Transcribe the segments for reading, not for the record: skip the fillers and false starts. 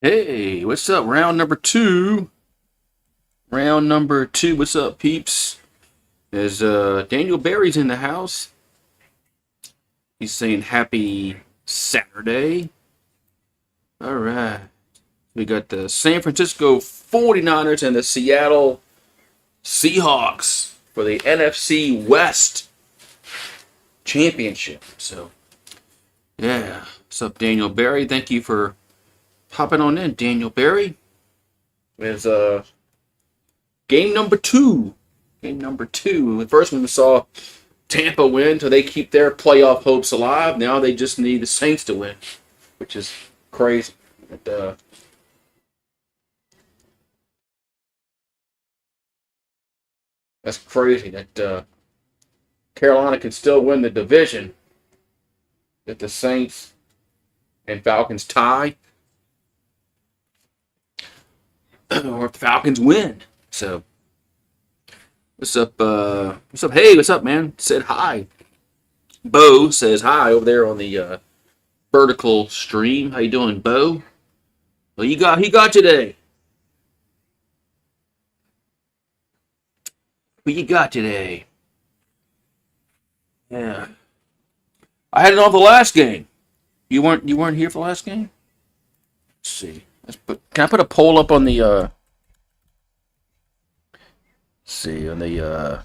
Hey, what's up? Round number two. Round number two. What's up, peeps? As Daniel Barry's in the house. He's saying happy Saturday. All right. We got the San Francisco 49ers and the Seattle Seahawks for the NFC West Championship. So, yeah. What's up, Daniel Barry? Thank you for hopping on in, Daniel Barry. There's game number two. Game number two. The first one we saw Tampa win, so they keep their playoff hopes alive. Now they just need the Saints to win, which is crazy. But, that's crazy that Carolina can still win the division if the Saints and Falcons tie, or if the Falcons win. So, what's up? What's up? Hey, what's up, man? Said hi. Bo says hi over there on the vertical stream. How you doing, Bo? Well, he got today. What you got today? Yeah, I had it on the last game. You weren't here for the last game. Let's see. Can I put a poll up on the see on the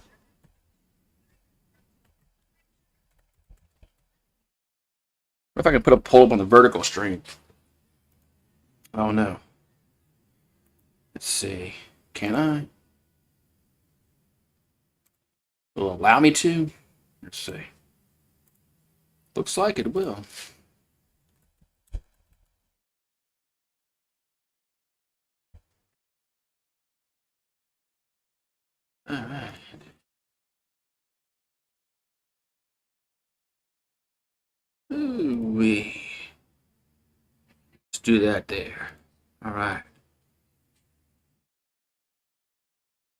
if I can put a poll up on the vertical stream. Oh no. Let's see. Can I? Will it allow me to? Let's see. Looks like it will. All right. Ooh-wee. Let's do that there. All right.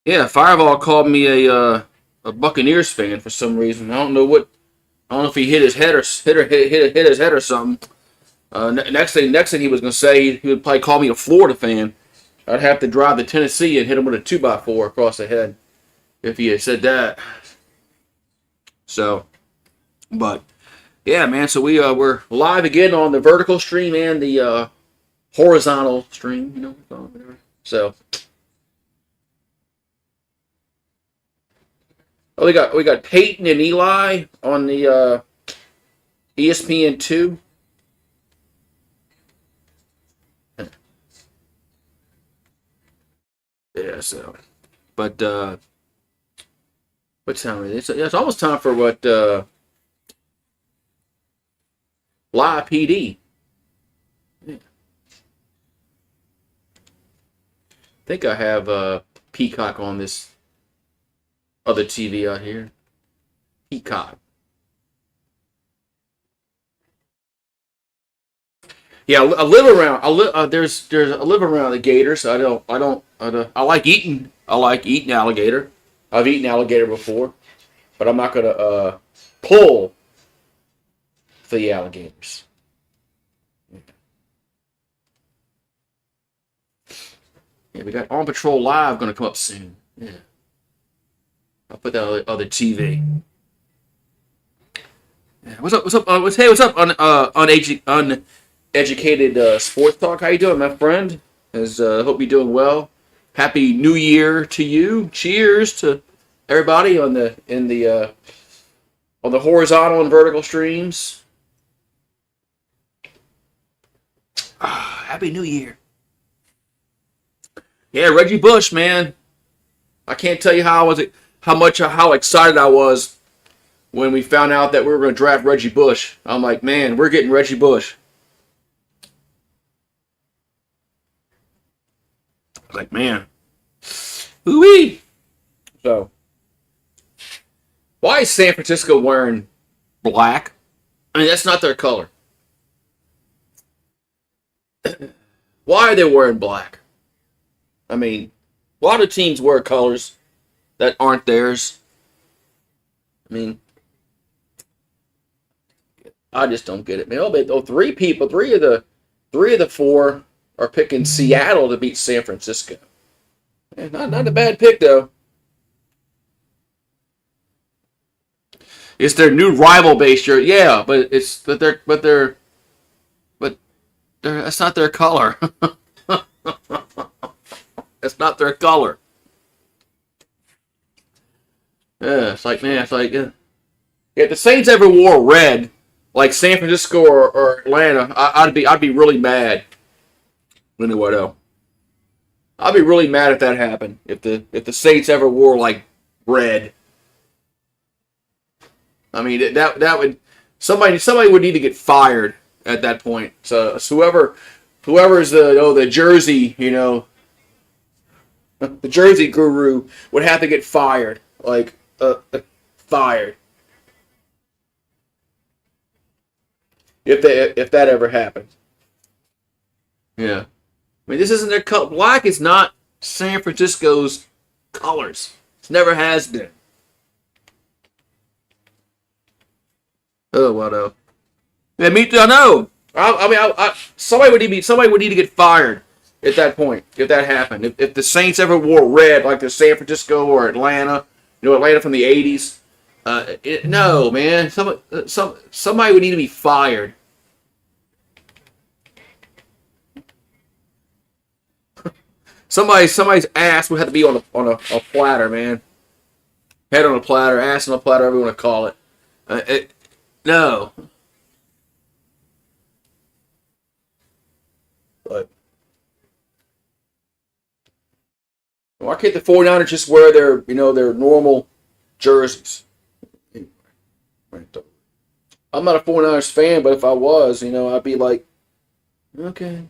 Yeah, Fireball called me a Buccaneers fan for some reason. I don't know what. I don't know if he hit his head or hit his head or something. Next thing he was gonna say, he would probably call me a Florida fan. I'd have to drive to Tennessee and hit him with a 2x4 across the head if he had said that. So, but yeah, man. So we're live again on the vertical stream and the horizontal stream. You know, whatever. So. Oh, we got Peyton and Eli on the ESPN2. Yeah, so, but what time is it? It's almost time for what Live PD. Yeah. I think I have Peacock on this other TV out here. Peacock. Yeah, I live around. There's I live around the gator, so I like eating. I like eating alligator. I've eaten alligator before, but I'm not gonna pull for the alligators. Yeah, we got On Patrol Live gonna come up soon. Yeah, I'll put that on the other TV. Yeah. What's up? What's up? What's up? Uneducated sports talk. How you doing, my friend? Hope you're doing well. Happy New Year to you. Cheers to everybody on the horizontal and vertical streams. Happy New Year. Yeah, Reggie Bush, man. I can't tell you how excited I was when we found out that we were going to draft Reggie Bush. I'm like, man, we're getting Reggie Bush. Like, man. Ooh-wee. So, why is San Francisco wearing black? I mean, that's not their color. Why are they wearing black? I mean, a lot of teams wear colors that aren't theirs. I mean, I just don't get it, man. Three of the four are picking Seattle to beat San Francisco. Yeah, not a bad pick though. It's their new rival base shirt, yeah, but that's not their color. That's not their color. Yeah, it's like man, it's like if the Saints ever wore red, like San Francisco or Atlanta, I'd be really mad. Anyway, though, I'd be really mad if that happened. If the Saints ever wore like red, I mean that would somebody would need to get fired at that point. So whoever's the jersey the jersey guru would have to get fired fired if that ever happened. Yeah. I mean, this isn't their color. Black is not San Francisco's colors. It never has been. Oh, what well, yeah, me too. I know. Somebody would need to get fired at that point if that happened. If the Saints ever wore red like the San Francisco or Atlanta, Atlanta from the '80s. No, man. Somebody would need to be fired. Somebody's ass would have to be on a platter, man. Head on a platter, ass on a platter, whatever you want to call it. No. But why can't the 49ers just wear their normal jerseys? I'm not a 49ers fan, but if I was, I'd be like, okay.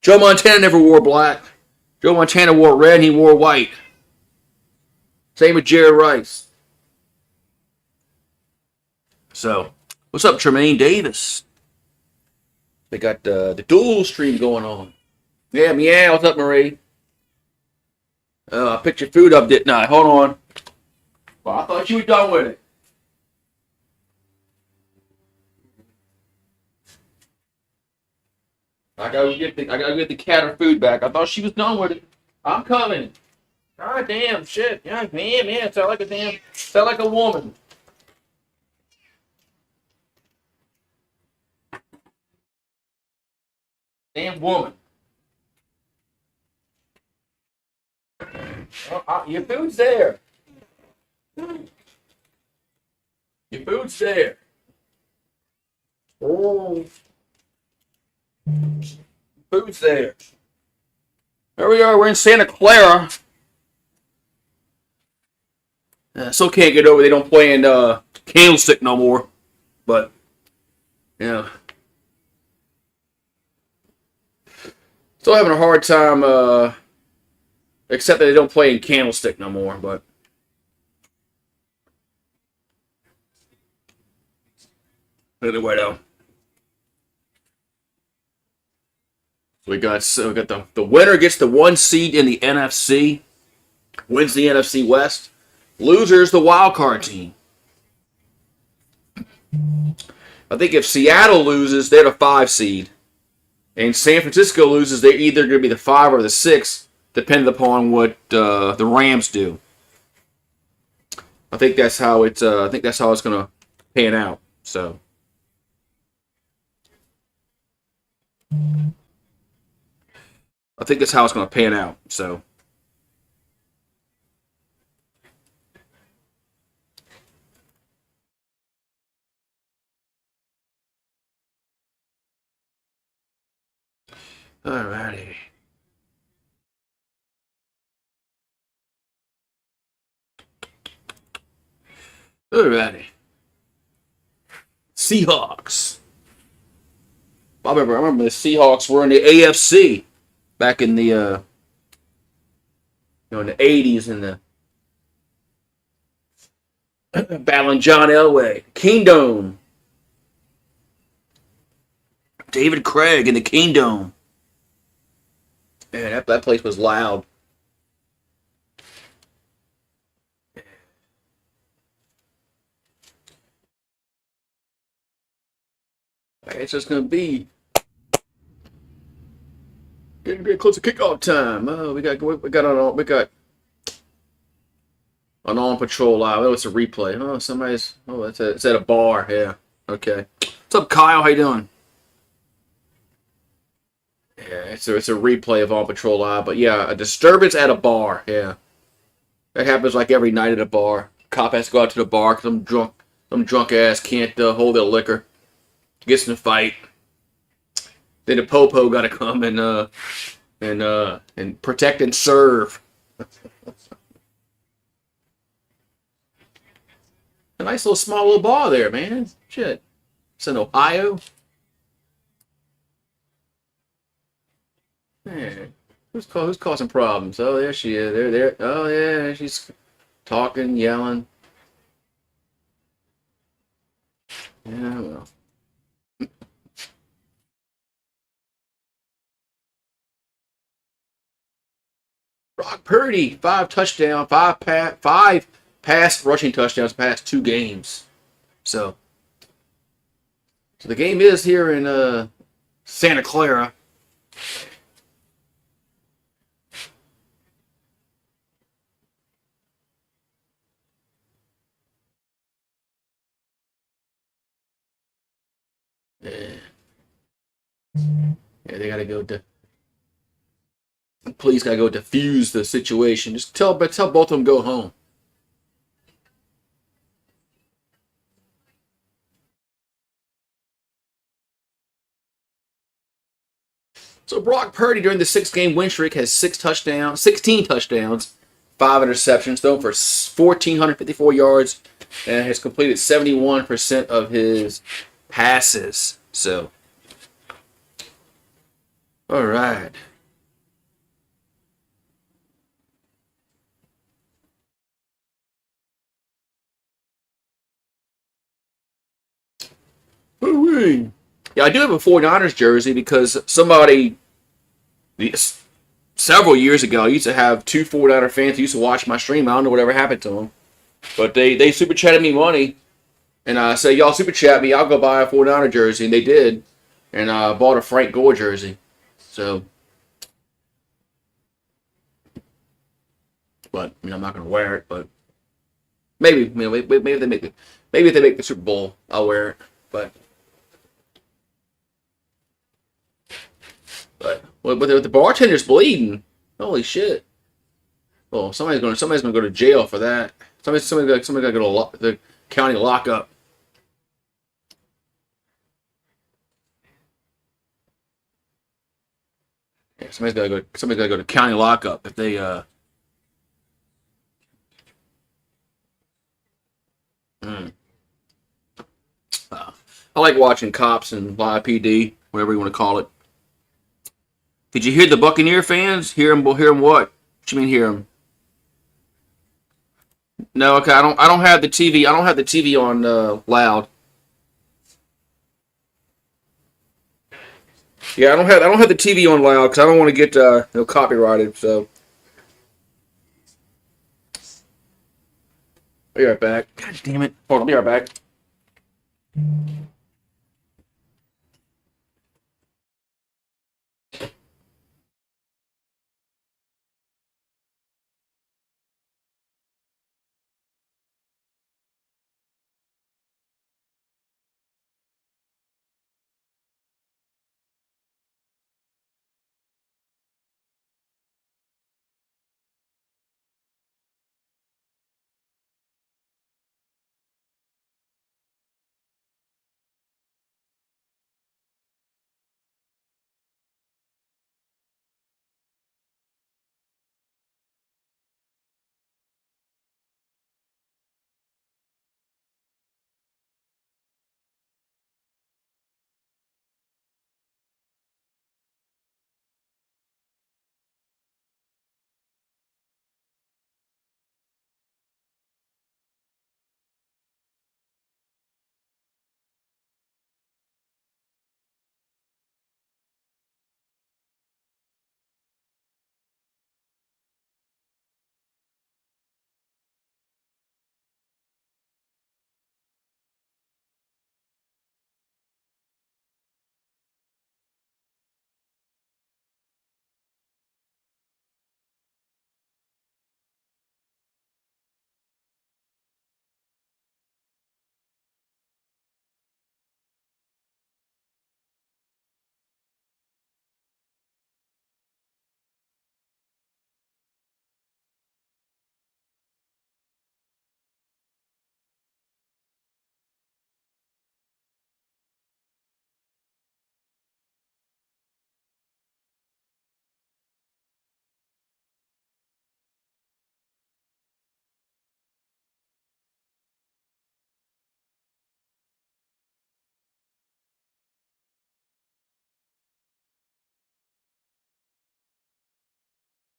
Joe Montana never wore black. Joe Montana wore red and he wore white. Same with Jerry Rice. So, what's up, Tremaine Davis? They got the dual stream going on. Yeah, meow. What's up, Marie? I picked your food up, didn't I? Hold on. Well, I thought you were done with it. I gotta get the cat her food back. I thought she was done with it. I'm coming. God damn shit. Yeah, man. Sound like a woman. Damn woman. Your food's there. Your food's there. Oh. Food's there. There we are. We're in Santa Clara. Still can't get over they don't play in Candlestick no more. But, still having a hard time, except that they don't play in Candlestick no more. But anyway, though. We got the winner gets the 1 seed in the NFC, wins the NFC West. Losers the wild card team. I think if Seattle loses, they're the 5 seed, and San Francisco loses, they're either going to be the 5 or the 6, depending upon what the Rams do. I think that's how it's going to pan out. So. I think that's how it's going to pan out. So, alrighty. Alrighty. Seahawks. I remember the Seahawks were in the AFC. Back in the in the 80s and the battling John Elway, Kingdom, David Craig in the Kingdom. Man, that place was loud. It's just gonna be Getting close to kickoff time. Oh, we got an on patrol live. Oh, it's a replay. Oh, somebody's. Oh, it's at a bar. Yeah. Okay. What's up, Kyle? How you doing? Yeah, it's a replay of on patrol live. But yeah, a disturbance at a bar. Yeah, that happens like every night at a bar. Cop has to go out to the bar because some drunk ass can't hold their liquor. Gets in a fight. Then the popo got to come and protect and serve. A nice little small little bar there, man. Shit. It's in Ohio. Man, who's causing problems? Oh, there she is. There. Oh, yeah, she's talking, yelling. Yeah, well. Brock Purdy, five pass rushing touchdowns past 2 games. So, so the game is here in Santa Clara. Yeah, yeah, they gotta go. Police gotta go defuse the situation. Just tell both of them go home. So Brock Purdy during the 6 game win streak has 16 touchdowns, 5 interceptions, thrown for 1,454 yards, and has completed 71% of his passes. So, all right. Hooray. Yeah, I do have a 49ers jersey because somebody several years ago, I used to have two 49er fans who used to watch my stream. I don't know whatever happened to them. But they super chatted me money. And I said, y'all super chat me. I'll go buy a 49er jersey. And they did. And I bought a Frank Gore jersey. So, but I'm not going to wear it. But maybe if they make the Super Bowl, I'll wear it. But but the bartender's bleeding. Holy shit! Oh, somebody's gonna go to jail for that. Somebody's gonna go to the county lockup. Yeah, somebody's gotta go to county lockup if they mm, uh I like watching cops and live PD, whatever you want to call it. Did you hear the Buccaneer fans? Hear them what? What you mean hear them? No, okay. I don't have the TV. I don't have the TV on loud. Yeah, I don't have the TV on loud because I don't want to get copyrighted. So I'll be right back. God damn it! Hold on, I'll be right back.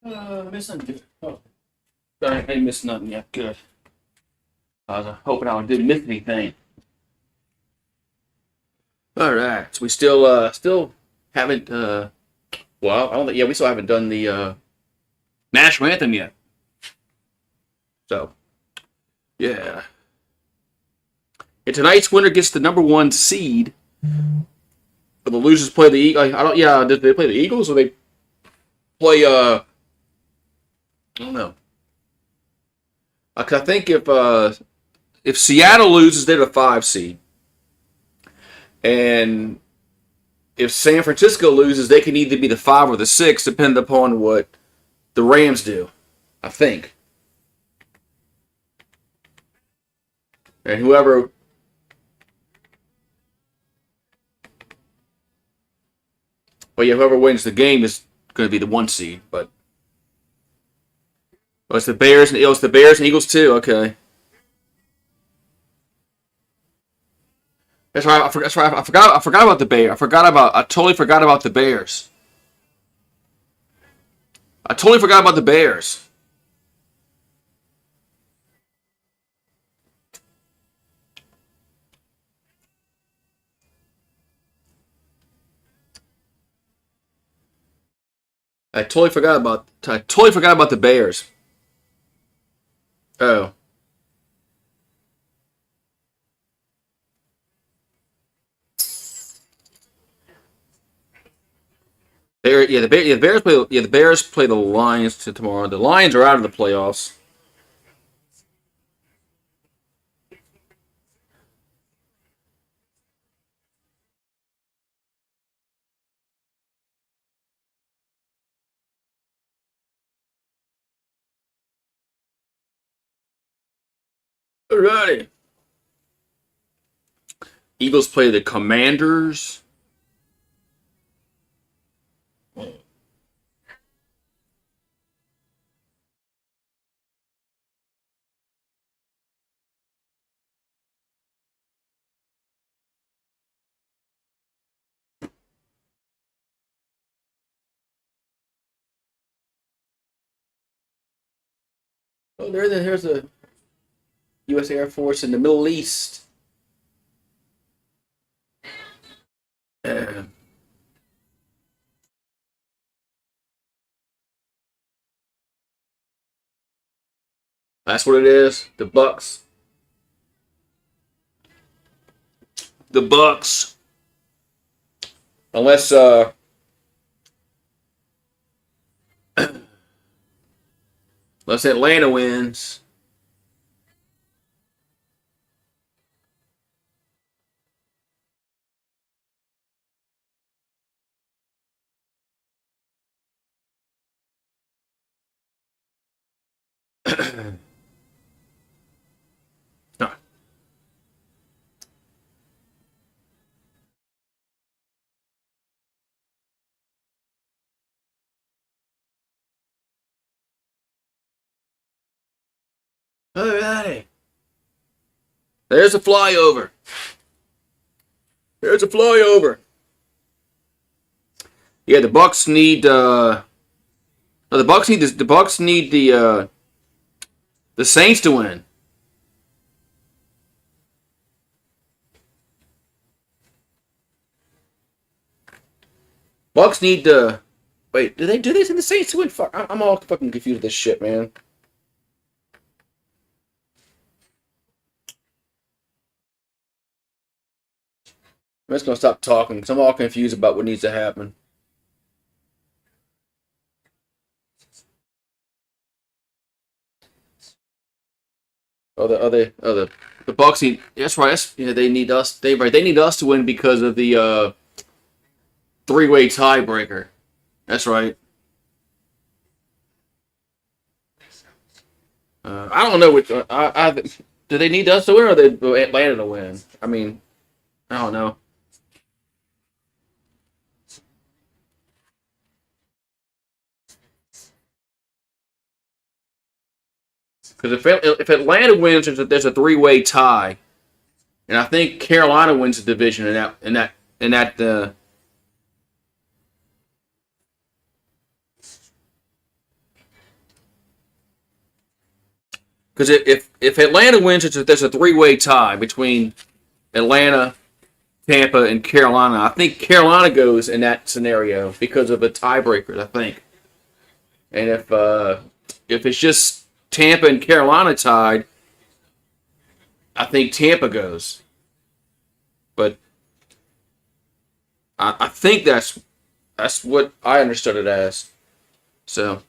Missing. Oh, I ain't missed nothing yet. Good. I was hoping I didn't miss anything. All right. So we still haven't. Well, I don't think. Yeah, we still haven't done the national anthem yet. So, yeah. And tonight's winner gets the number 1 seed. But the losers play the Eagles. I don't. Yeah, did they play the Eagles or they play? I don't know. 'Cause I think if Seattle loses, they're the 5 seed, and if San Francisco loses, they can either be the 5 or the 6, depending upon what the Rams do. I think. And whoever. Well, yeah, whoever wins the game is going to be the 1 seed. But it's the Bears and Eagles too. Okay, that's right. That's right. I forgot about the Bears. I totally forgot about the Bears. I totally forgot about the Bears. I totally forgot about the Bears. Oh. The Bears play the Lions tomorrow. The Lions are out of the playoffs. Alrighty. Eagles play the Commanders. Oh, there's a U.S. Air Force in the Middle East. That's what it is. The Bucks. The Bucks. Unless unless Atlanta wins. Alrighty. There's a flyover. There's a flyover. Yeah, the Bucks need. No, the Bucks need this. The Bucks need the Saints to win. Bucks need to. Wait, do they do this in the Saints to win? Fuck, I'm all fucking confused with this shit, man. I'm just gonna stop talking because I'm all confused about what needs to happen. The Bucks need. That's right. They need us. They need us to win because of the 3-way tiebreaker. That's right. I don't know which. Do they need us to win or they Atlanta to win? I mean, I don't know. Because if Atlanta wins, there's a 3-way tie, and I think Carolina wins the division in that. Because if Atlanta wins, there's a three-way tie between Atlanta, Tampa, and Carolina. I think Carolina goes in that scenario because of the tiebreakers, I think. And if it's just Tampa and Carolina tied, I think Tampa goes. But I think that's what I understood it as. So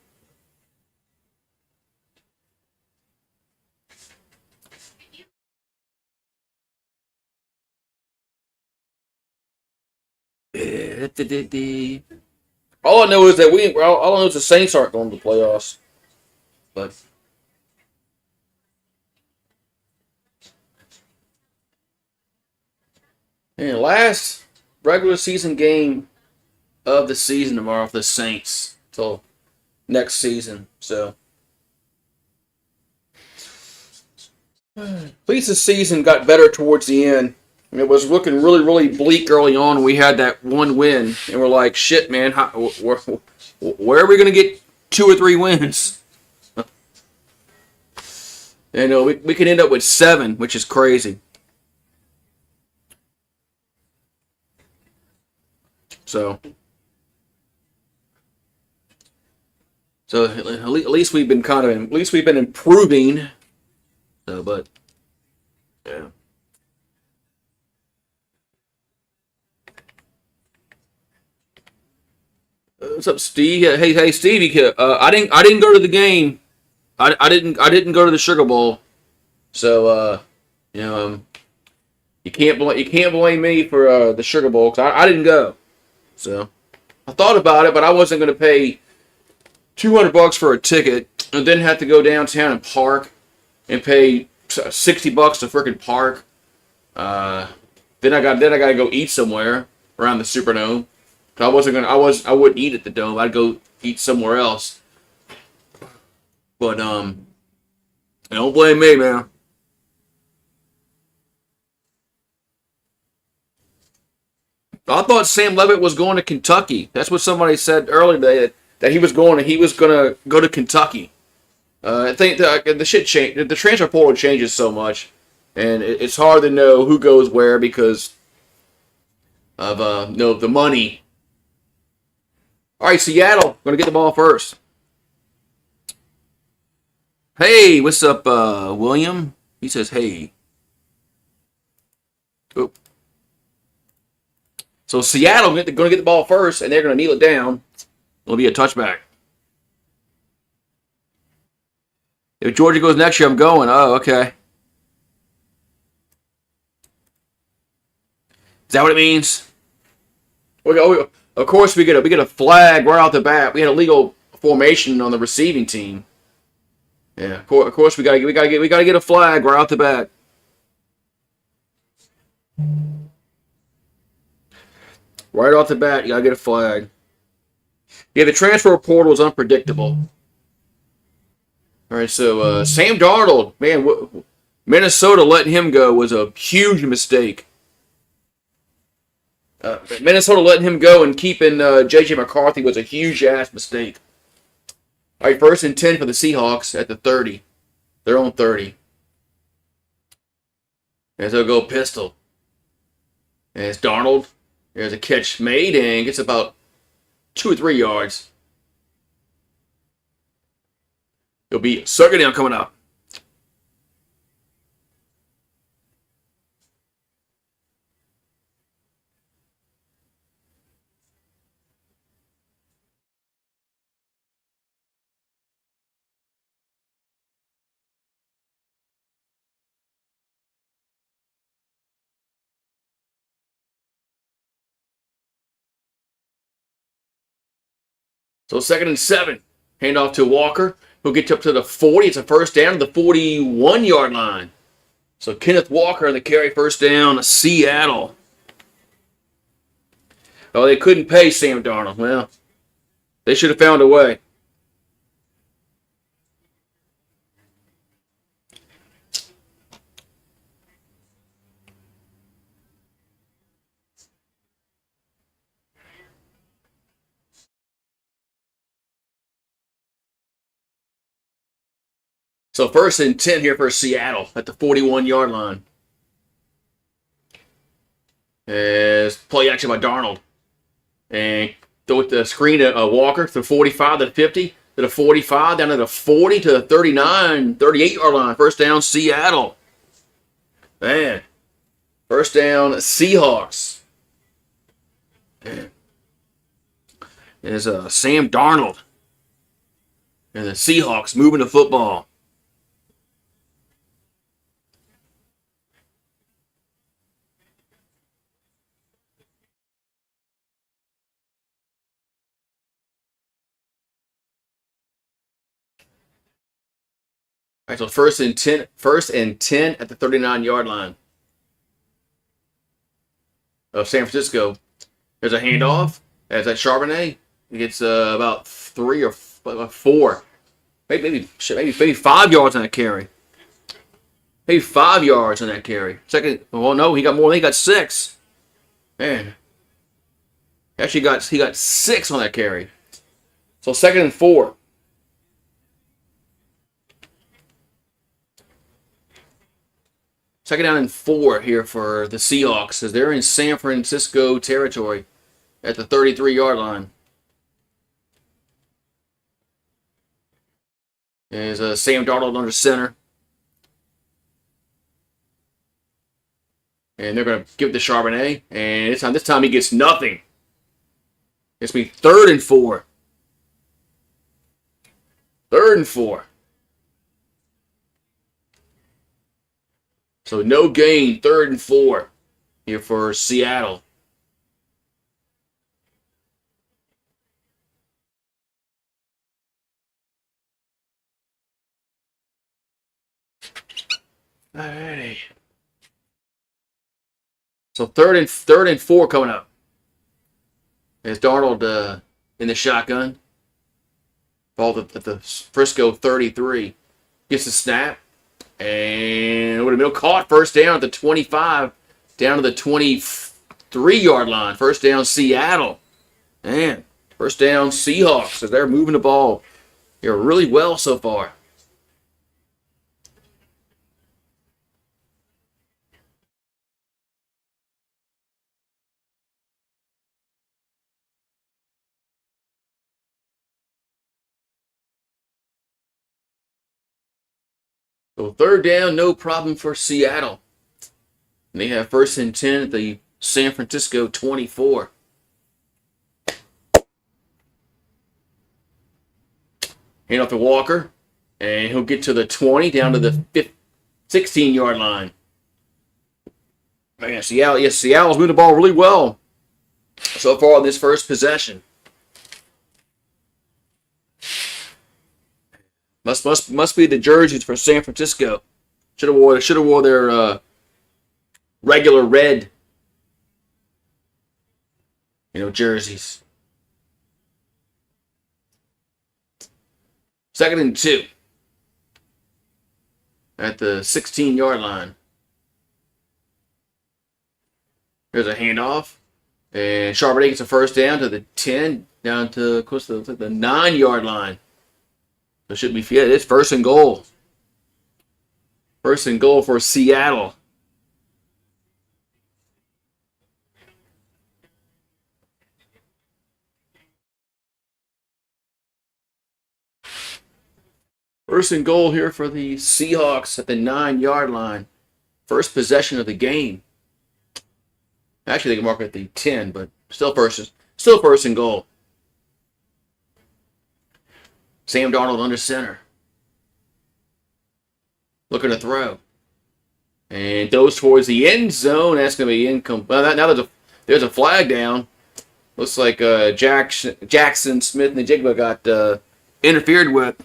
all I know is that all I know is the Saints aren't going to the playoffs. But and last regular season game of the season tomorrow for the Saints till next season. So at least the season got better towards the end. It was looking really, really bleak early on. We had that one win, and we're like, shit, man, where are we going to get 2 or 3 wins? We could end up with 7, which is crazy. So at least we've been at least we've been improving. So, but yeah. What's up, Steve? Hey, Stevie. I didn't go to the game. I didn't go to the Sugar Bowl. So, you know, you can't blame me for the Sugar Bowl because I didn't go. So, I thought about it, but I wasn't going to pay $200 for a ticket and then have to go downtown and park and pay $60 to freaking park. Then I got to go eat somewhere around the Superdome. I wouldn't eat at the Dome. I'd go eat somewhere else. But don't blame me, man. I thought Sam Levitt was going to Kentucky. That's what somebody said earlier today that he was going to go to Kentucky. I think the shit changed. The transfer portal changes so much, and it's hard to know who goes where because of the money. All right, Seattle going to get the ball first. Hey, what's up, William? He says, hey. Oop. So Seattle going to get the ball first, and they're going to kneel it down. It'll be a touchback. If Georgia goes next year, I'm going. Oh, okay. Is that what it means? Of course, we get a flag right off the bat. We had a legal formation on the receiving team. Yeah, of course we gotta get a flag right off the bat. Right off the bat, you gotta get a flag. Yeah, the transfer portal is unpredictable. All right, so Sam Darnold, man, Minnesota letting him go was a huge mistake. Minnesota letting him go and keeping J.J. McCarthy was a huge-ass mistake. All right, 1st and 10 for the Seahawks at the 30. Their own 30. And so go pistol. And it's Darnold. There's a catch made and gets about 2 or 3 yards. It'll be second down coming up. So 2nd and 7. Hand off to Walker, who gets up to the 40. It's a first down to the 41-yard line. So Kenneth Walker on the carry, first down, Seattle. Oh, they couldn't pay Sam Darnold. Well, they should have found a way. So 1st and 10 here for Seattle at the 41-yard line. As play action by Darnold. And throw it the screen to Walker to 45 to the 50 to the 45 down to the 40 to the 39, 38-yard line. First down, Seattle. Man. First down, Seahawks. Man. There's Sam Darnold. And the Seahawks moving the football. All right, so 1st and 10 at the 39-yard line of San Francisco. There's a handoff. As that Charbonnet, he gets about 3 or 4, maybe 5 yards on that carry. Maybe 5 yards on that carry. Second, well, no, he got more. He got 6. Man, actually he got 6 on that carry. So 2nd and 4. Second down and 4 here for the Seahawks as they're in San Francisco territory at the 33-yard line. There's Sam Darnold under center. And they're going to give it to Charbonnet. And this time he gets nothing. It's going to be 3rd and 4. 3rd and 4. So no gain, 3rd and 4 here for Seattle. Alrighty. So 3rd and 4 coming up. There's Darnold in the shotgun. Ball at the Frisco 33. Gets the snap. And over the middle, caught. First down at the 25, down to the 23-yard line. First down, Seattle. Man, first down, Seahawks, as they're moving the ball here really well so far. So 3rd down, no problem for Seattle. And they have 1st and 10 at the San Francisco 24. Hand off to Walker. And he'll get to the 20, down to the 16-yard line. Man, Seattle's moving the ball really well so far on this first possession. Must be the jerseys for San Francisco. Should have wore their regular red, jerseys. 2nd and 2 at the 16-yard line. There's a handoff, and Charbonnet gets a first down to the 10, down to of course the 9-yard line. It should be, it's 1st and goal. 1st and goal for Seattle. First and goal here for the Seahawks at the 9-yard line. First possession of the game. Actually, they can mark it at the 10, but still first and goal. Sam Darnold under center. Looking to throw. And throws towards the end zone. That's going to be incomplete. Now there's a flag down. Looks like Jackson Smith and the Jigba got interfered with.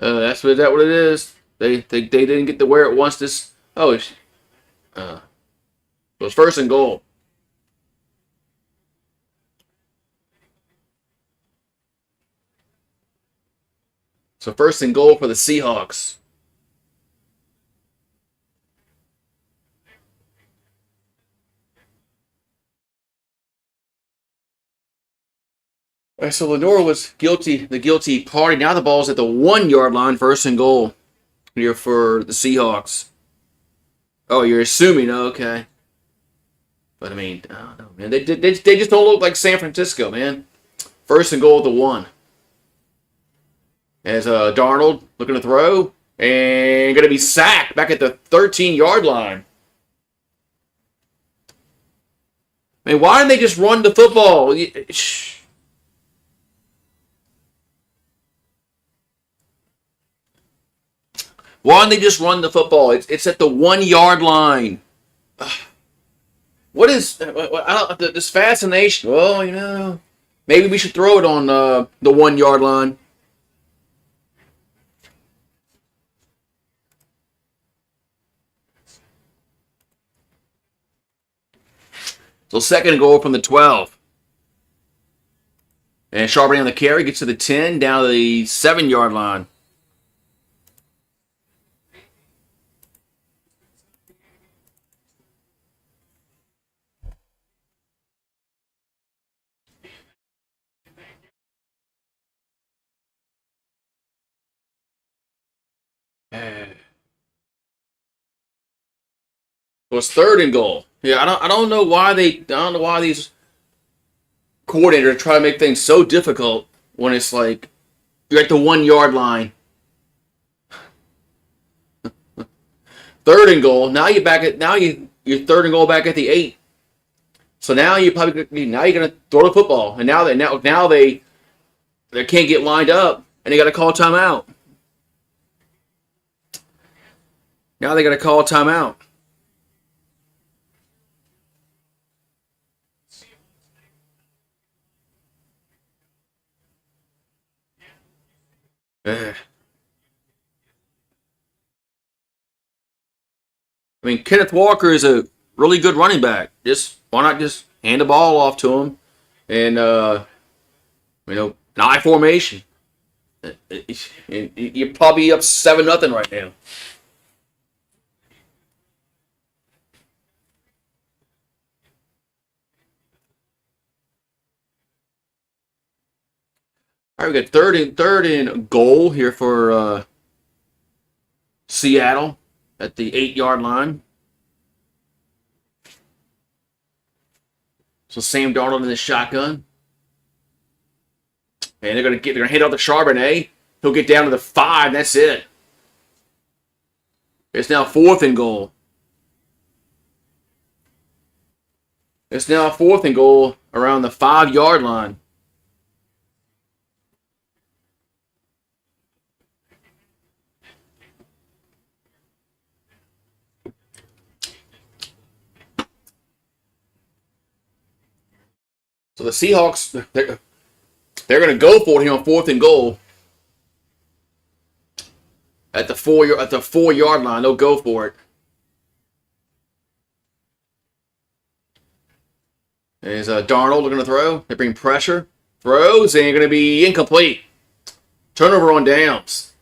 Is that what it is? They didn't get to where it wants this. Oh, it was 1st and goal. So 1st and goal for the Seahawks. All right, so Lenore was the guilty party. Now the ball's at the 1 yard line, first and goal here for the Seahawks. Oh, you're assuming, okay. But I mean, I don't know, man. They just don't look like San Francisco, man. First and goal at the 1. As Darnold looking to throw and going to be sacked back at the 13-yard line. Man, why didn't they just run the football? Why didn't they just run the football? It's at the 1 yard line. What is this fascination? Well, maybe we should throw it on the 1 yard line. So second and goal from the 12. And Charbonnet on the carry gets to the 10, down to the 7 yard line. It was third and goal. Yeah, I don't know why these coordinators try to make things so difficult when it's like you're at the 1 yard line. Third and goal. Now you're third and goal back at the 8. So now you're gonna throw the football, and now they can't get lined up, and they got to call timeout. Now they got to call timeout. I mean, Kenneth Walker is a really good running back. Why not just hand the ball off to him, and an I formation. You're probably up 7-0 right now. All right, we got third and goal here for Seattle at the 8 yard line. So Sam Darnold in the shotgun, and they're gonna hit out the Charbonnet. He'll get down to the 5. That's it. It's now fourth and goal. It's now fourth and goal around the 5 yard line. So the Seahawks, they're going to go for it here on fourth and goal at the 4 yard line. They'll go for it. There's Darnold looking to throw. They bring pressure. Throws and going to be incomplete. Turnover on downs.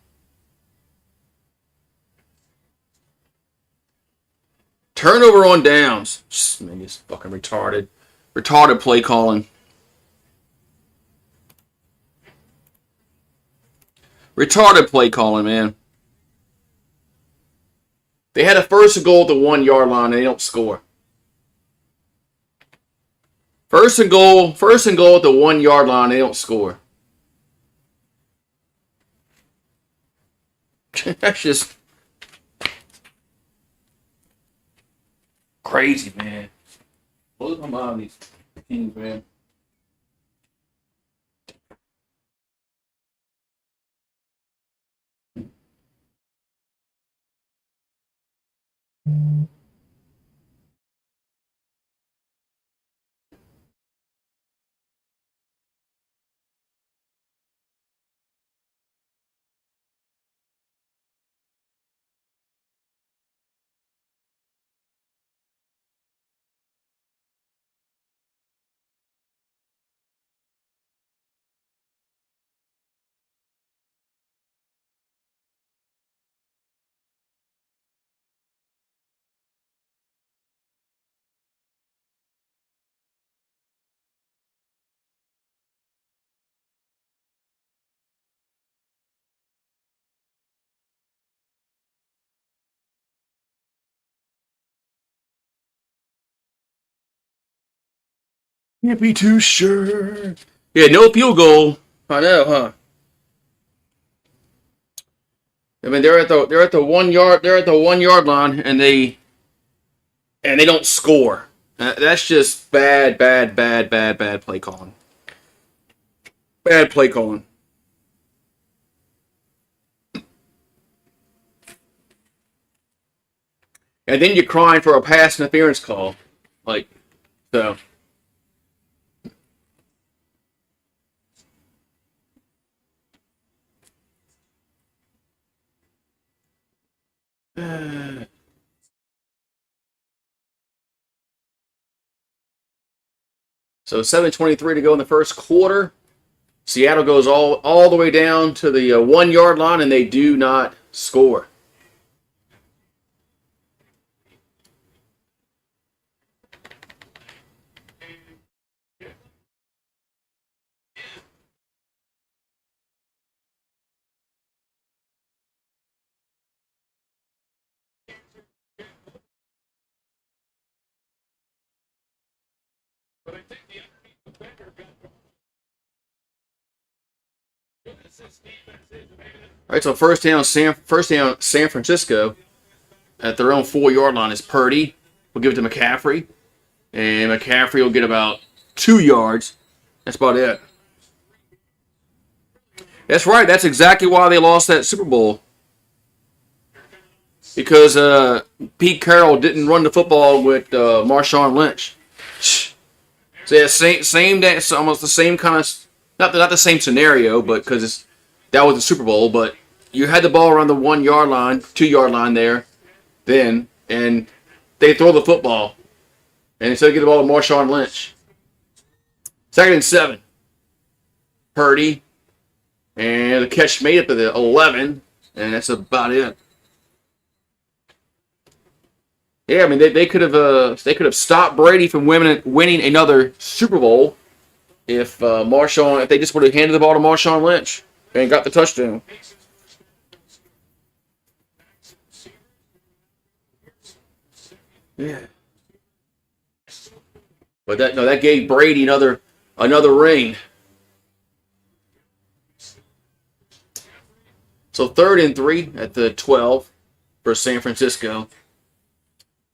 Turnover on downs. Man, he's fucking retarded. Retarded play calling. Retarded play calling, man. They had a first and goal at the 1 yard line and they don't score. First and goal at the 1 yard line, they don't score. That's just crazy, man. Blows my mind, these teams, man. Can't be too sure. Yeah, no field goal. I know, huh? I mean, they're at the 1 yard line, and they don't score. That's just bad play calling. Bad play calling. And then you're crying for a pass interference call, like so. So 7:23 to go in the first quarter. Seattle goes all the way down to the 1 yard line, and they do not score. All right, so San Francisco at their own 4 yard line is Purdy. We'll give it to McCaffrey, and McCaffrey will get about 2 yards. That's about it. That's right. That's exactly why they lost that Super Bowl. Because Pete Carroll didn't run the football with Marshawn Lynch. So yeah, same day, it's almost the same kind of not the same scenario, but because that was the Super Bowl, but you had the ball around the 1 yard line, 2 yard line there, then, and they throw the football, and instead of get the ball to Marshawn Lynch, 2nd and 7, Purdy, and the catch made it to the 11, and that's about it. Yeah, I mean they could have stopped Brady from winning another Super Bowl if if they just would have handed the ball to Marshawn Lynch and got the touchdown. Yeah, but that gave Brady another ring. So 3rd and 3 at the 12 for San Francisco.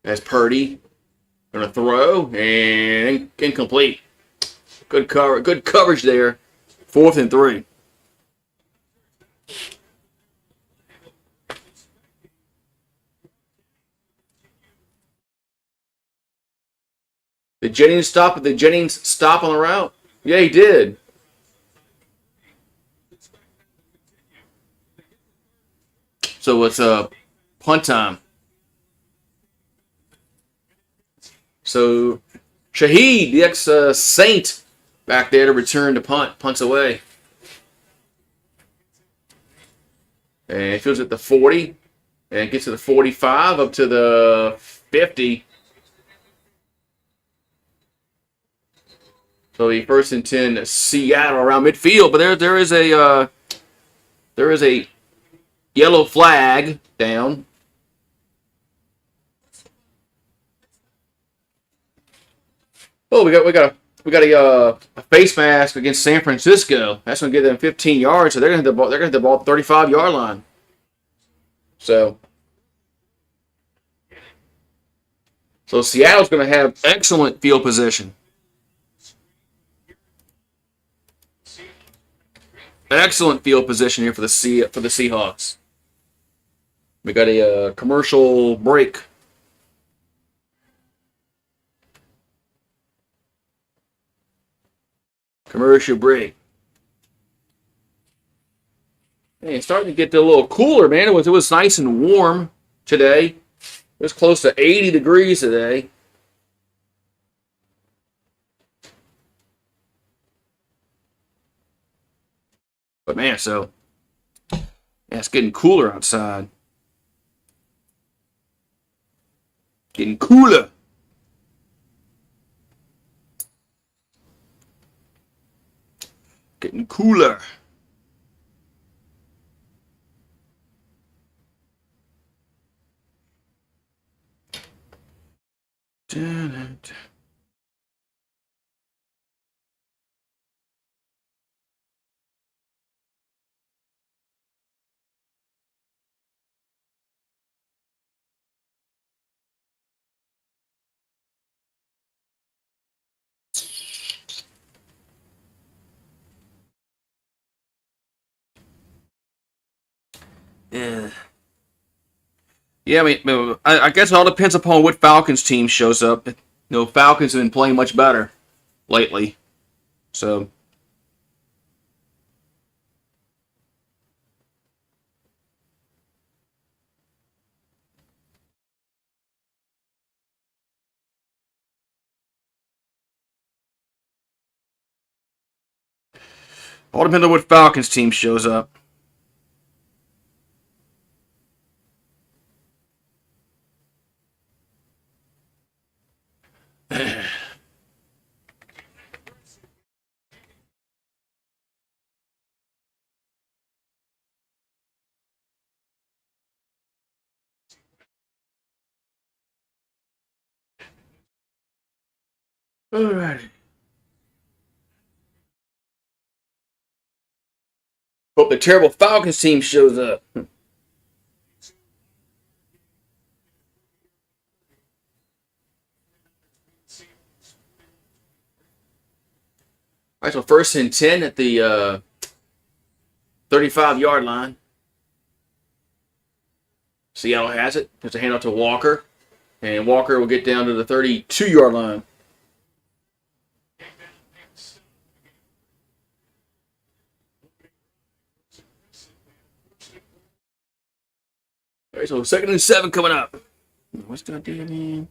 As Purdy gonna throw and incomplete. Good coverage there. 4th and 3. Did Jennings stop? Did Jennings stop on the route? Yeah, he did. So it's punt time. So Shaheed, the ex-Saint, back there to return the punt. Punts away. And fields at the 40. And gets to the 45, up to the 50. So he 1st and 10 Seattle around midfield. But there is a yellow flag down. Oh, we got a face mask against San Francisco. That's gonna give them 15 yards. So they're gonna hit the ball 35-yard line. So Seattle's gonna have excellent field position. Excellent field position here for the Seahawks. We got a commercial break. Commercial break. Hey, it's starting to get a little cooler, man. It was nice and warm today. It was close to 80 degrees today. But man, yeah, it's getting cooler outside. Getting cooler. Getting cooler. Yeah. Yeah, I mean, I guess it all depends upon what Falcons team shows up. Falcons have been playing much better lately. So, all depends on what Falcons team shows up. Alrighty. Hope the terrible Falcons team shows up. All right, so 1st and 10 at the 35-yard line. Seattle has it. There's a handoff to Walker. And Walker will get down to the 32-yard line. All right, so 2nd and 7 coming up. What's going to do, man?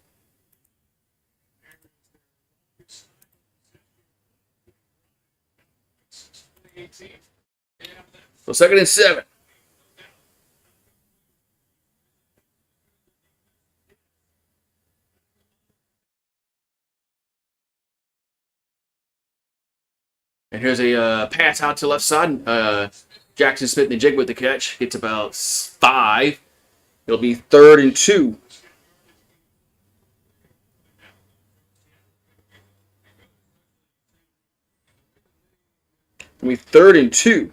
So 2nd and 7. And here's a pass out to left side. Jackson Smith and Jig with the catch. Gets about 5. It'll be 3rd and 2. It'll be 3rd and 2.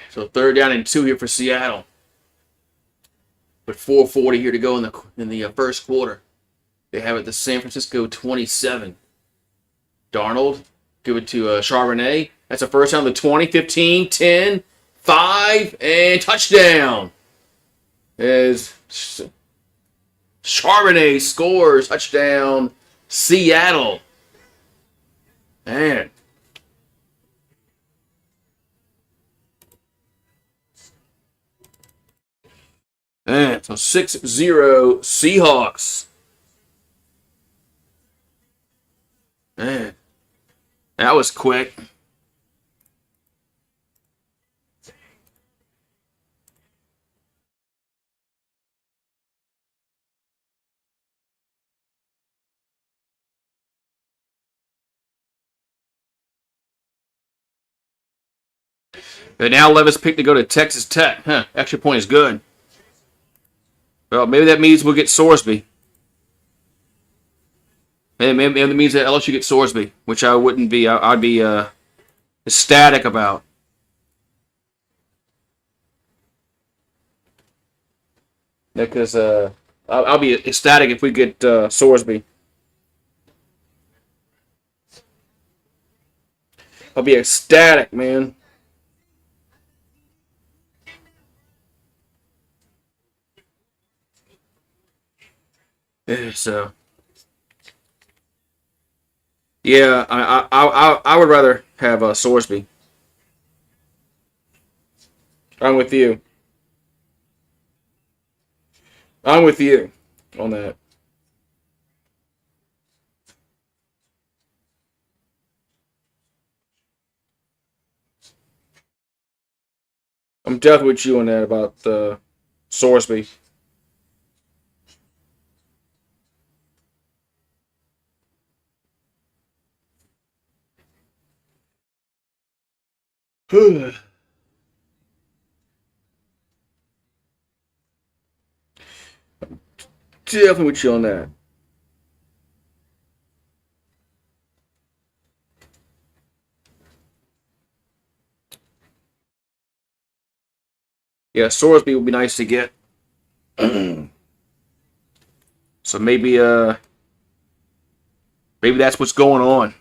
So 3rd down and 2 here for Seattle. With 4:40 here to go in the first quarter. They have it the San Francisco 27. Darnold, give it to Charbonnet. That's a first down to 20, 15, 10, 5, and touchdown. As Charbonnet scores touchdown, Seattle. Man. Man, so 6-0 Seahawks. Man, that was quick. And now Levis picked to go to Texas Tech. Extra point is good. Well, maybe that means we'll get Sorsby. Maybe that means that LSU gets Sorsby, which I wouldn't be. I'd be ecstatic about. Because I'll be ecstatic if we get Sorsby. I'll be ecstatic, man. So, yeah, I would rather have Sorsby. I'm with you. I'm with you on that. I'm definitely with you on that about Sorsby. Definitely with you on that. Yeah, Sorsby would be nice to get. So maybe Maybe that's what's going on.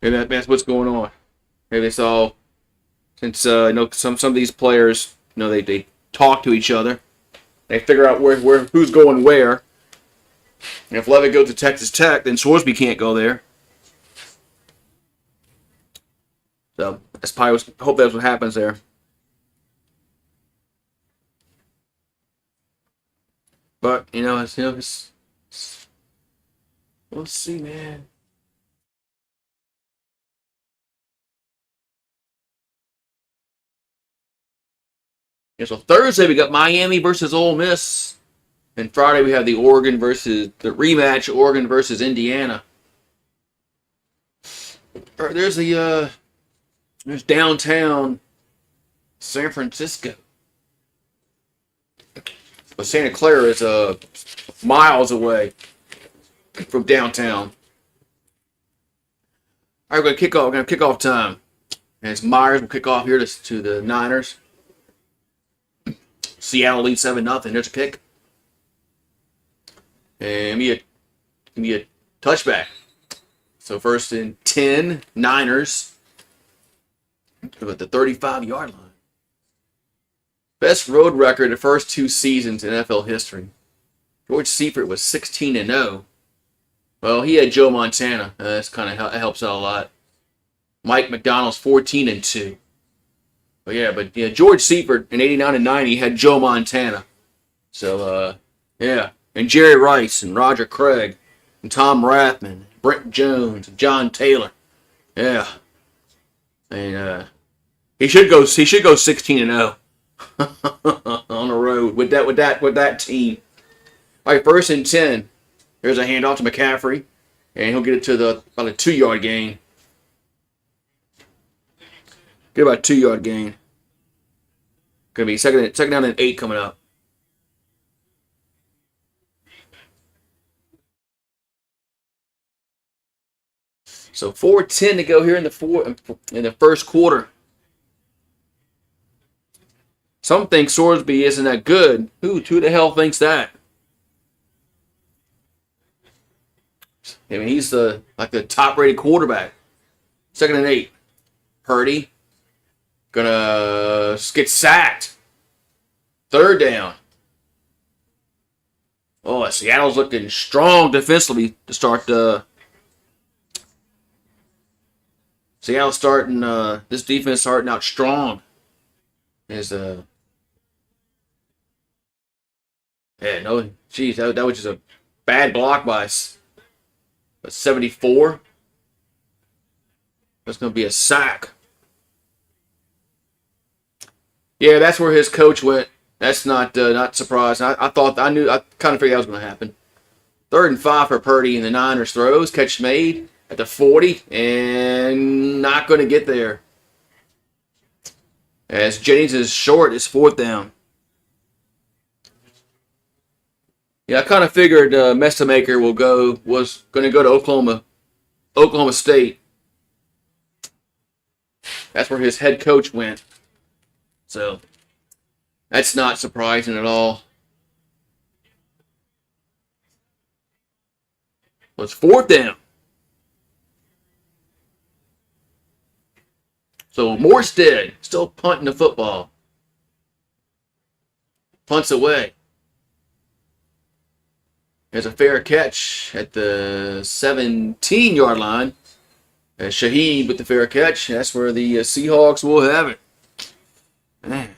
Maybe that's what's going on. Maybe it's all since some of these players they talk to each other. They figure out where who's going where. And if Levitt goes to Texas Tech, then Sorsby can't go there. So that's probably hope that's what happens there. But we'll see, man. Yeah, so Thursday we got Miami versus Ole Miss, and Friday we have the rematch Oregon versus Indiana. There's downtown San Francisco. But Santa Clara is miles away from downtown. All right, we're gonna kick off time. As Myers will kick off here to the Niners. Seattle leads 7-0. There's a kick. And give me a touchback. So first and 10, Niners. At the 35-yard line. Best road record the first 2 seasons in NFL history. George Seifert was 16-0. Well, he had Joe Montana. That's kind of helps out a lot. Mike McDonald's 14-2. But George Seifert in 89 and 90 had Joe Montana. So and Jerry Rice and Roger Craig and Tom Rathman, Brent Jones, and John Taylor. Yeah. And he should go 16-0 on the road with that team. All right, first and 10. There's a handoff to McCaffrey, and he'll get it to about a 2-yard gain. Get about a 2-yard gain. Gonna be second down and 8 coming up. So 4:10 to go here in the first quarter. Some think Sorsby isn't that good. Who the hell thinks that? I mean, he's the top-rated quarterback. Second and 8. Purdy gonna get sacked. Third down. Oh, Seattle's looking strong defensively to start the. Seattle starting this defense starting out strong. Is that was just a bad block by 74. That's going to be a sack. Yeah, that's where his coach went. That's not surprising. I kind of figured that was going to happen. 3rd and 5 for Purdy, and the Niners throws. Catch made at the 40, and not going to get there. As Jennings is short, it's 4th down. Yeah, I kind of figured Messamaker was going to go to Oklahoma State. That's where his head coach went. So, that's not surprising at all. Well, it's 4th down. So, Morstead still punting the football. Punts away. There's a fair catch at the 17-yard line. Shaheed with the fair catch. That's where the Seahawks will have it. Man.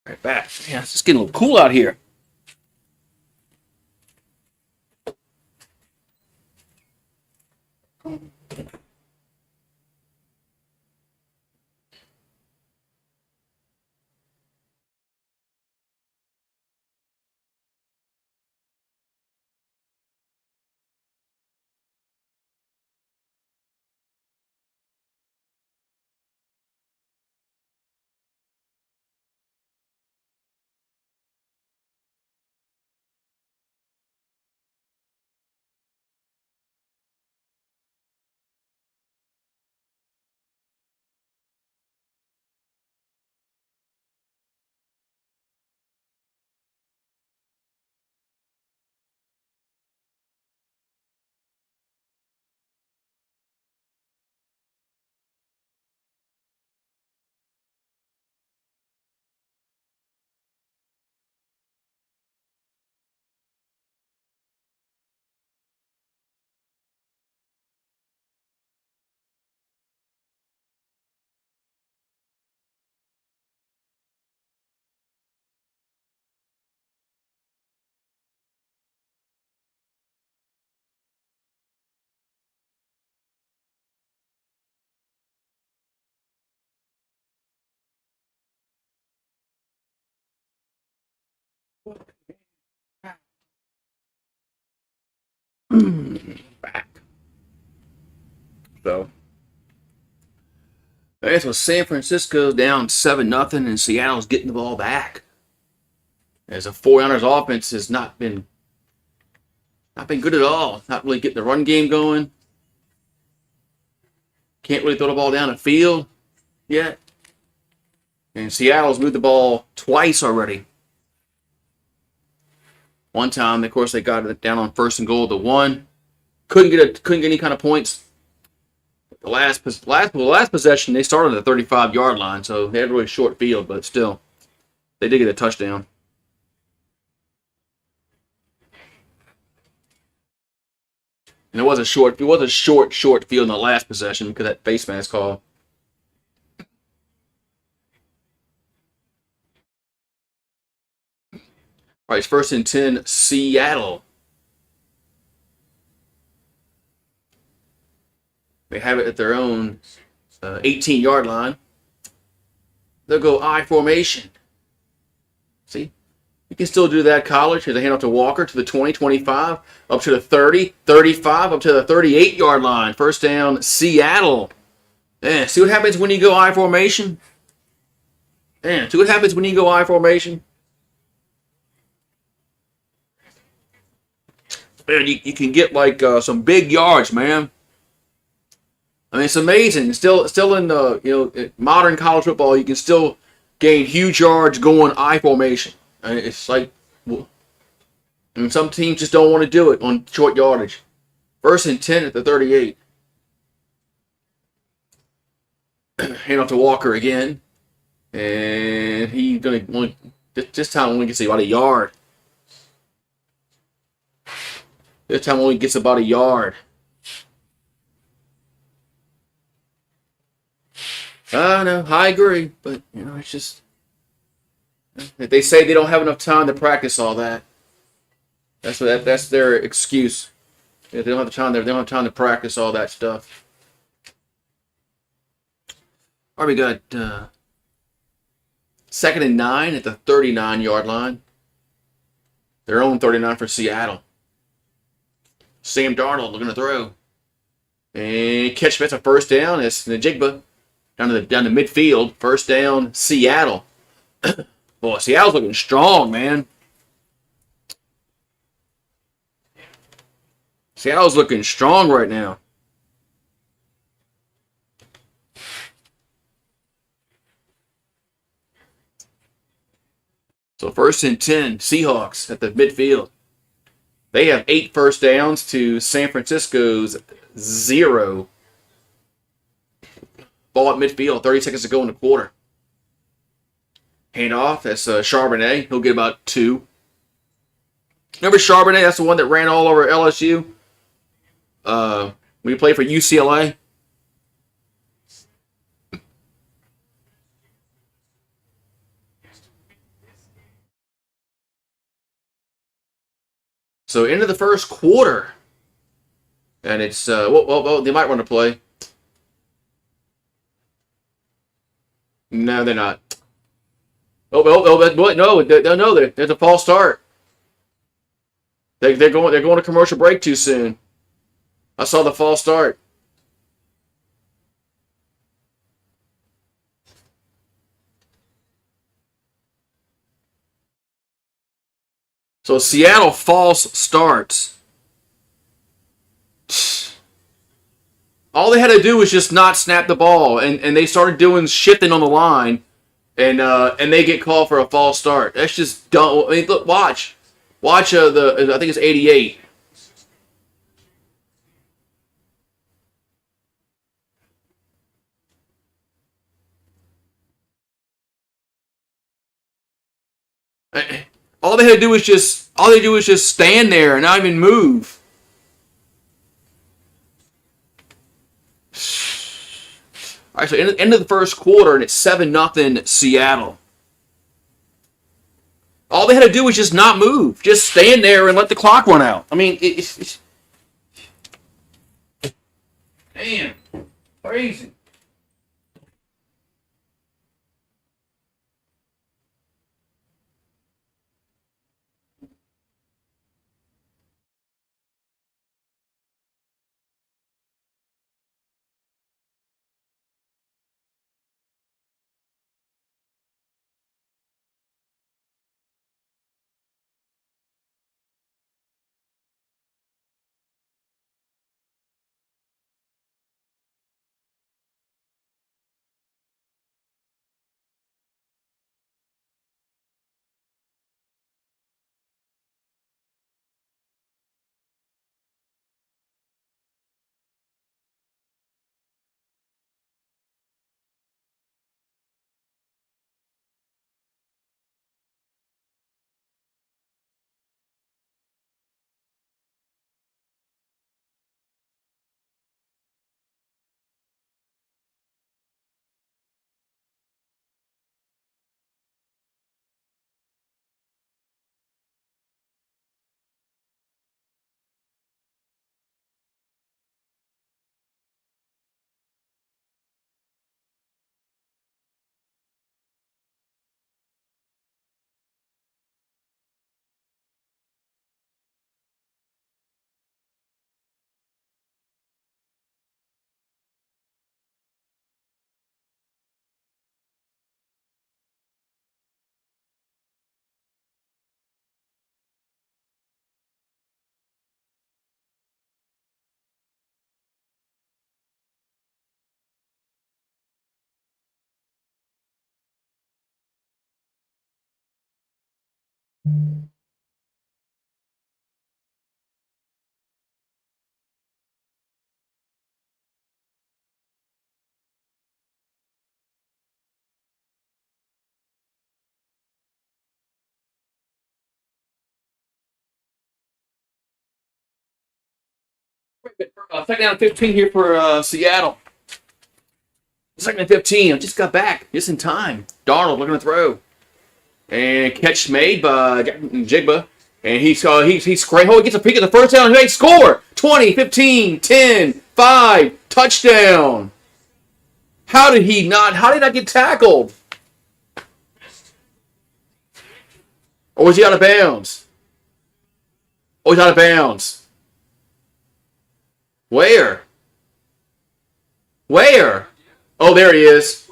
Right back. Yeah, it's just getting a little cool out here. Back. So, I guess with San Francisco down 7-0, and Seattle's getting the ball back. As a 49ers offense has not been good at all. Not really getting the run game going. Can't really throw the ball down the field yet. And Seattle's moved the ball twice already. One time, of course, they got it down on 1st and goal to 1. Couldn't get any kind of points. The last possession, they started at the 35-yard line, so they had a really short field, but still, they did get a touchdown. And it was a short field in the last possession because of that face mask call. All right, it's 1st and 10, Seattle. They have it at their own 18-yard line. They'll go I formation. See? You can still do that, college. Here's a handoff to Walker to the 20, 25, up to the 30, 35, up to the 38-yard line. 1st down, Seattle. Yeah, see what happens when you go I formation? Yeah, see what happens when you go I formation? Man, you can get like some big yards, man. I mean, it's amazing. Still in the modern college football, you can still gain huge yards going I formation. I mean, it's like, and some teams just don't want to do it on short yardage. 1st and 10 at the 38. Hand off to Walker again, and he's gonna this time only gets about a yard. This time only gets about a yard. I know, I agree, but it's just they say they don't have enough time to practice all that. That's their excuse. They don't have the time. They don't have time to practice all that stuff. All right, we got 2nd and 9 at the 39-yard line. Their own 39 for Seattle. Sam Darnold looking to throw. And catch, that's a 1st down. It's Najigba down to midfield. 1st down, Seattle. Boy, Seattle's looking strong, man. Seattle's looking strong right now. So 1st and 10, Seahawks at the midfield. They have 8 1st downs to San Francisco's 0. Ball at midfield, 30 seconds to go in the quarter. Hand off, that's Charbonnet. He'll get about 2. Remember Charbonnet? That's the one that ran all over LSU when he played for UCLA. So into the 1st quarter, and it's they might run a play. No, they're not. No, there's a false start. They're going to commercial break too soon. I saw the false start. So Seattle false starts. All they had to do was just not snap the ball, and they started doing shifting on the line, and they get called for a false start. That's just dumb. I mean, look, watch I think it's 88. All they do is just stand there and not even move. All right, so end of the 1st quarter, and it's 7-0 Seattle. All they had to do was just not move, just stand there and let the clock run out. I mean, it's damn crazy. Second down and 15 here for Seattle. Second and 15. I just got back just in time. Darnold looking to throw. And catch made by Jigba. And he's great. Oh, he gets a peek at the first down. He score. 20, 15, 10, 5. Touchdown. How did he not get tackled? Or was he out of bounds? Oh, he's out of bounds. Where? Where? Oh, there he is.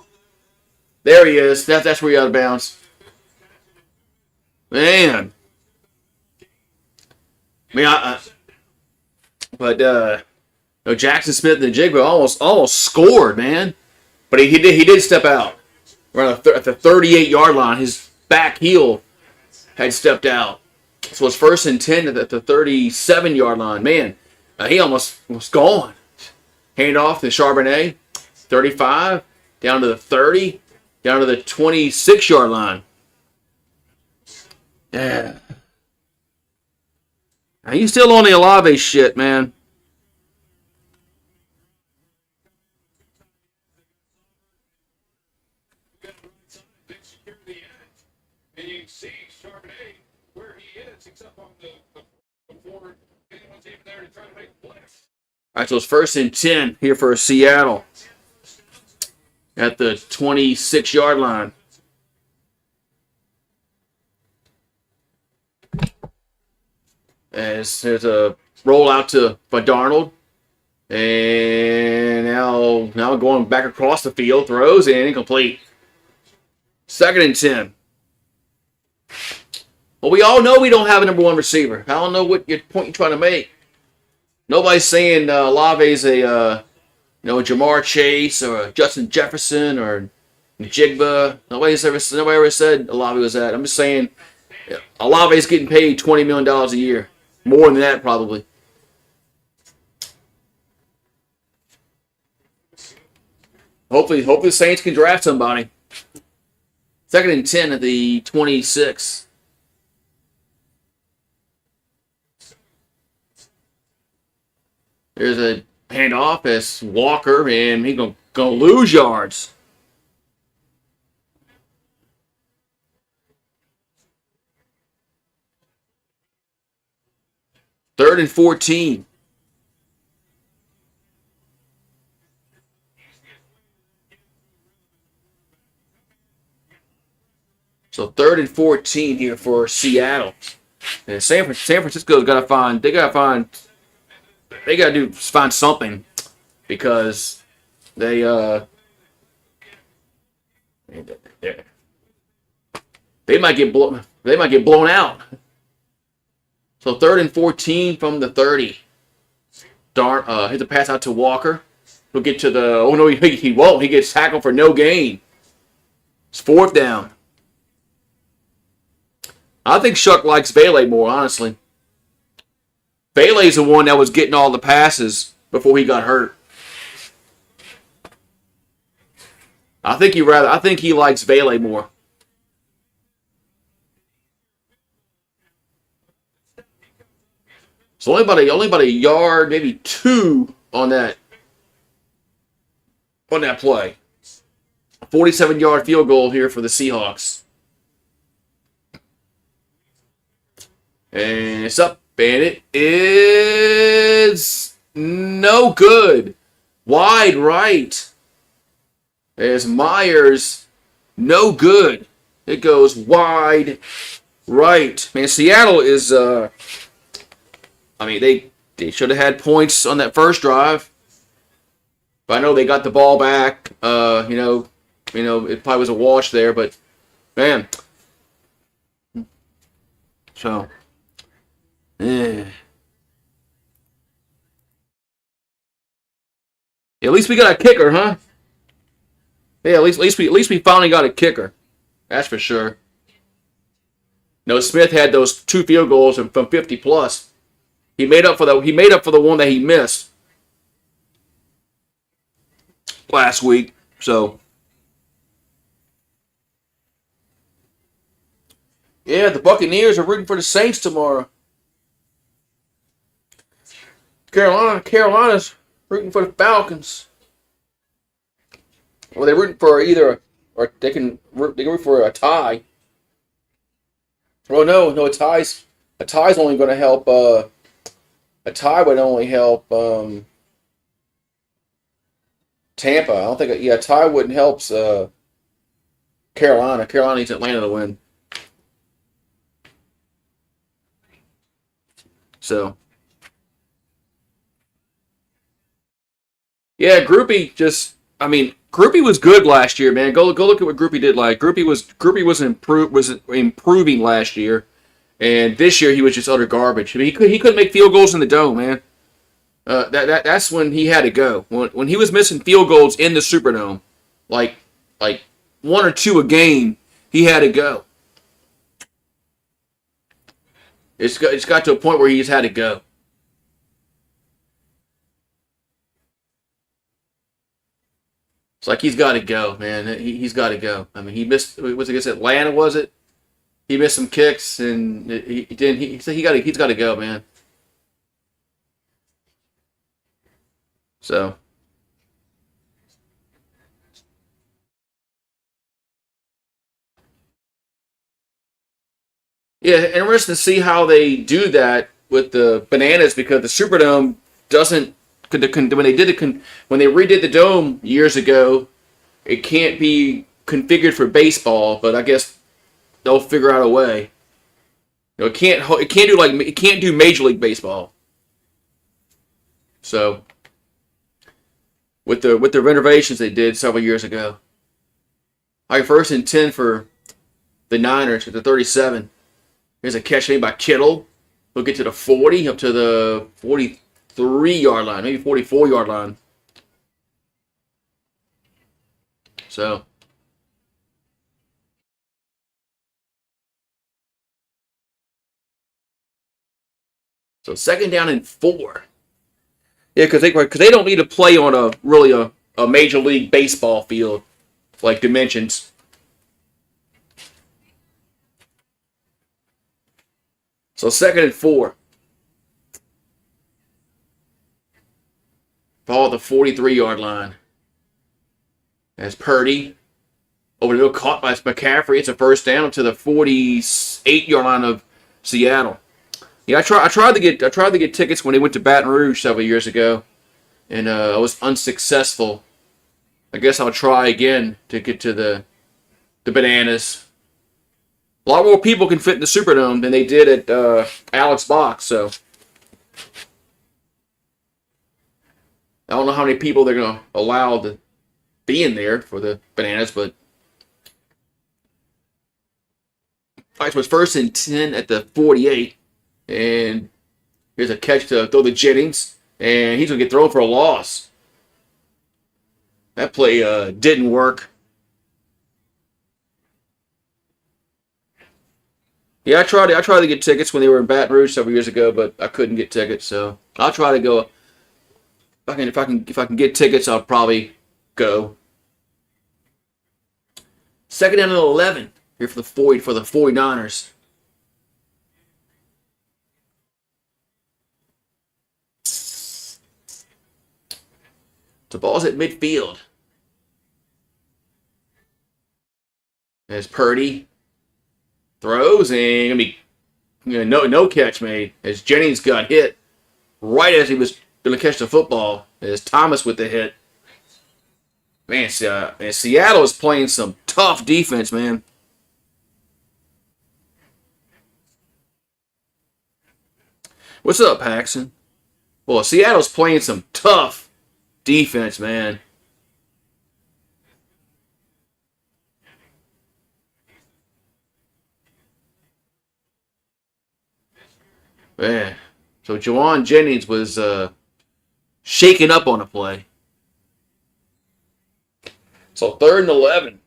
There he is. That's where he's out of bounds. Man. I mean, but no, Jackson Smith and Jigba almost scored, man. But he did step out. Right at the 38-yard line, his back heel had stepped out. So it's first and 10 at the 37-yard line. Man, he almost was gone. Hand off to Charbonnet, 35, down to the 30, down to the 26-yard line. Yeah. Now, you still on the Olave shit, man. All right, so it's first and 10 here for Seattle at the 26-yard line. As there's a rollout by Darnold. And now going back across the field, throws and incomplete. Second and 10. Well, we all know we don't have a number one receiver. I don't know what your point you're trying to make. Nobody's saying Olave's a Jamar Chase or a Justin Jefferson or Jigba. Nobody ever said Olave was that. I'm just saying Olave's getting paid $20 million a year. More than that, probably. Hopefully the Saints can draft somebody. Second and 10 at the 26. There's a handoff as Walker, and he's going to lose yards. Third and 14. So third and 14 here for Seattle. And San Francisco's got to find something because they might get blown out. So third and 14 from the 30. Hit the pass out to Walker. He'll get to the. Oh no, he won't. He gets tackled for no gain. It's fourth down. I think Shuck likes Vele more, honestly. Vele's the one that was getting all the passes before he got hurt. I think he likes Vele more. So only about a yard, maybe two on that play. 47-yard field goal here for the Seahawks. And it's up, and it is no good. Wide right. As Myers, no good. It goes wide right. Man, Seattle is, they should have had points on that first drive. But I know they got the ball back. It probably was a wash there, but, man. So. Yeah. At least we got a kicker, huh? Yeah, at least we finally got a kicker. That's for sure. No, Smith had those 2 field goals from 50 plus. He made up for the one that he missed last week. So yeah, the Buccaneers are rooting for the Saints tomorrow. Carolina's rooting for the Falcons. Well, they're rooting for either, or they can root for a tie. Well, no, a tie's only going to help. A tie would only help Tampa. I don't think. A tie wouldn't help Carolina. Carolina needs Atlanta to win. So. Yeah, Groupie Groupie was good last year, man. Go look at what Groupie did. Like Groupie was improving last year, and this year he was just utter garbage. I mean, he couldn't make field goals in the dome, man. That's when he had to go. When he was missing field goals in the Superdome, like 1 or 2 a game, he had to go. It's got to a point where he just had to go. It's like he's got to go, man. He's got to go. I mean, he missed. Was it against Atlanta? Was it? He missed some kicks, and he didn't. He said he's got to go, man. So. Yeah, interesting to see how they do that with the Bananas because the Superdome doesn't. When they redid the dome years ago, it can't be configured for baseball. But I guess they'll figure out a way. It can't do Major League Baseball. So with the renovations they did several years ago, like 1st and 10 for the Niners at the 37. Here's a catch made by Kittle. He'll get to the 40, up to the 43-yard line, maybe 44-yard line. So 2nd down and 4. Yeah, because they don't need to play on a Major League Baseball field like dimensions. So 2nd and 4. Ball at the 43-yard line. As Purdy over the middle, caught by McCaffrey. It's a 1st down up to the 48-yard line of Seattle. Yeah, I tried to get tickets when they went to Baton Rouge several years ago, and I was unsuccessful. I guess I'll try again to get to the Bananas. A lot more people can fit in the Superdome than they did at Alex Box, so I don't know how many people they're going to allow to be in there for the Bananas, but all right, so it's 1st and 10 at the 48, and here's a catch to throw to Jennings, and he's going to get thrown for a loss. That play didn't work. Yeah, I tried to get tickets when they were in Baton Rouge several years ago, but I couldn't get tickets. So I'll try to go. If I can get tickets, I'll probably go. 2nd down and 11 here for the 49ers. The ball's at midfield. As Purdy throws, and gonna be no catch made as Jennings got hit right as he was going to catch the football. As Thomas with the hit. Man, Seattle is playing some tough defense, man. What's up, Paxton? Well, Seattle's playing some tough defense, man. Man. So Jawan Jennings was shaken up on a play. So 3rd and 11.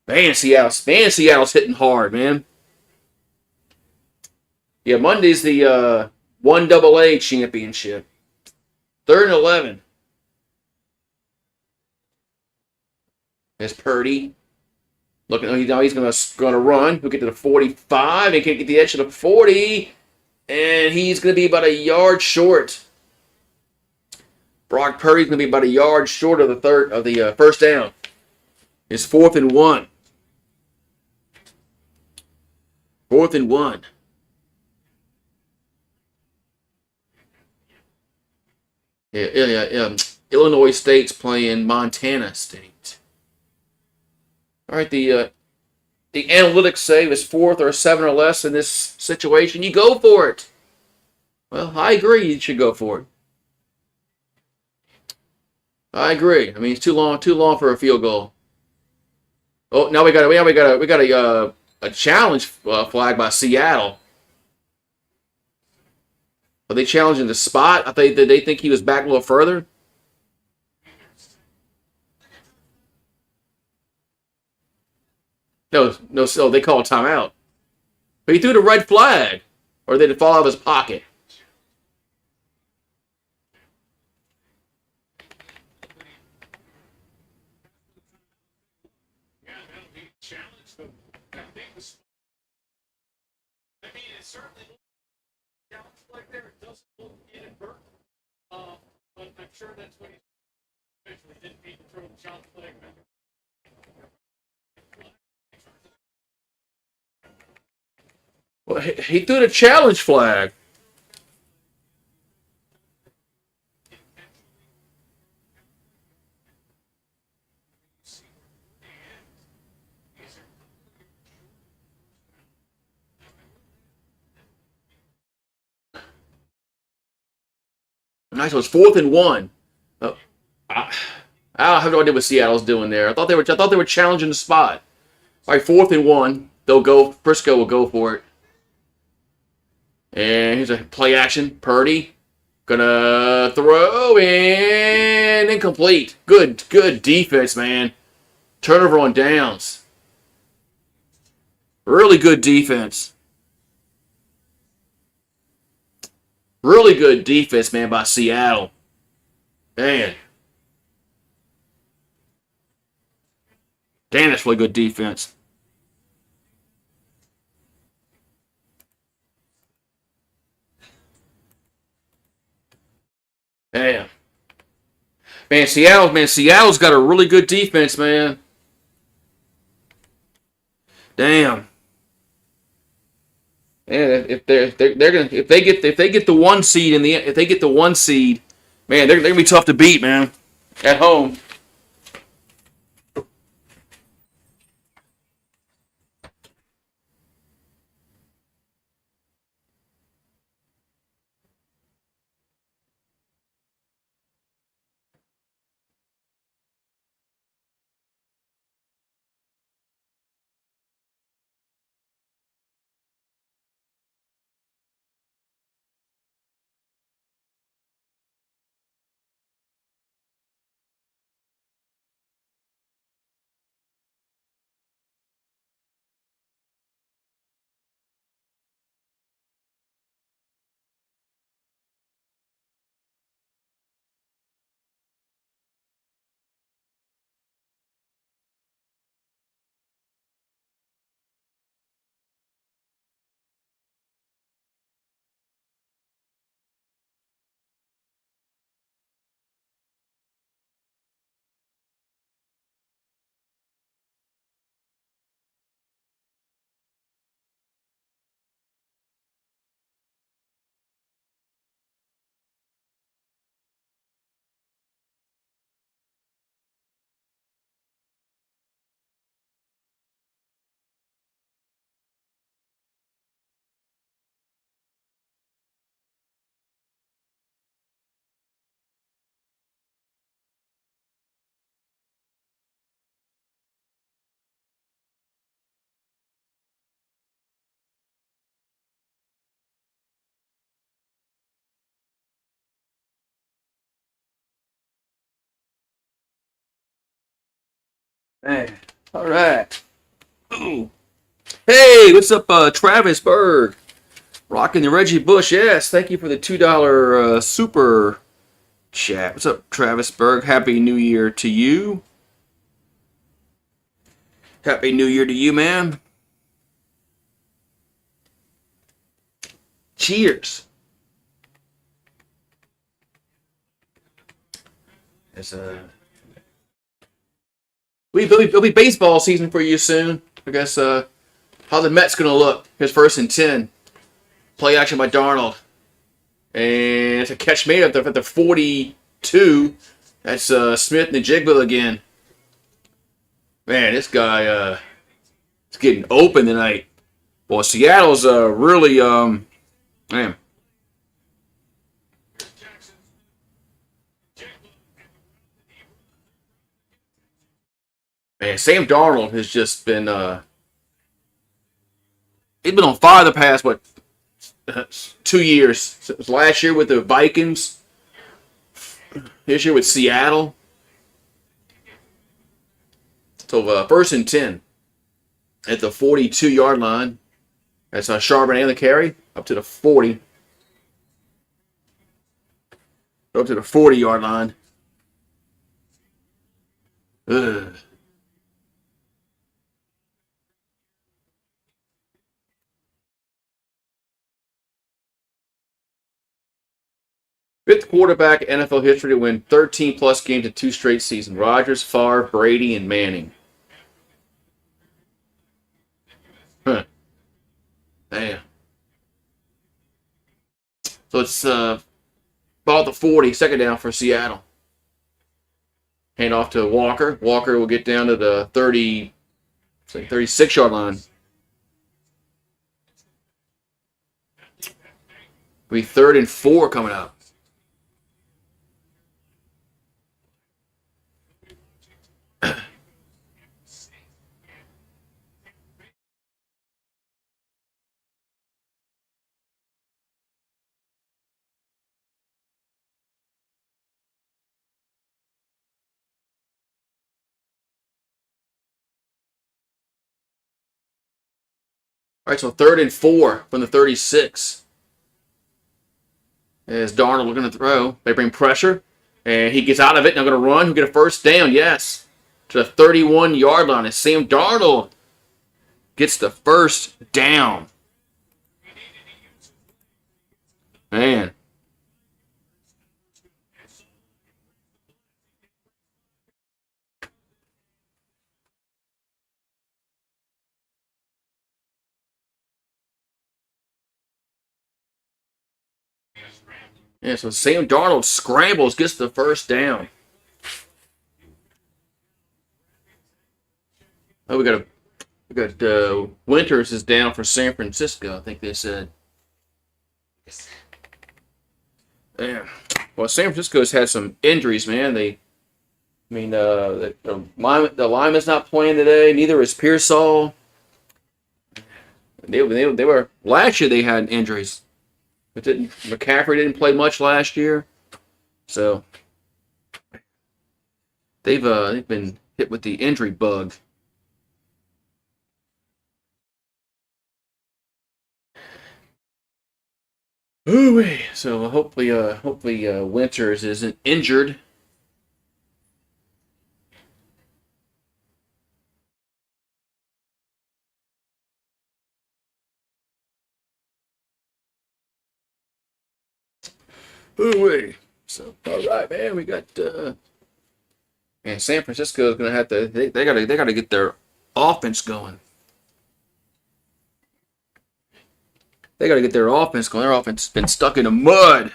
Seattle's hitting hard, man. Yeah, Monday's the 1AA championship. 3rd and 11. There's Purdy. Looking, now he's going to run. He'll get to the 45. He can't get the edge to the 40. And he's going to be about a yard short. Brock Purdy's going to be about a yard short of the first down. It's 4th and 1. 4th and 1. Yeah. Illinois State's playing Montana State. All right, the analytics say it was 4th or 7 or less in this situation. You go for it. Well, I agree. You should go for it. I agree. I mean, it's too long for a field goal. Oh, now we got a challenge flag by Seattle. Are they challenging the spot? Did they think he was back a little further? No. So they call a timeout. But he threw the red flag, or did it fall out of his pocket? Well, he threw the challenge flag. Nice. It was 4th and 1. I don't have no idea what Seattle's doing there. I thought they were challenging the spot. All right, 4th and 1. They'll go. Frisco will go for it. And here's a play action. Purdy gonna throw in incomplete. Good defense, man. Turnover on downs. Really good defense. Really good defense, man, by Seattle. Man. Damn, that's really good defense. Damn. Seattle's got a really good defense, man. Damn. And if they get the 1 seed if they get the 1 seed, man, they're gonna be tough to beat, man. At home. Man. All right. Hey, what's up, Travis Berg? Rocking the Reggie Bush. Yes, thank you for the $2 super chat. What's up, Travis Berg? Happy New Year to you. Happy New Year to you, man. Cheers. It's, it'll be baseball season for you soon. I guess how the Mets gonna look? His first and 10. Play action by Darnold. And it's a catch made up at the 42. That's Smith and the Jigba again. Man, this guy is getting open tonight. Well, Seattle's really man. Man, Sam Darnold has just been he's been on fire the past 2 years. So it was last year with the Vikings, this year with Seattle. So first and 10 at the 42-yard line. That's Charbonnet the carry up to the 40. Up to the 40-yard line. Ugh. Fifth quarterback in NFL history to win 13-plus games in 2 straight seasons. Rodgers, Favre, Brady, and Manning. Huh. Damn. So it's about the 40, second down for Seattle. Hand off to Walker. Walker will get down to the 36-yard line. It'll be 3rd and 4 coming up. All right, so 3rd and 4 from the 36. As Darnold looking to throw. They bring pressure, and he gets out of it. Now going to run. He'll get a first down, yes, to the 31-yard line. As Sam Darnold gets the first down. Man. Yeah, so Sam Darnold scrambles, gets the first down. Oh, we got Winters is down for San Francisco. I think they said. Yeah. Well, San Francisco's had some injuries, man. The lineman's not playing today. Neither is Pearsall. They were last year. They had injuries. McCaffrey didn't play much last year, so they've been hit with the injury bug. Ooh, so hopefully Winters isn't injured. Ooh, so all right, man, we got and San Francisco is gonna have to they gotta get their offense going. They gotta get their offense going. Their offense has been stuck in the mud.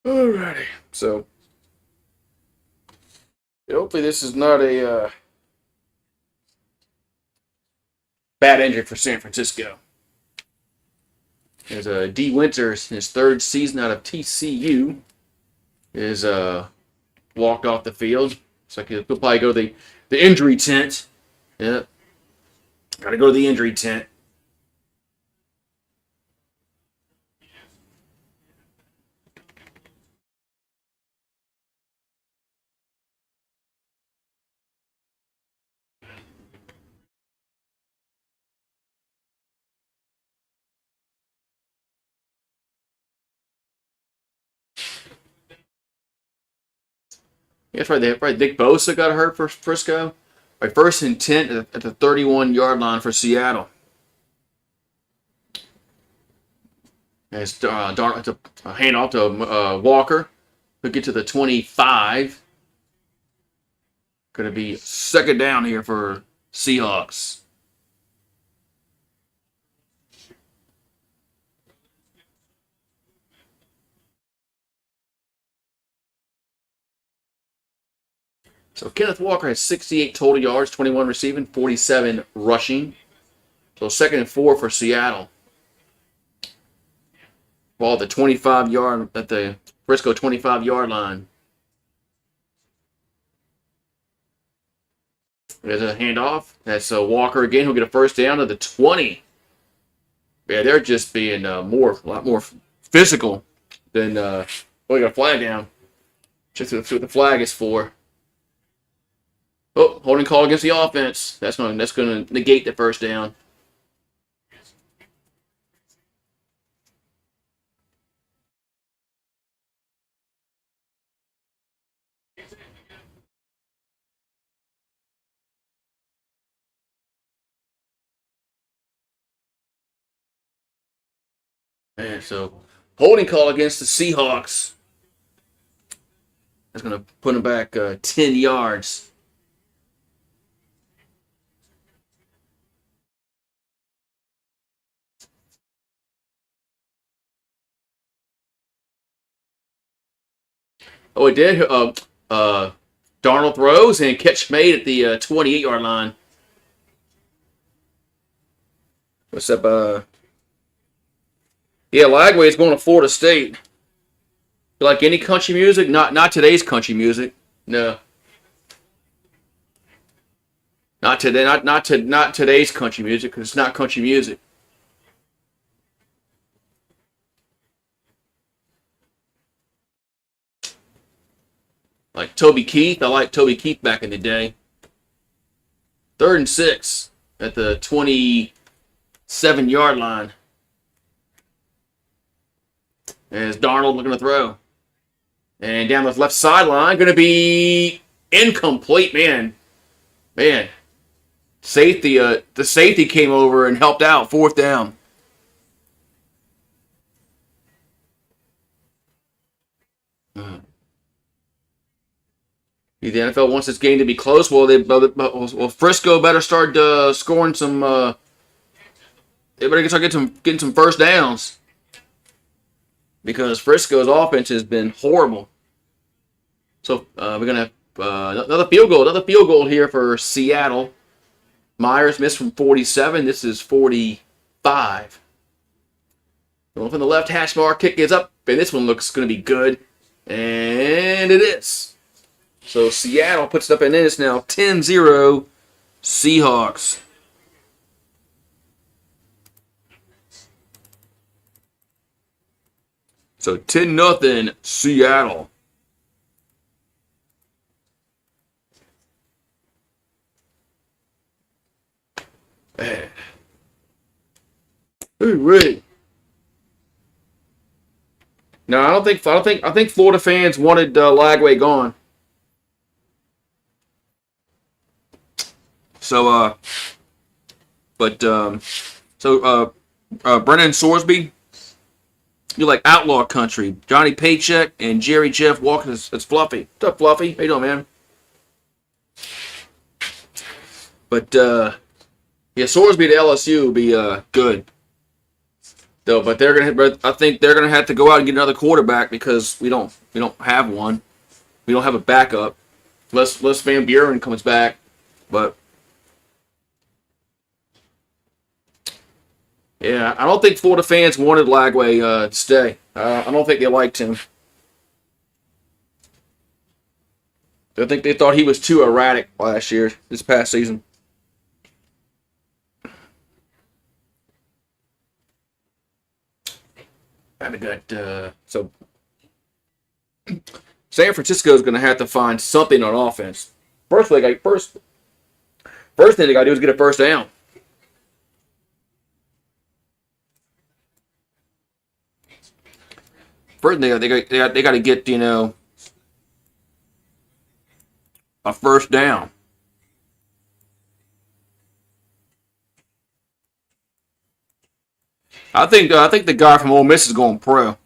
Alrighty, so hopefully this is not a Bad injury for San Francisco. There's D. Winters in his third season out of TCU is walked off the field. So he'll probably go to the injury tent. Yep. Got to go to the injury tent. Yeah, that's right. Nick Bosa got hurt for Frisco. Right, first and 10 at the 31-yard line for Seattle. As a handoff to Walker. He'll get to the 25. Going to be second down here for Seahawks. So Kenneth Walker has 68 total yards, 21 receiving, 47 rushing. So second and 4 for Seattle. Ball at the 25-yard at the Frisco 25-yard line. There's a handoff. That's Walker again. He'll get a first down to the 20. Yeah, they're just being a lot more physical than. We got a flag down. Just to see what the flag is for. Oh, holding call against the offense. That's going to negate the first down. And so, holding call against the Seahawks. That's going to put him back 10 yards. Oh, it did. Darnold throws and catch made at the 28-yard line. What's up? Yeah, Lagway is going to Florida State. You like any country music? Not today's country music. No. Not today. Not today's country music because it's not country music. Like Toby Keith. I liked Toby Keith back in the day. 3rd and 6 at the 27-yard line. As Darnold looking to throw. And down the left sideline, going to be incomplete, man. Safety, the safety came over and helped out. 4th down. The NFL wants this game to be close. Well, Frisco better start scoring some. They better start getting some first downs because Frisco's offense has been horrible. So we're gonna have another field goal here for Seattle. Myers missed from 47. This is 45. Going from the left hash mark, kick is up, and this one looks going to be good, and it is. So Seattle puts it up, and then it's now 10-0 Seahawks. So 10-0 Seattle. Man. Ooh-wee. No, I think Florida fans wanted Lagway gone. So, Brennan Sorsby, you like outlaw country. Johnny Paycheck and Jerry Jeff Walker. It's Fluffy. What's up, Fluffy? How you doing, man? But, yeah, Sorsby to LSU will be good. Though, but I think they're gonna have to go out and get another quarterback because we don't have one. We don't have a backup. Unless Van Buren comes back. But Yeah, I don't think Florida fans wanted Lagway to stay. I don't think they liked him. I think they thought he was too erratic last year, this past season. And I got so San Francisco is going to have to find something on offense. First thing they got to do is get a first down. First thing they got to get a first down. I think the guy from Ole Miss is going pro.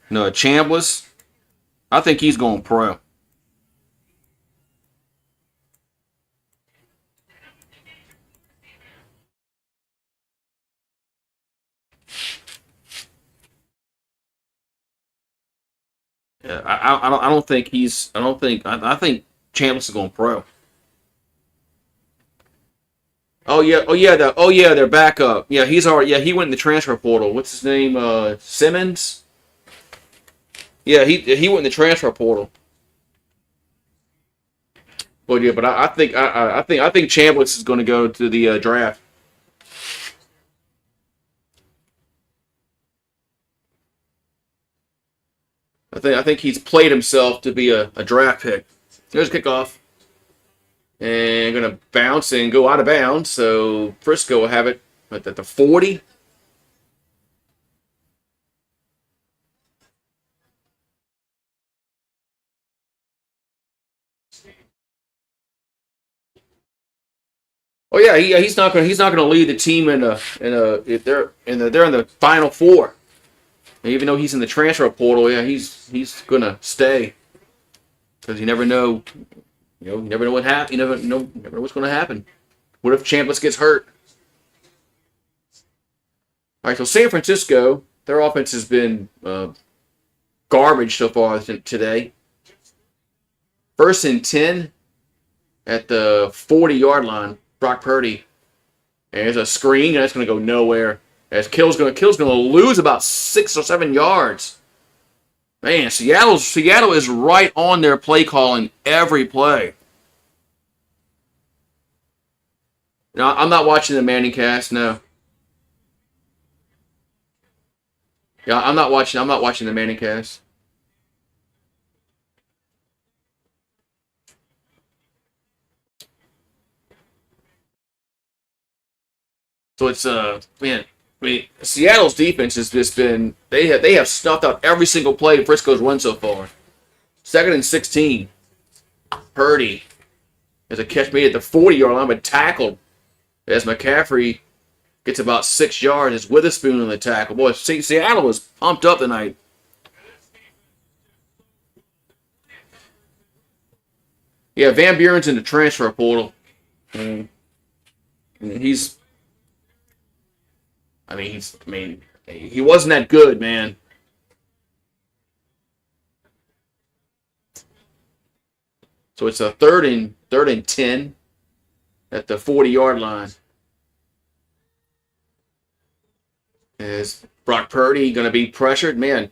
No, Chambliss. I think he's going pro. Yeah, I don't think he's. I think Chambliss is going pro. Their backup. Yeah, he's already. Yeah, he went in the transfer portal. What's his name? Simmons. Yeah, he went in the transfer portal. But yeah, but I think Chambliss is going to go to the draft. I think he's played himself to be a draft pick. There's a kickoff. And going to bounce and go out of bounds. So Frisco will have it at the 40. Oh yeah, he's not going to lead the team if they're in the final four. And even though he's in the transfer portal, yeah, he's going to stay because you never know. You never know what happen. You never know what's going to happen. What if Chambliss gets hurt? All right, so San Francisco, their offense has been garbage so far today. 1st and 10 at the 40-yard line. Brock Purdy. And there's a screen, and that's going to go nowhere. As Kill's going to lose about 6 or 7 yards. Man, Seattle is right on their play calling every play. No, I'm not watching the Manning cast. No. Yeah, I'm not watching the Manning cast. So it's man, I mean, Seattle's defense has just been they have snuffed out every single play Frisco's run so far. 2nd and 16. Purdy has a catch made at the 40-yard line, but tackled as McCaffrey gets about 6 yards. It's Witherspoon on the tackle. Boy, Seattle was pumped up tonight. Yeah, Van Buren's in the transfer portal. He's he wasn't that good, man. So it's a third and 10 at the 40-yard line. Is Brock Purdy going to be pressured? Man.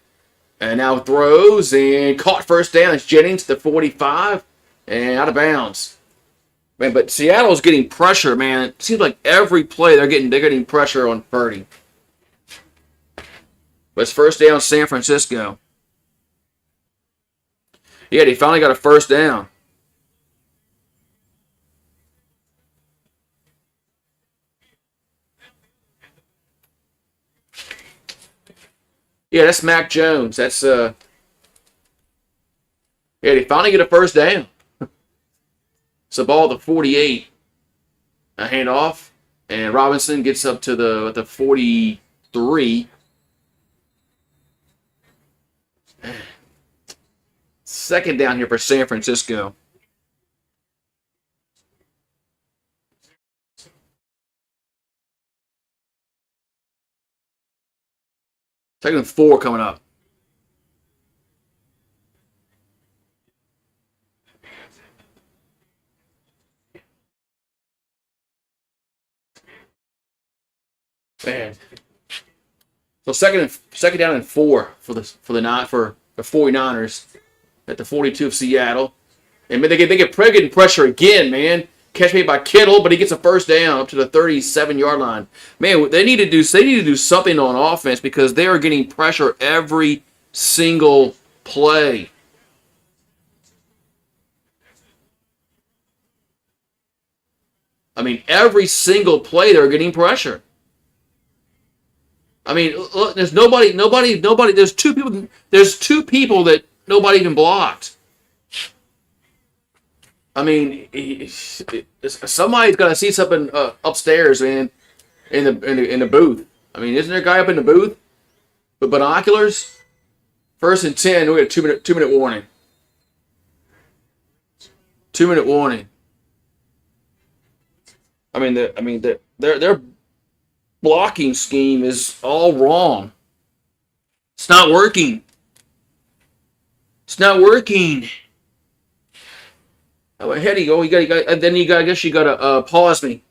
And now throws and caught first down. It's Jennings to the 45 and out of bounds. Man, but Seattle's getting pressure, man. It seems like every play they're getting pressure on Purdy. But it's first down San Francisco. Yeah, they finally got a first down. Yeah, that's Mac Jones. That's yeah, they finally get a first down. It's a ball at the 48. A handoff. And Robinson gets up to the 43. Second down here for San Francisco. Second and 4 coming up. Man. So second down and 4 for the 49ers at the 42 of Seattle. And they get getting pressure again, man. Catch made by Kittle, but he gets a first down up to the 37-yard line. Man, they need to do something on offense because they are getting pressure every single play. I mean, every single play they're getting pressure. I mean, look, there's nobody. There's two people. There's two people that nobody even blocked. I mean, somebody's got to see something upstairs, man, in the booth. I mean, isn't there a guy up in the booth with binoculars? 1st and 10. We got a 2-minute warning. 2-minute warning. I mean, their blocking scheme is all wrong. It's not working. It's not working. Oh, ahead you go. I guess you got to pause me.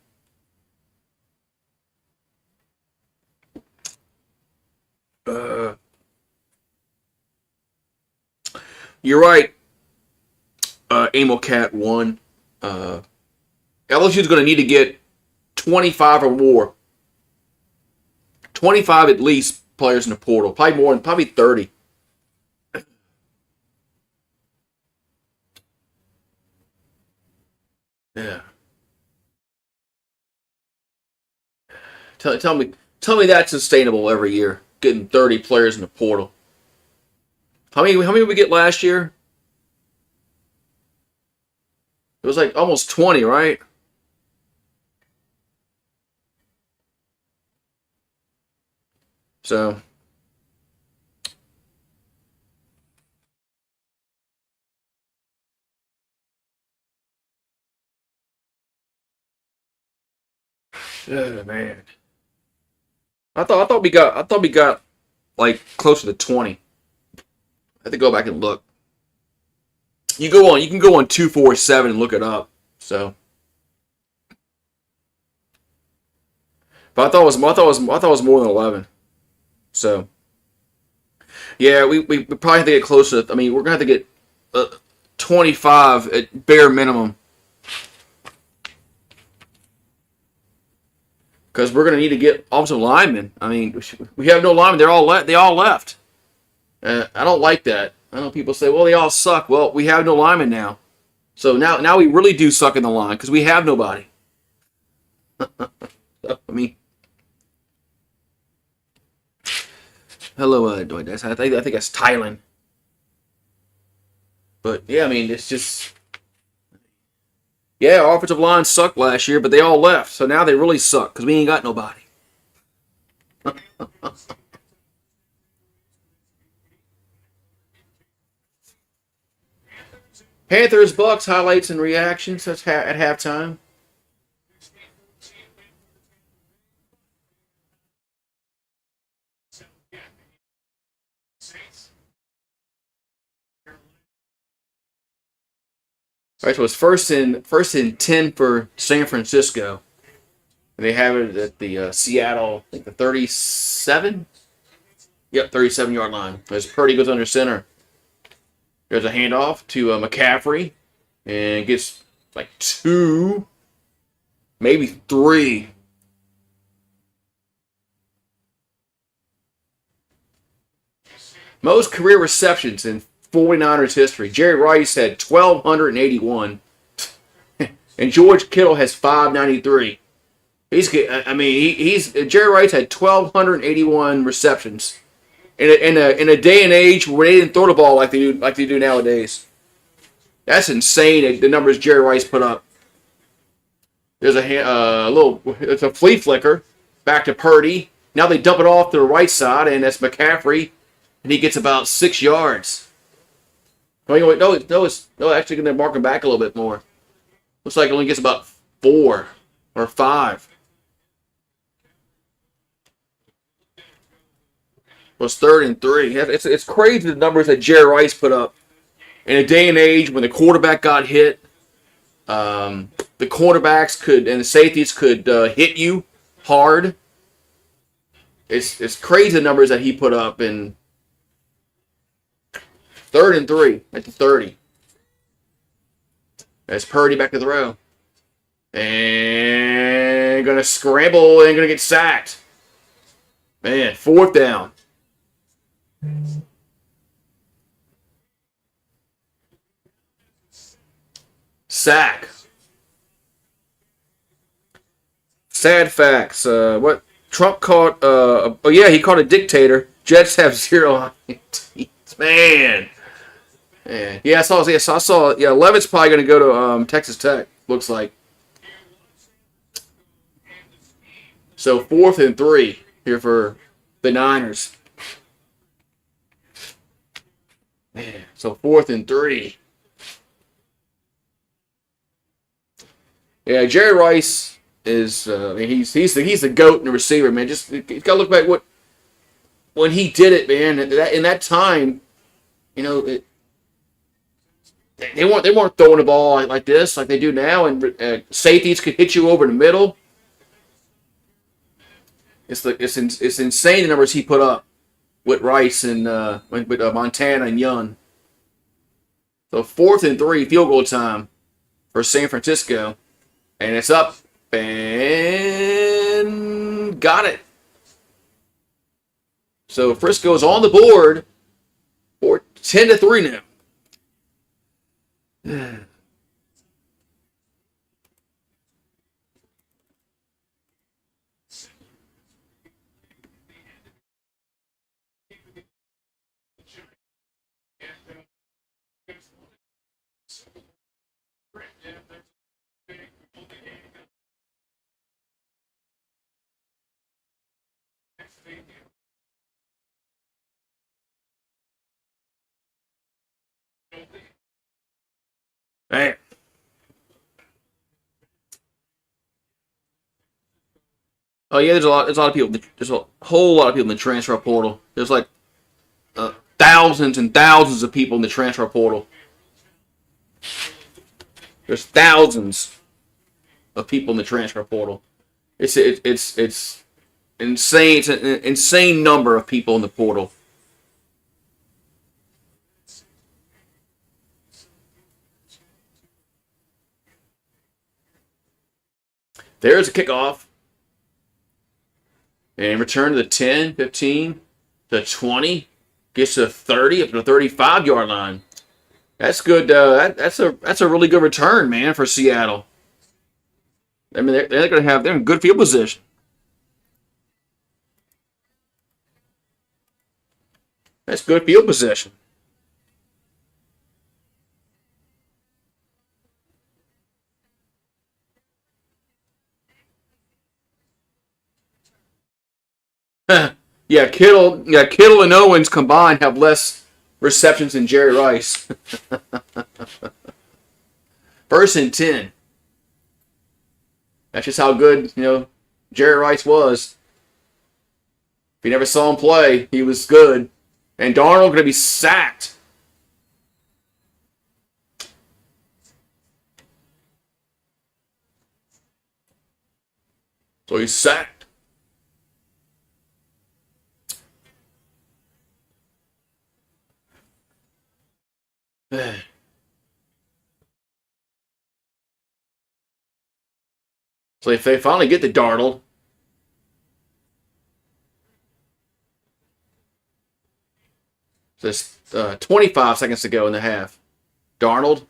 You're right. Amo Cat won. LSU's going to need to get 25 or more. 25 at least players in the portal. Probably more, probably 30. Yeah. Tell me that's sustainable every year. Getting 30 players in the portal. How many did we get last year? It was like almost 20, right? So, oh, man. I thought we got like closer to 20. I have to go back and look. You can go on 247 and look it up. So, but I thought it was more than 11. So, yeah, we probably have to get closer. I mean, we're gonna have to get 25 at bare minimum because we're gonna need to get offensive linemen. I mean, we have no linemen. They all left. I don't like that. I know people say, well, they all suck. Well, we have no linemen now. So now we really do suck in the line because we have nobody. I mean, hello, Dwight. I think that's Thailand. But yeah, I mean, it's just our offensive line sucked last year, but they all left. So now they really suck because we ain't got nobody. Panthers Bucks highlights and reactions at halftime. All right, so it's first and 10 for San Francisco. And they have it at the Seattle, I think the 37. Yep, 37-yard line. As Purdy goes under center. There's a handoff to McCaffrey, and gets like 2, maybe 3. Most career receptions in 49ers history. Jerry Rice had 1,281, and George Kittle has 593. Jerry Rice had 1,281 receptions. In a day and age where they didn't throw the ball like they do nowadays. That's insane. The numbers Jerry Rice put up. There's it's a flea flicker back to Purdy. Now they dump it off to the right side, and that's McCaffrey, and he gets about 6 yards. No, actually going to mark him back a little bit more. Looks like it only gets about 4 or 5. Was 3rd and 3. It's crazy the numbers that Jerry Rice put up in a day and age when the quarterback got hit. The cornerbacks and the safeties could hit you hard. it's crazy the numbers that he put up in 3rd and 3 at the 30. That's Purdy back to the row. And going to scramble and going to get sacked. Man, 4th down. Sack. Sad facts. What Trump caught? Oh yeah, he caught a dictator. Jets have 0 teams. Man. Yeah, I saw. Yes, I saw. Yeah, Levitt's probably going to go to Texas Tech. Looks like. So 4th and 3 here for the Niners. Man, so 4th and 3. Yeah, Jerry Rice is. He's the goat and the receiver, man. Just you gotta look back when he did it, man. In that time, you know, they weren't throwing the ball like this like they do now, and safeties could hit you over the middle. It's insane the numbers he put up with Rice and with Montana and Young. So 4th and 3, field goal time for San Francisco, and it's up and got it. So Frisco's on the board for 10-3 now. Man. Oh yeah, there's a lot of people. There's a whole lot of people in the transfer portal. There's like thousands and thousands of people in the transfer portal. There's thousands of people in the transfer portal. It's insane. It's an insane number of people in the portal. There's a kickoff. And return to the 10, 15, to 20. Gets to the 30, up to the 35-yard line. That's good. That's a really good return, man, for Seattle. I mean, they're in good field position. That's good field position. Kittle and Owens combined have less receptions than Jerry Rice. 1st and 10. That's just how good, Jerry Rice was. If you never saw him play, he was good. And Darnold going to be sacked. So he's sacked. So if they finally get the Darnold, there's 25 seconds to go in the half. Darnold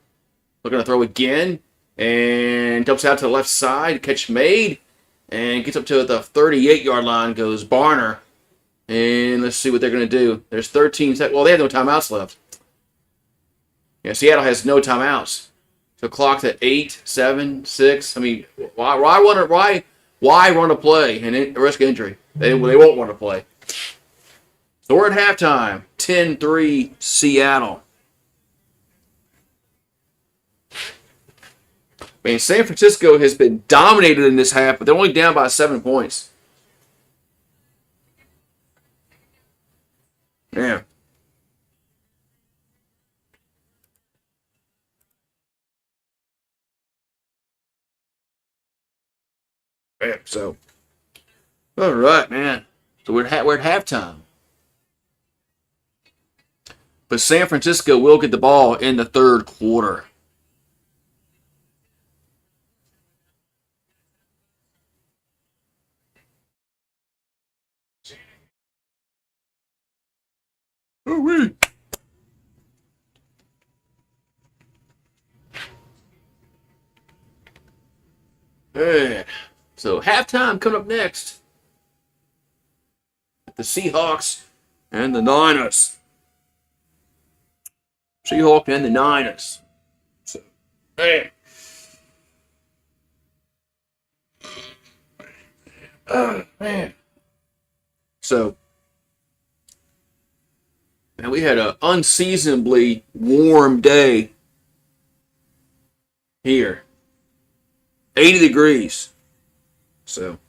looking to throw again and dumps out to the left side. Catch made and gets up to the 38-yard line. Goes Barner. And let's see what they're going to do. There's 13 seconds. Well, they have no timeouts left. Yeah, Seattle has no timeouts. So clock's at 8, 7, 6. I mean, why run a play and risk injury? They won't want to play. So we're at halftime. 10-3 Seattle. Man, San Francisco has been dominated in this half, but they're only down by 7 points. Yeah. So, all right, man. So we're at halftime. But San Francisco will get the ball in the third quarter. Ooh-wee. Hey. So halftime coming up next. The Seahawks and the Niners. Seahawks and the Niners. So, hey. Man. So, man, we had an unseasonably warm day here. 80 degrees. So,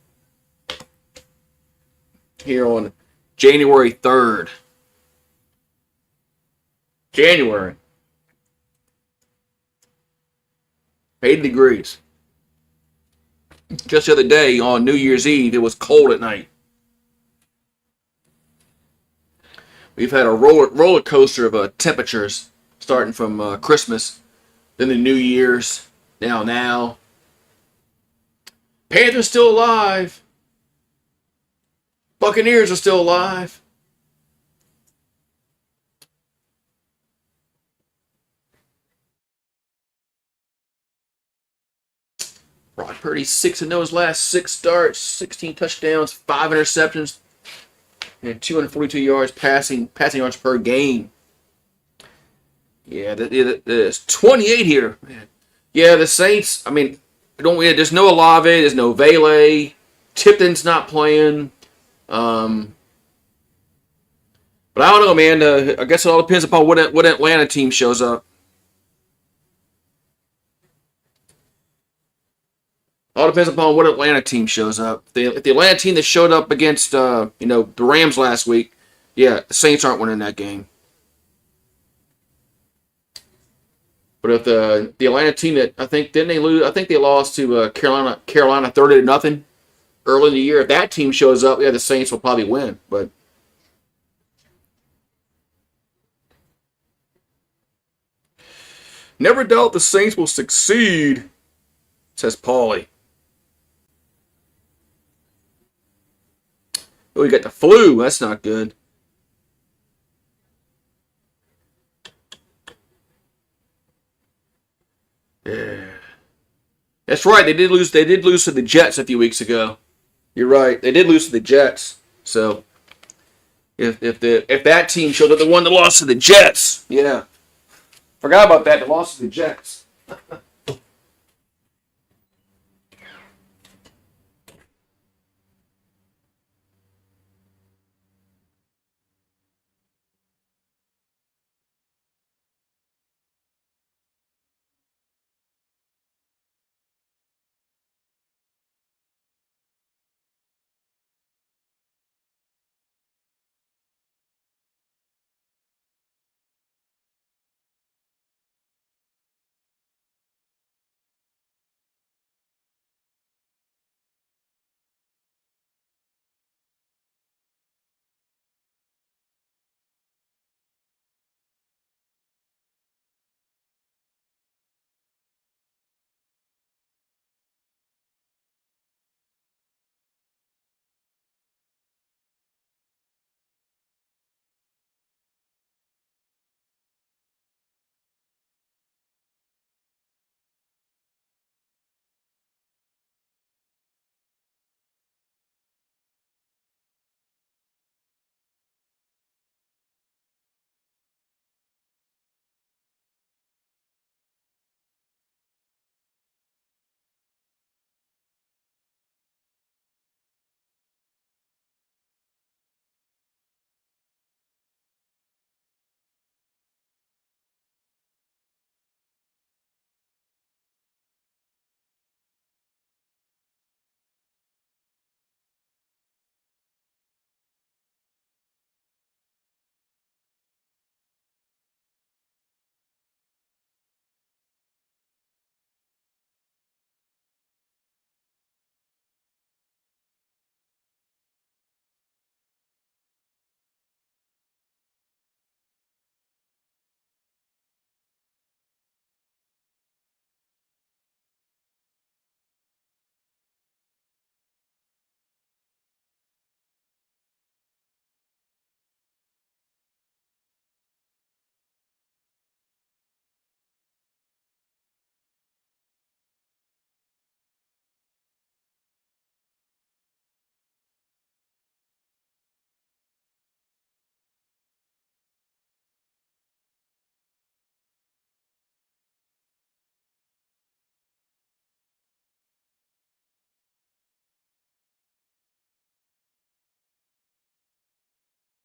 here on January 3rd. January. 80 degrees. Just the other day on New Year's Eve, it was cold at night. We've had a roller coaster of temperatures starting from Christmas, then the New Year's, now. Panthers still alive. Buccaneers are still alive. Brock Purdy 6-0 his last 6 starts, 16 touchdowns, 5 interceptions, and 242 yards passing yards per game. Yeah, there's 28 here. Man. Yeah, the Saints. I mean, there's no Olave, there's no Vele, Tipton's not playing. But I don't know, man. I guess it all depends upon what Atlanta team shows up. All depends upon what Atlanta team shows up. If the Atlanta team that showed up against the Rams last week, yeah, the Saints aren't winning that game. But if the Atlanta team that I think didn't they lose? I think they lost to Carolina 30-0 early in the year. If that team shows up, yeah, the Saints will probably win. But never doubt the Saints will succeed, says Paulie. Oh, we got the flu. That's not good. Yeah. That's right. They did lose. They did lose to the Jets a few weeks ago. You're right. They did lose to the Jets. So if that team showed up, the one that lost to the Jets, yeah, forgot about that. They lost to the Jets.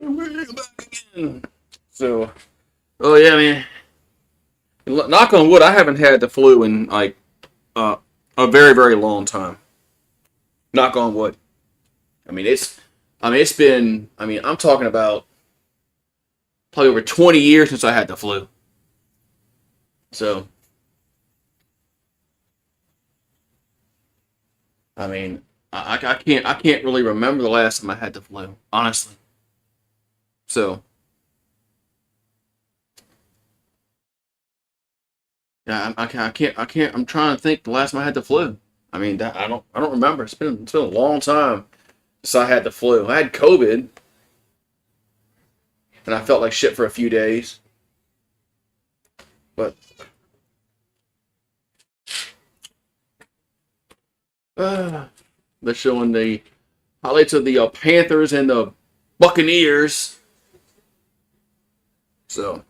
We're back again. So, oh yeah, man. Knock on wood, I haven't had the flu in like uh, a very, very long time. Knock on wood. I mean, it's been. I mean, I'm talking about probably over 20 years since I had the flu. So, I mean, I can't really remember the last time I had the flu, honestly. So, yeah, I can't. I'm trying to think the last time I had the flu. I mean, I don't remember. It's been a long time since I had the flu. I had COVID, and I felt like shit for a few days. But uh, they're showing the highlights of the Panthers and the Buccaneers. So,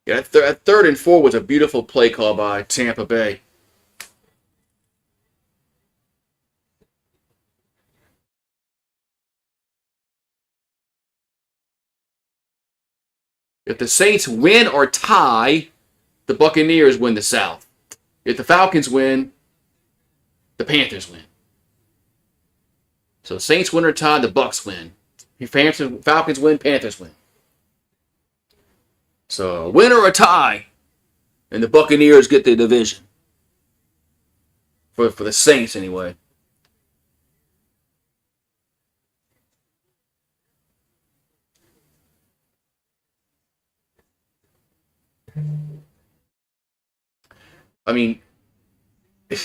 yeah, that third and four was a beautiful play call by Tampa Bay. If the Saints win or tie, the Buccaneers win the South. If the Falcons win, the Panthers win. So Saints win or tie, the Bucks win. If Falcons win, Panthers win. So a win or a tie, and the Buccaneers get the division. For the Saints, anyway. I mean, you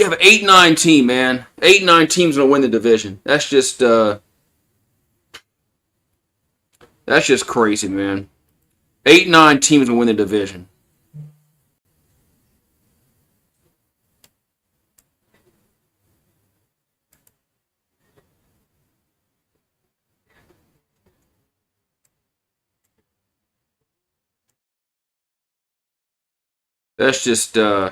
have an 8-9 team, man. 8-9 teams gonna win the division. That's just crazy, man. 8-9 teams gonna win the division. That's just oh,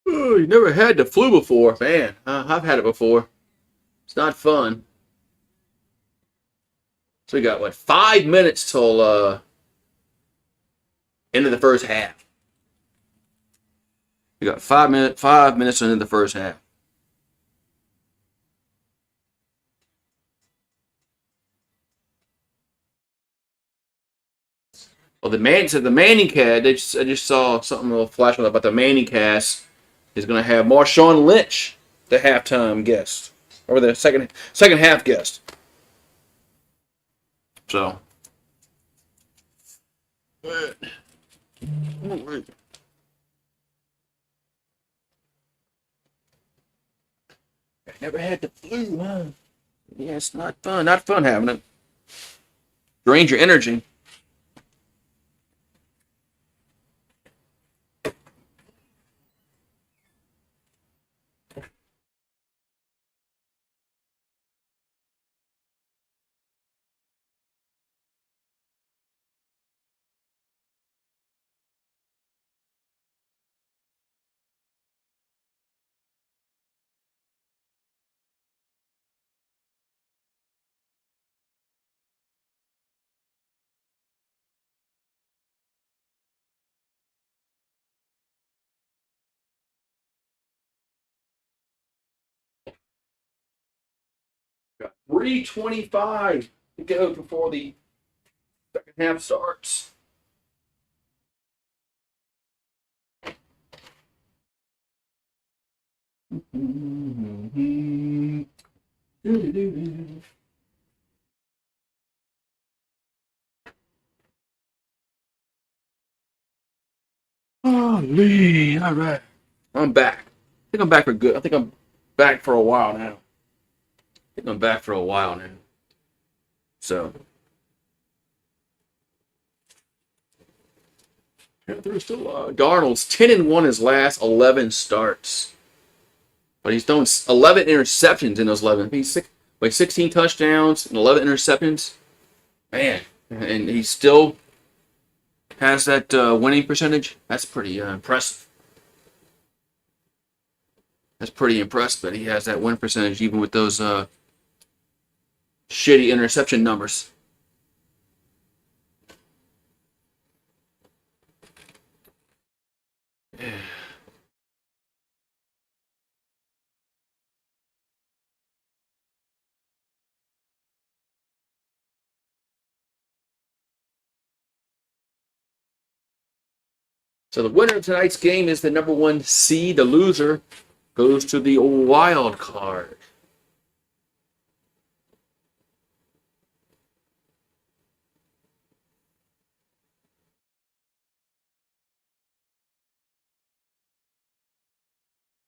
you never had the flu before, man. I've had it before. It's not fun. So we got what 5 minutes till end of the first half. We got 5 minutes into the first half. Well, the Manning cast. I just saw something a little flash about the Manning cast is going to have Marshawn Lynch, the halftime guest, or the second half guest. So, I never had the flu, huh? Yeah, it's not fun. Not fun having it. Drains your energy. Got 3:25 to go before the second half starts. Oh, Lee. All right. I'm back. I think I'm back for good. I think I'm back for a while now. I think I'm back for a while now. So, Panthers still Darnold's 10-1 his last 11 starts. But he's thrown 11 interceptions in those 11. He's 16 touchdowns and 11 interceptions. Man, and he still has that winning percentage. That's pretty impressive. That's pretty impressive that he has that win percentage even with those shitty interception numbers. So the winner of tonight's game is the number 1 seed. The loser goes to the wild card.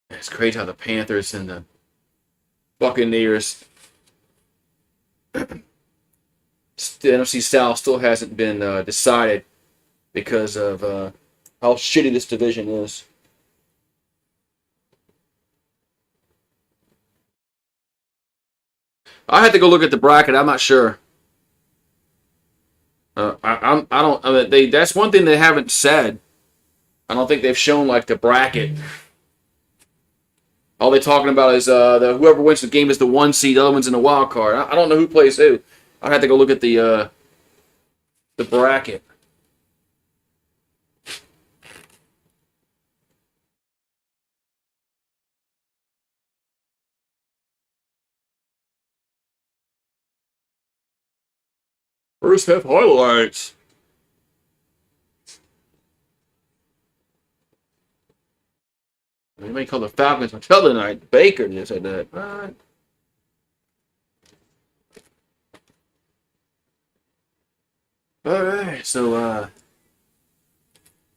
It's crazy how the Panthers and the Buccaneers, the NFC South still hasn't been decided because of how shitty this division is. I had to go look at the bracket. I'm not sure. That's one thing they haven't said. I don't think they've shown like the bracket. All they're talking about is whoever wins the game is the 1 seed. The other one's in the wild card. I don't know who plays who. I had to go look at the bracket. First half highlights. They may call the Falcons until tonight. Baker just said that. All right. So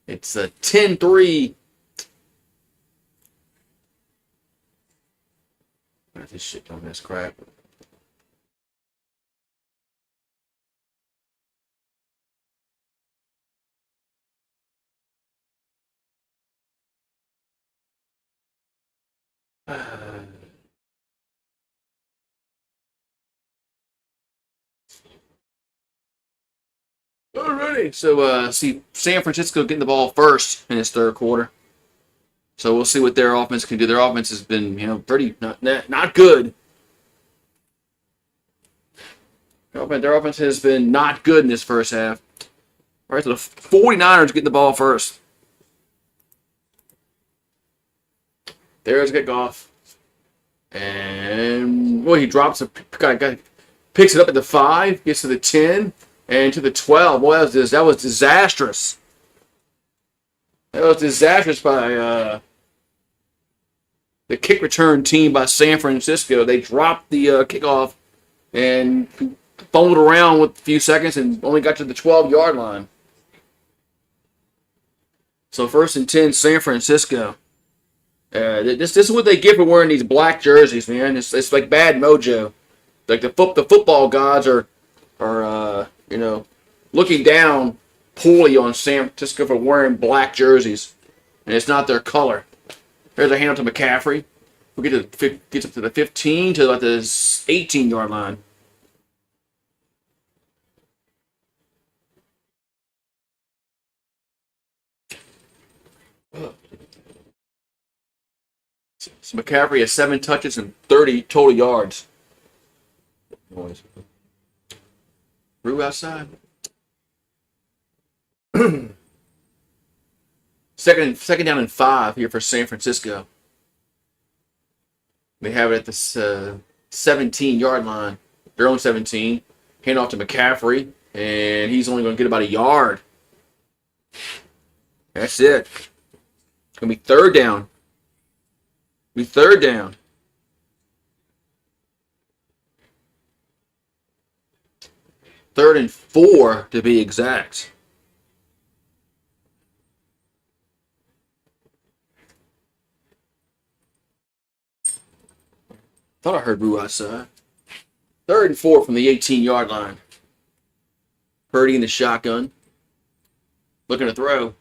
it's a 10-3. This shit on this crap. Alrighty, so see San Francisco getting the ball first in his third quarter. So we'll see what their offense can do. Their offense has been, pretty not good. Their offense has been not good in this first half. All right, so the 49ers getting the ball first. There's Goff. And he drops picks it up at the 5, gets to the 10, and to the 12. Boy, that was disastrous. That was disastrous by the kick return team by San Francisco. They dropped the kickoff and fumbled around with a few seconds and only got to the 12-yard line. So 1st and 10, San Francisco. This is what they get for wearing these black jerseys, man. It's like bad mojo. Like the football gods are looking down poorly on San Francisco for wearing black jerseys, and it's not their color. There's a handoff to McCaffrey. Who gets up to the 15 to like the 18-yard line. So McCaffrey has 7 touches and 30 total yards. Rue outside. Second down and 5 here for San Francisco. They have it at the 17-yard line. Their own 17. Hand off to McCaffrey, and he's only going to get about a yard. That's it. It's going to be third down. Third down. Third and 4 to be exact. Thought I heard Rue outside. Third and 4 from the 18-yard line. Purdy in the shotgun. Looking to throw.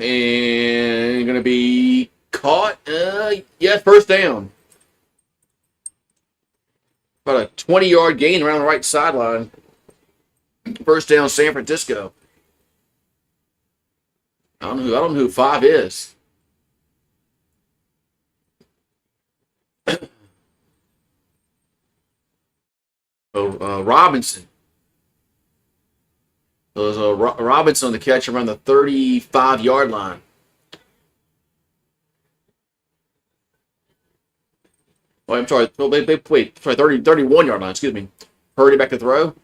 And going to be caught. Yeah, first down. About a 20-yard gain around the right sideline. First down, San Francisco. I don't know who 5 is. Robinson. So there's a Robinson on the catch around the 35-yard line. Oh, I'm sorry. Wait, sorry, 31-yard line. Excuse me. Purdy back to throw.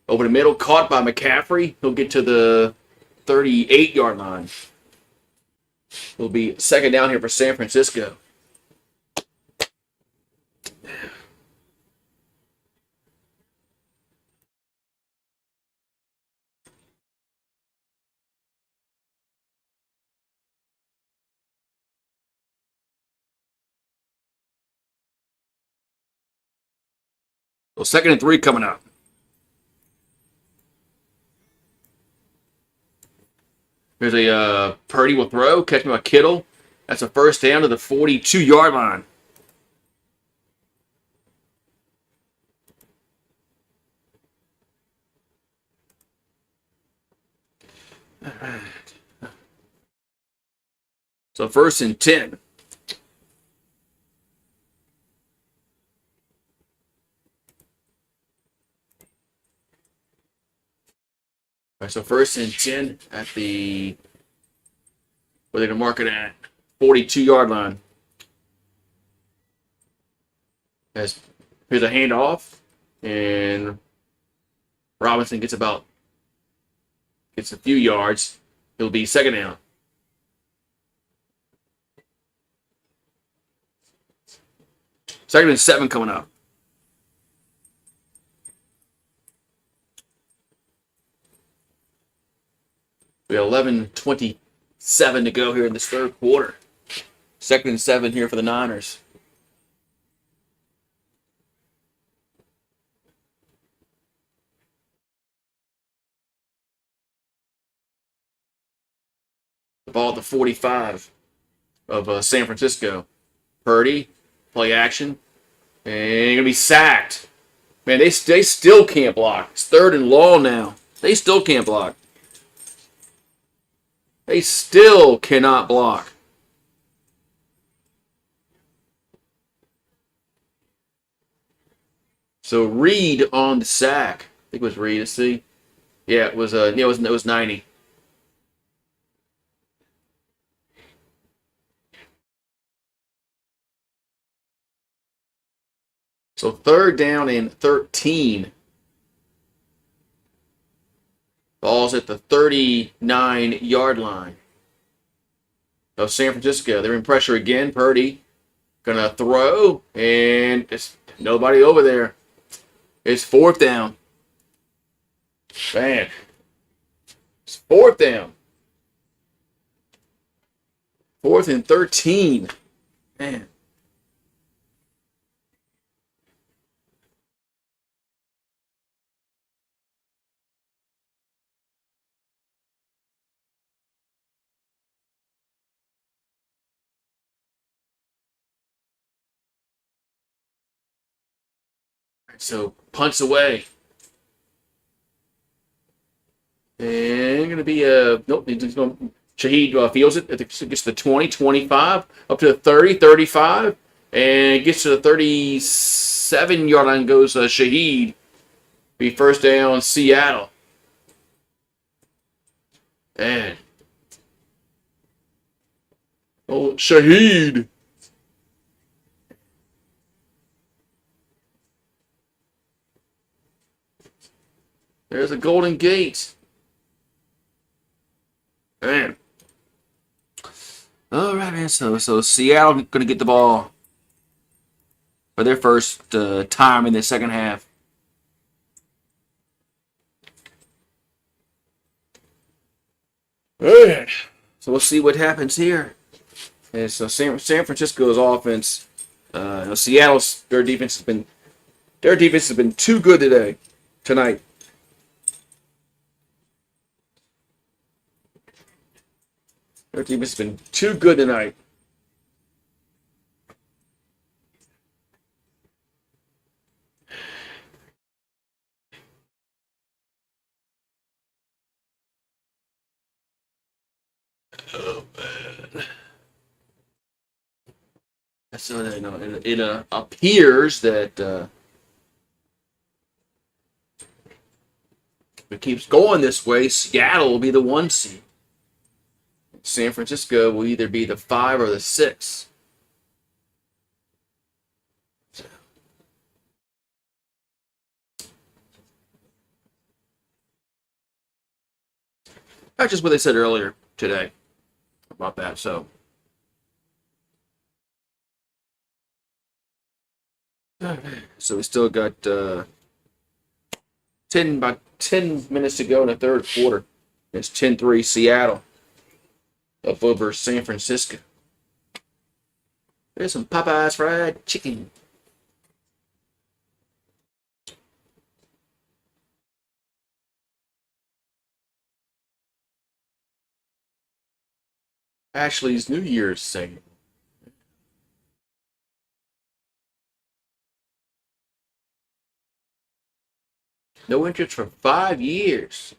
Over the middle, caught by McCaffrey. He'll get to the 38-yard line. It'll be second down here for San Francisco. So 2nd and 3 coming up. Here's a Purdy will throw, catch by Kittle. That's a first down to the 42-yard line. All right. So 1st and 10. All right, so 1st and 10 at the, where they're going to mark it at, 42-yard line. Here's a handoff, and Robinson gets a few yards. It'll be second down. Second and 7 coming up. We have 11:27 to go here in this third quarter. 2nd and 7 here for the Niners. The ball at the 45 of San Francisco. Purdy, play action, and going to be sacked. Man, they still can't block. It's 3rd and long now. They still can't block. They still cannot block. So Reed on the sack. I think it was Reed. Let's see. Yeah, it was 90. So 3rd down and 13. Ball's at the 39-yard line of San Francisco. They're in pressure again. Purdy gonna throw, and it's nobody over there. It's 4th down. Man, it's 4th down. 4th and 13. Man. So punts away. And going to be nope. Shaheed fields it. It gets to the 20, 25, up to the 30, 35, and gets to the 37-yard line. Goes Shaheed. Be first down, Seattle. And Shaheed. There's a Golden Gate. Man. All right, man. So Seattle going to get the ball for their first time in the second half. All right. So we'll see what happens here. And so San Francisco's offense, Seattle's their defense has been too good tonight. Their team has been too good tonight. Oh, man. So it appears that if it keeps going this way, Seattle will be the 1 seed. San Francisco will either be the 5 or the 6. That's just what they said earlier today about that. So we still got about 10 minutes to go in the third quarter. It's 10-3 Seattle up over San Francisco. There's some Popeyes fried chicken. Ashley's New Year's sale. No interest for 5 years.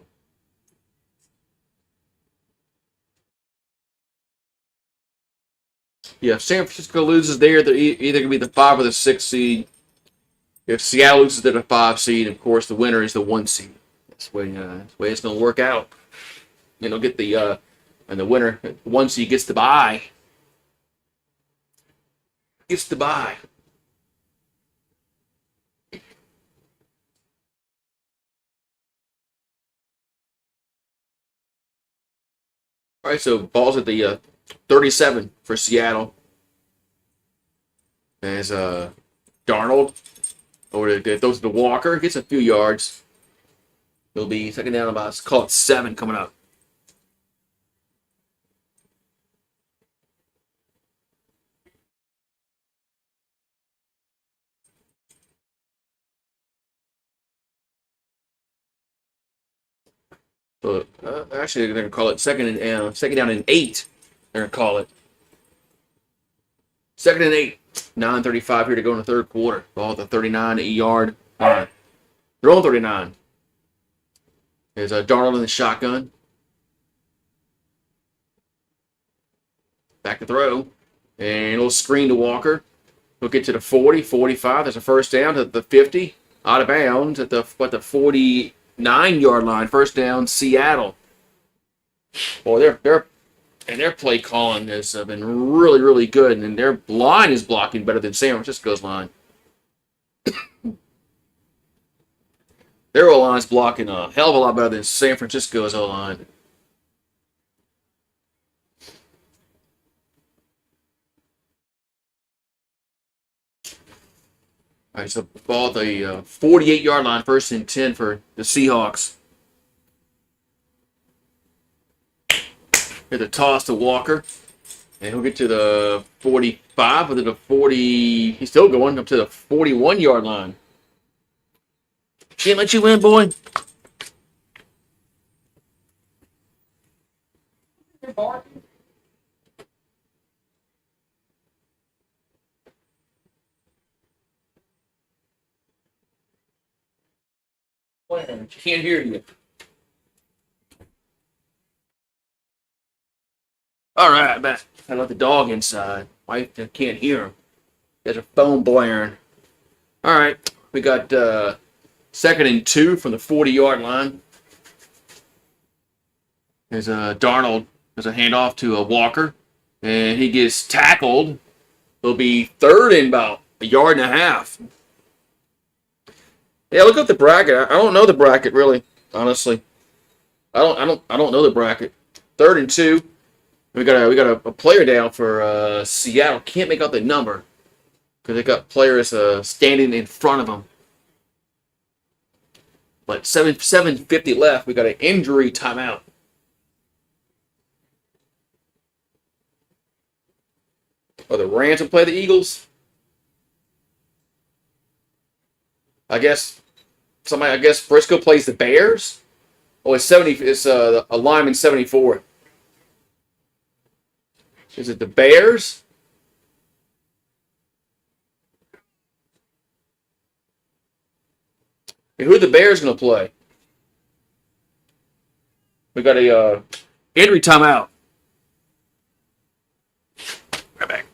Yeah, if San Francisco loses there, they're either going to be the 5 or the 6 seed. If Seattle loses, they're the 5 seed. Of course, the winner is the 1 seed. That's the way it's going to work out. And they'll get and the winner, 1 seed, gets to bye. Gets to bye. All right, so ball's at the 37 for Seattle. As Darnold over those to Walker, gets a few yards. It'll be second down about, let's call it 7 coming up. So actually, they're going to call it second down and 8. They're going to call it second and 8. 9:35 here to go in the third quarter. Ball at the 39-yard. They're on 39. There's Darnold in the shotgun. Back to throw. And a little screen to Walker. He'll get to the 40, 45. There's a first down to the 50. Out of bounds at the 49-yard line. First down, Seattle. Boy, their play calling has been really, really good, and their line is blocking better than San Francisco's line. Their O-line's blocking a hell of a lot better than San Francisco's O-line. All right, so ball at the 48-yard line, first and 10 for the Seahawks. Hit the toss to Walker. And he'll get to the 45, or to the 40. He's still going up to the 41-yard line. Can't let you win, boy. Can't hear you. All right, back. I let the dog inside. Wife can't hear him. There's a phone blaring. All right, we got second and 2 from the 40-yard line. There's Darnold. There's a handoff to a Walker, and he gets tackled. It'll be third and about a yard and a half. Yeah, look at the bracket. I don't know the bracket really, honestly. I don't know the bracket. Third and 2. We got a player down for Seattle. Can't make out the number because they got players standing in front of them. But 7:50 left. We got an injury timeout. Oh, the Rams will play the Eagles. I guess Briscoe plays the Bears. Oh, it's 70. It's a lineman 74. Is it the Bears? Hey, who are the Bears going to play? We got a injury timeout. Right back.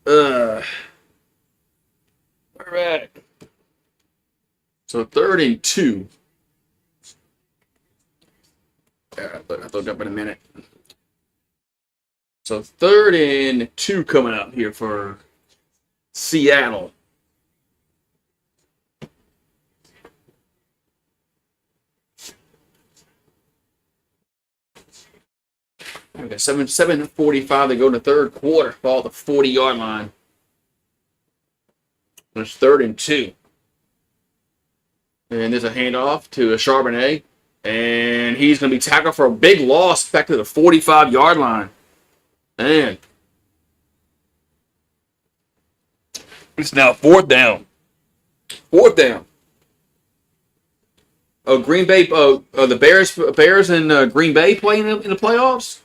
Uh, all right. So 3rd and 2. I'll look up in a minute. So 3rd and 2 coming up here for Seattle. Okay, 7:45 to go in the third quarter. Ball at the 40-yard line. And it's 3rd and 2. And there's a handoff to a Charbonnet. And he's going to be tackled for a big loss back to the 45-yard line. Man. It's now 4th down. 4th down. Oh, Green Bay. The Bears and Green Bay playing in the playoffs.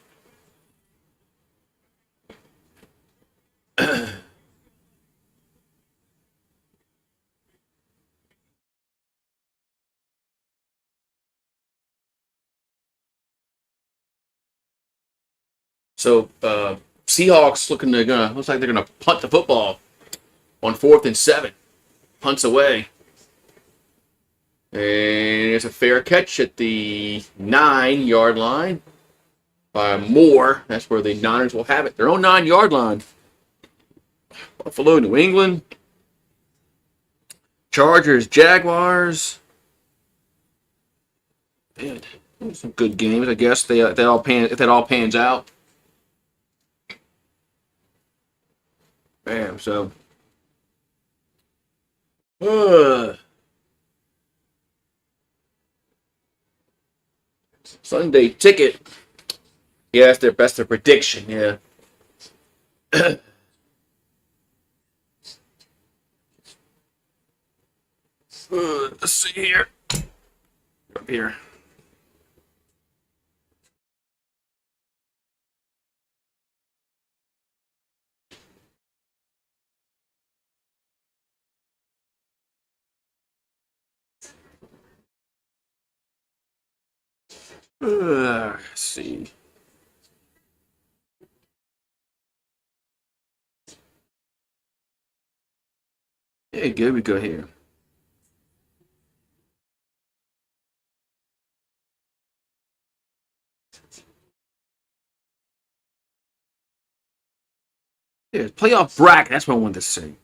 So Seahawks looks like they're gonna punt the football on 4th and 7. Punts away. And it's a fair catch at the 9-yard line by Moore. That's where the Niners will have it. Their own 9-yard line. Buffalo, New England. Chargers, Jaguars. Man, some good games, I guess. If that all pans out. Bam. So. Sunday ticket. Yeah, that's their prediction. Yeah. Let's see here. Up here. Let's see. Yeah, good. We go here. Yeah, playoff bracket. That's what I wanted to say.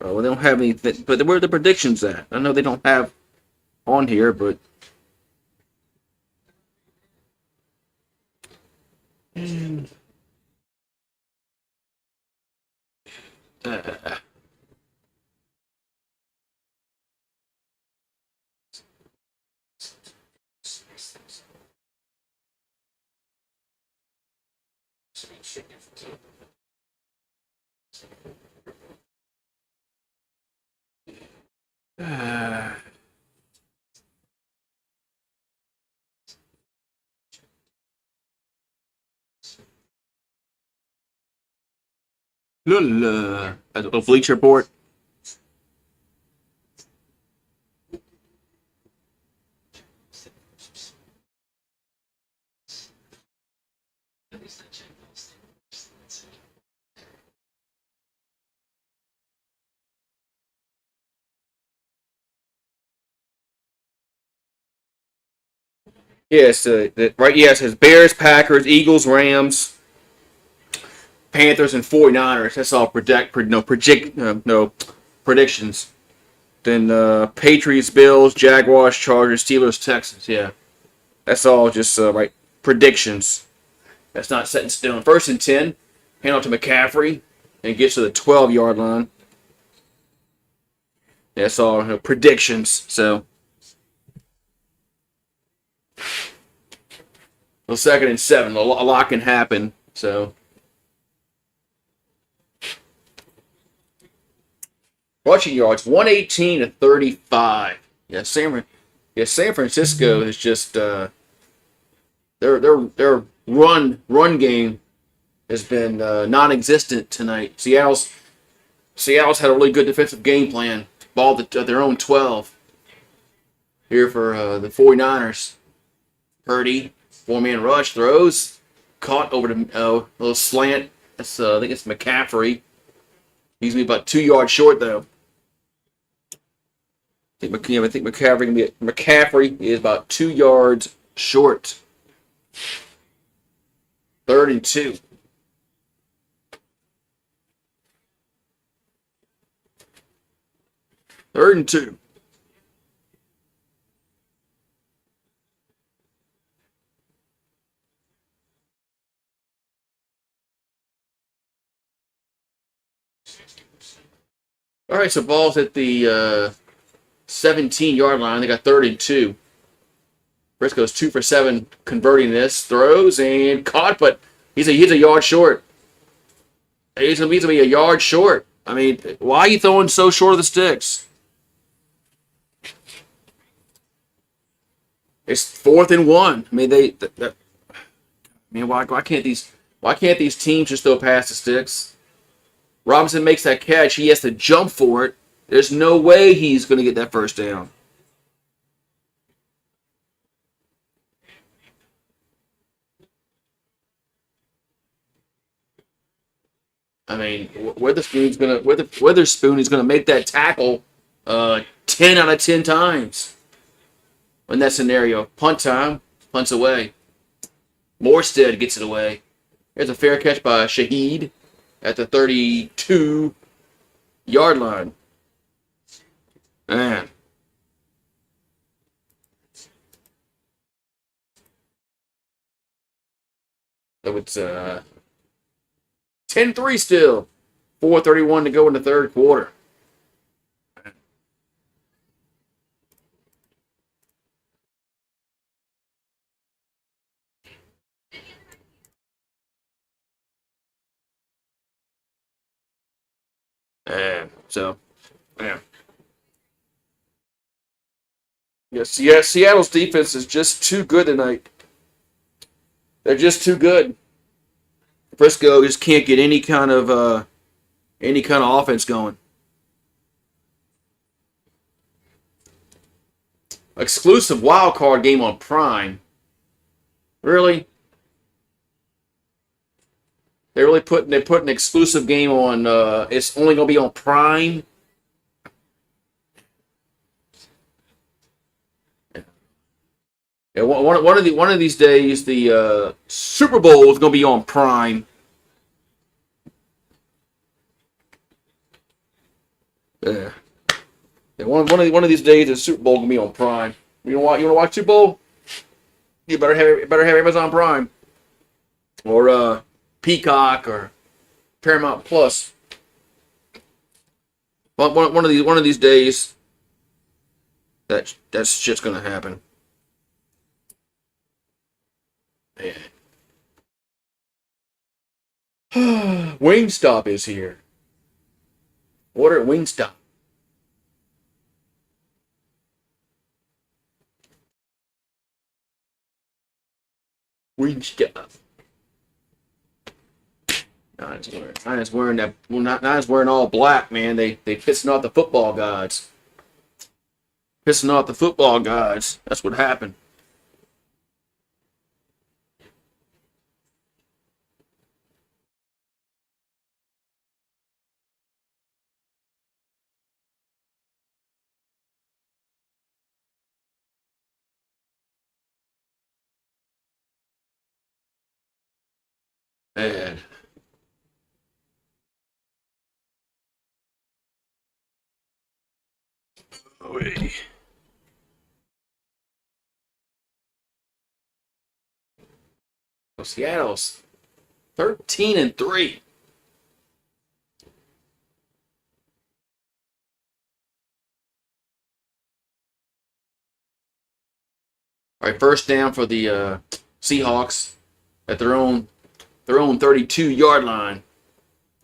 Well, they don't have anything, but where are the predictions at? I know they don't have on here, but uh, uh, a Bleacher Report. Yes, right. Yes, it says Bears, Packers, Eagles, Rams, Panthers, and 49ers. That's all no predictions. Then Patriots, Bills, Jaguars, Chargers, Steelers, Texans. Yeah, that's all just right predictions. That's not set in stone. 1st and 10. Hand off to McCaffrey and gets to the 12-yard line. That's all predictions. So, well, 2nd and 7. A lot can happen. So, rushing yards 118 to 35. Yeah, San Francisco is just their run game has been non-existent tonight. Seattle's had a really good defensive game plan. Ball at their own 12 here for the 49ers. Purdy, 4-man rush, throws, caught over to a little slant. That's I think it's McCaffrey. He's gonna be about 2 yards short though. I think McCaffrey is about 2 yards short. 3rd and 2. Third and 2. All right, so ball's at the 17-yard line. They got 3rd and 2. Briscoe's 2 for 7 converting this. Throws and caught, but he's a yard short. He's gonna be a yard short. I mean, why are you throwing so short of the sticks? It's 4th and 1. I mean, why can't these teams just throw past the sticks? Robinson makes that catch. He has to jump for it. There's no way he's going to get that first down. I mean, Witherspoon is going to make that tackle 10 out of 10 times. In that scenario, punt time, punts away. Morstead gets it away. There's a fair catch by Shaheed at the 32-yard line. Man. So it's 10-3 still. 4:31 to go in the 3rd quarter. So, yeah. Yes, yeah, Seattle's defense is just too good tonight. They're just too good. Frisco just can't get any kind of offense going. Exclusive wild card game on Prime. Really? They put an exclusive game on. It's only gonna be on Prime. Yeah, one of these days, the Super Bowl is gonna be on Prime. Yeah. Yeah, one of these days, the Super Bowl gonna be on Prime. You want to watch Super Bowl? You better have Amazon Prime or Peacock or Paramount Plus. One of these days, that's just gonna happen. Man. Wingstop is here. Order at Wingstop. Wingstop. Not wearing that. Well, not wearing all black, man. They pissing off the football gods. Pissing off the football gods. That's what happened. Man. Oy. Seattle's 13-3. All right, first down for the Seahawks at their own 32-yard line.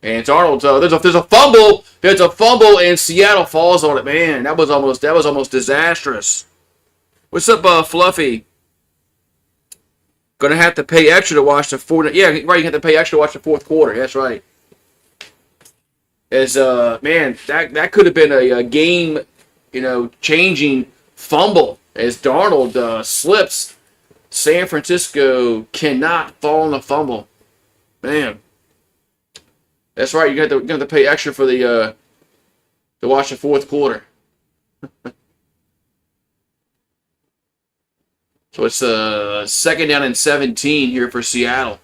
And it's Arnold. There's a fumble. There's a fumble, and Seattle falls on it. Man, that was almost disastrous. What's up, Fluffy? Gonna have to pay extra to watch the fourth. Yeah, right. You have to pay extra to watch the fourth quarter. That's right. As man, that could have been a game, changing fumble as Darnold slips. San Francisco cannot fall on the fumble. Man, that's right. You have to pay extra for the to watch the fourth quarter. So it's second down and 17 here for Seattle.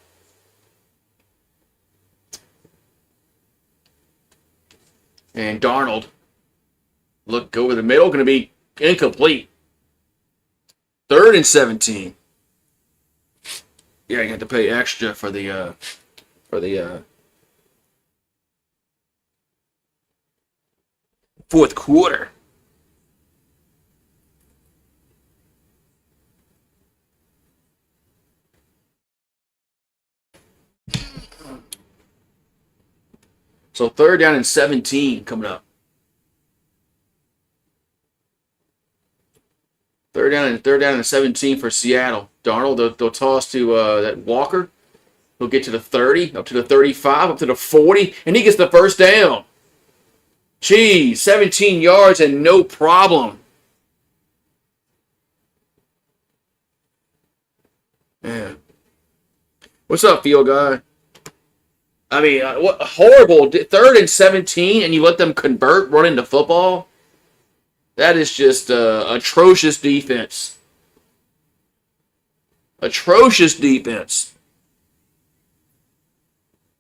And Darnold, look over the middle, going to be incomplete. Third and 17. Yeah, you have to pay extra for the fourth quarter. So third down and 17 coming up. Third down and 17 for Seattle. Darnold, they'll toss to that Walker. He'll get to the 30, up to the 35, up to the 40, and he gets the first down. Geez, 17 yards and no problem. Man. What's up, field guy? I mean, what horrible. Third and 17, and you let them convert, run into football? That is just atrocious defense. Atrocious defense.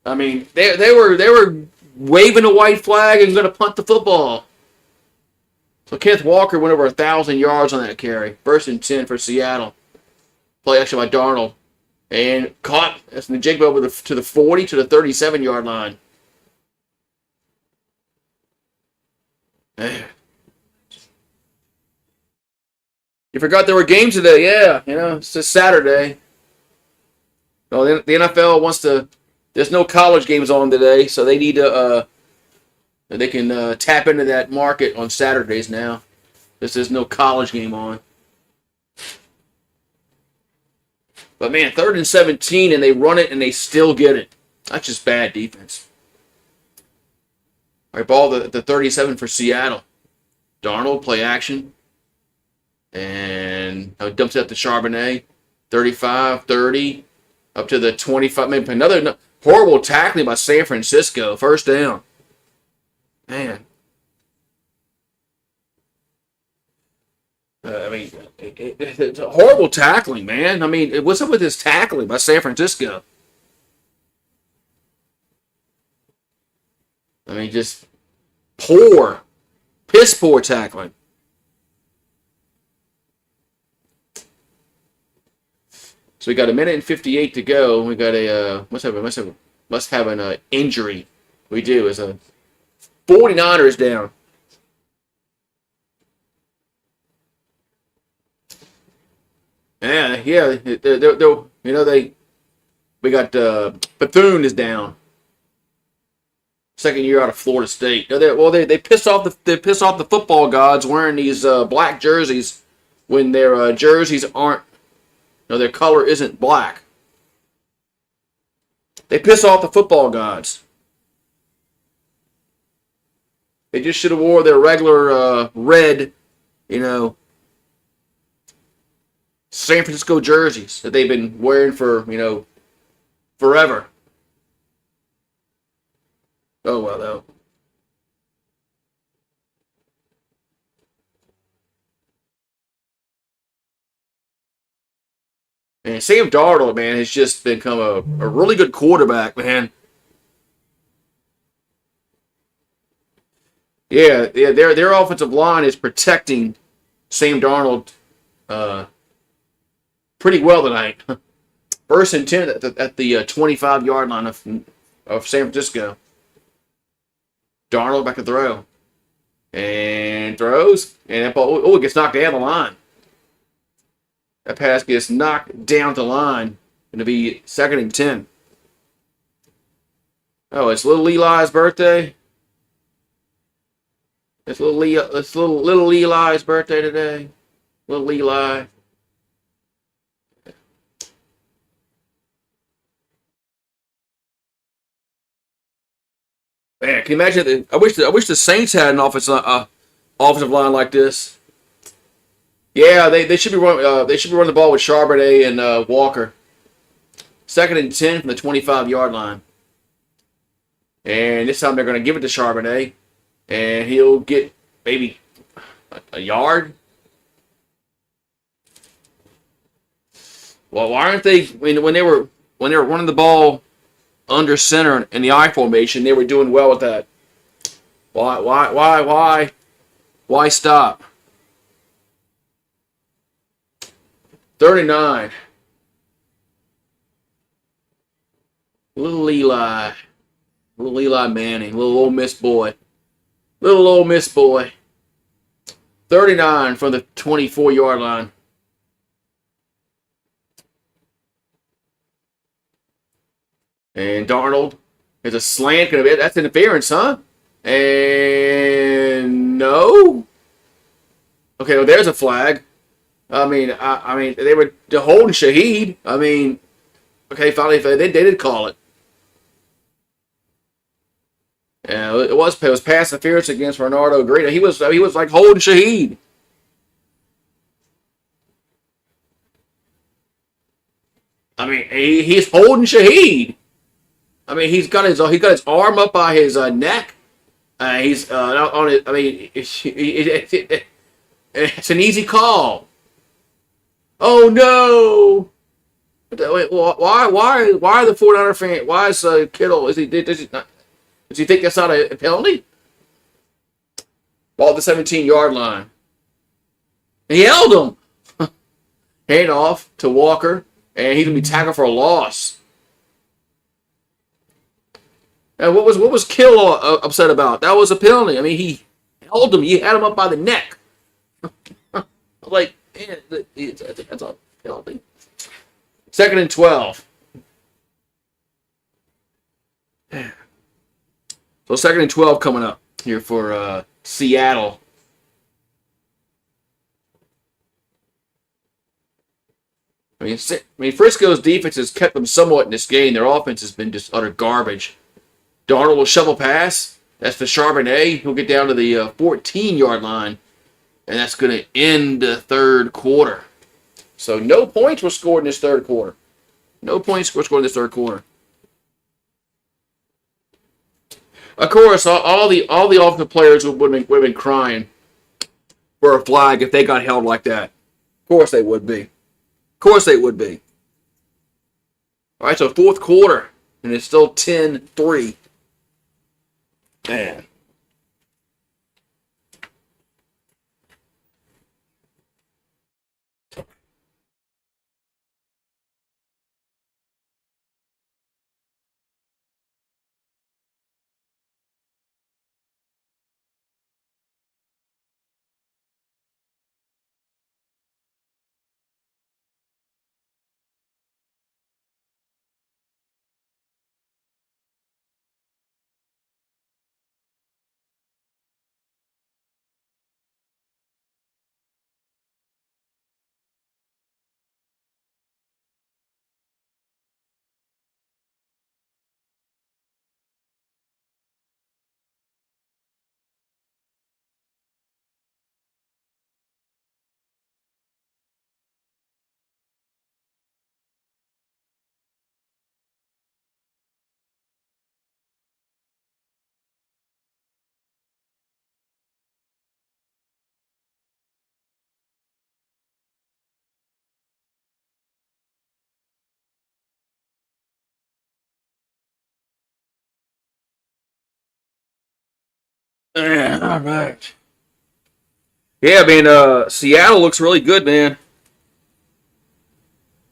I mean, they were waving a white flag and going to punt the football. So Kenneth Walker went over 1,000 yards on that carry. First and 10 for Seattle. Play action by Darnold. And caught as the jig over to the 40 to the 37-yard line. Man. You forgot there were games today. Yeah, it's a Saturday. Well, the NFL wants to. There's no college games on today, so they need to. They can tap into that market on Saturdays now. There's no college game on. But man, third and 17, and they run it, and they still get it. That's just bad defense. All right, ball the 37 for Seattle. Darnold, play action. And dumps it up to Charbonnet. 35, 30, up to the 25. Maybe another horrible tackling by San Francisco. First down. Man. I mean, it's a horrible tackling, man. I mean, what's up with this tackling by San Francisco? I mean, just poor Piss poor tackling. So we got a minute and 58 to go. We got a must have an injury. We do. As a 49ers down. Yeah. We got Bethune is down. Second year out of Florida State. They piss off the football gods wearing these black jerseys when their jerseys aren't. No, their color isn't black. They piss off the football gods. They just should have wore their regular red, San Francisco jerseys that they've been wearing for, forever. Oh, well, though. And Sam Darnold, man, has just become a really good quarterback, man. Yeah, their offensive line is protecting Sam Darnold pretty well tonight. First and 10 at the 25-yard line of San Francisco. Darnold back to throw. And throws. And that ball, it gets knocked down the line. That pass gets knocked down the line. Going to be 2nd and 10. Oh, it's little Eli's birthday. It's little Eli's birthday today. Little Eli. Man, can you imagine? I wish the Saints had an offensive line like this. Yeah, they should be running. They should be running the ball with Charbonnet and Walker. 2nd and 10 from the 25-yard line. And this time they're going to give it to Charbonnet, and he'll get maybe a yard. Well, why aren't they when they were running the ball under center in the I formation? They were doing well with that. Why stop? 39. Little Eli Manning, little Ole Miss boy. 39 from the 24-yard line. And Darnold is a slant. That's interference, huh? And no. Okay, well, there's a flag. I mean, they were holding Shaheed. I mean, okay, finally they did call it. Yeah, it was pass interference against Bernardo Green. He was like holding Shaheed. I mean, he's holding Shaheed. I mean, he's got his arm up by his neck. He's on it. I mean, it's an easy call. Oh no! Wait, why are the 49er fan? Why is Kittle? Does he think that's not a penalty? Ball at the 17-yard line. He held him. Hand off to Walker, and he's gonna be tackled for a loss. And what was Kittle upset about? That was a penalty. I mean, he held him. He had him up by the neck. Like, man, that's a penalty. 2nd and 12. So 2nd and 12 coming up here for Seattle. I mean, Frisco's defense has kept them somewhat in this game. Their offense has been just utter garbage. Darnold will shovel pass. That's for Charbonnet. He'll get down to the 14-yard line, and that's going to end the third quarter. So no points were scored in this third quarter. No points were scored in this third quarter. Of course, all the offensive players would have been crying for a flag if they got held like that. Of course they would be. All right, so fourth quarter, and it's still 10-3. Man. Yeah, all right. Yeah, man. Seattle looks really good, man.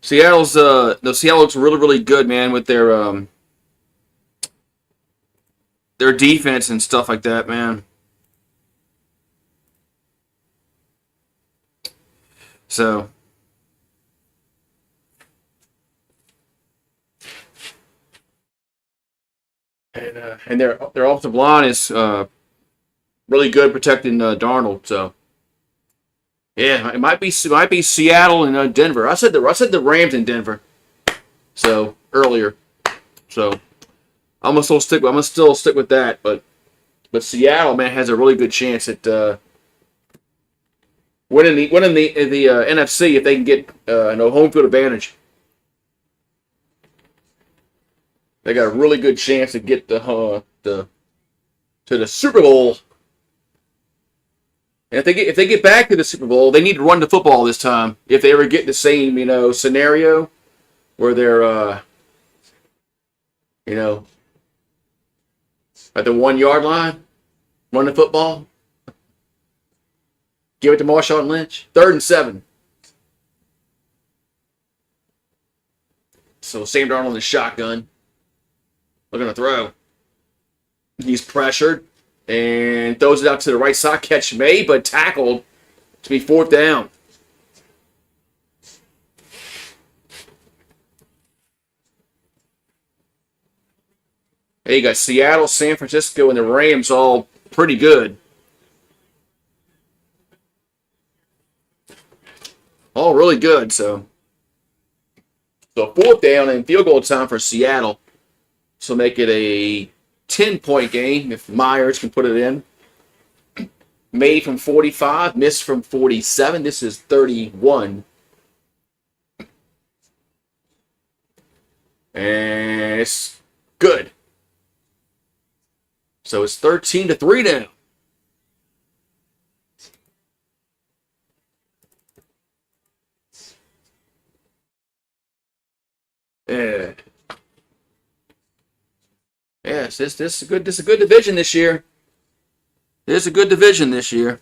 Seattle looks really really good, man, with their defense and stuff like that, man. So and their offensive line is really good protecting Darnold. So yeah, it might be Seattle and Denver. I said the Rams in Denver. So earlier. So I'm gonna still stick with that. But Seattle, man, has a really good chance at winning the NFC if they can get home field advantage. They got a really good chance to get the to the Super Bowl. And if they get back to the Super Bowl, they need to run the football this time. If they ever get the same scenario where they're you know at the 1 yard line, run the football, give it to Marshawn Lynch, 3rd and 7. So Sam Darnold in the shotgun, looking to throw. He's pressured and throws it out to the right side. Catch made, but tackled to be 4th down. Hey, you got Seattle, San Francisco, and the Rams all pretty good. All really good. So 4th down and field goal time for Seattle. So make it a 10-point game if Myers can put it in. Made from 45, missed from 47. This is 31. And it's good. So it's 13-3 now. Yeah. Yes, this is good. This is a good division this year. This is a good division this year.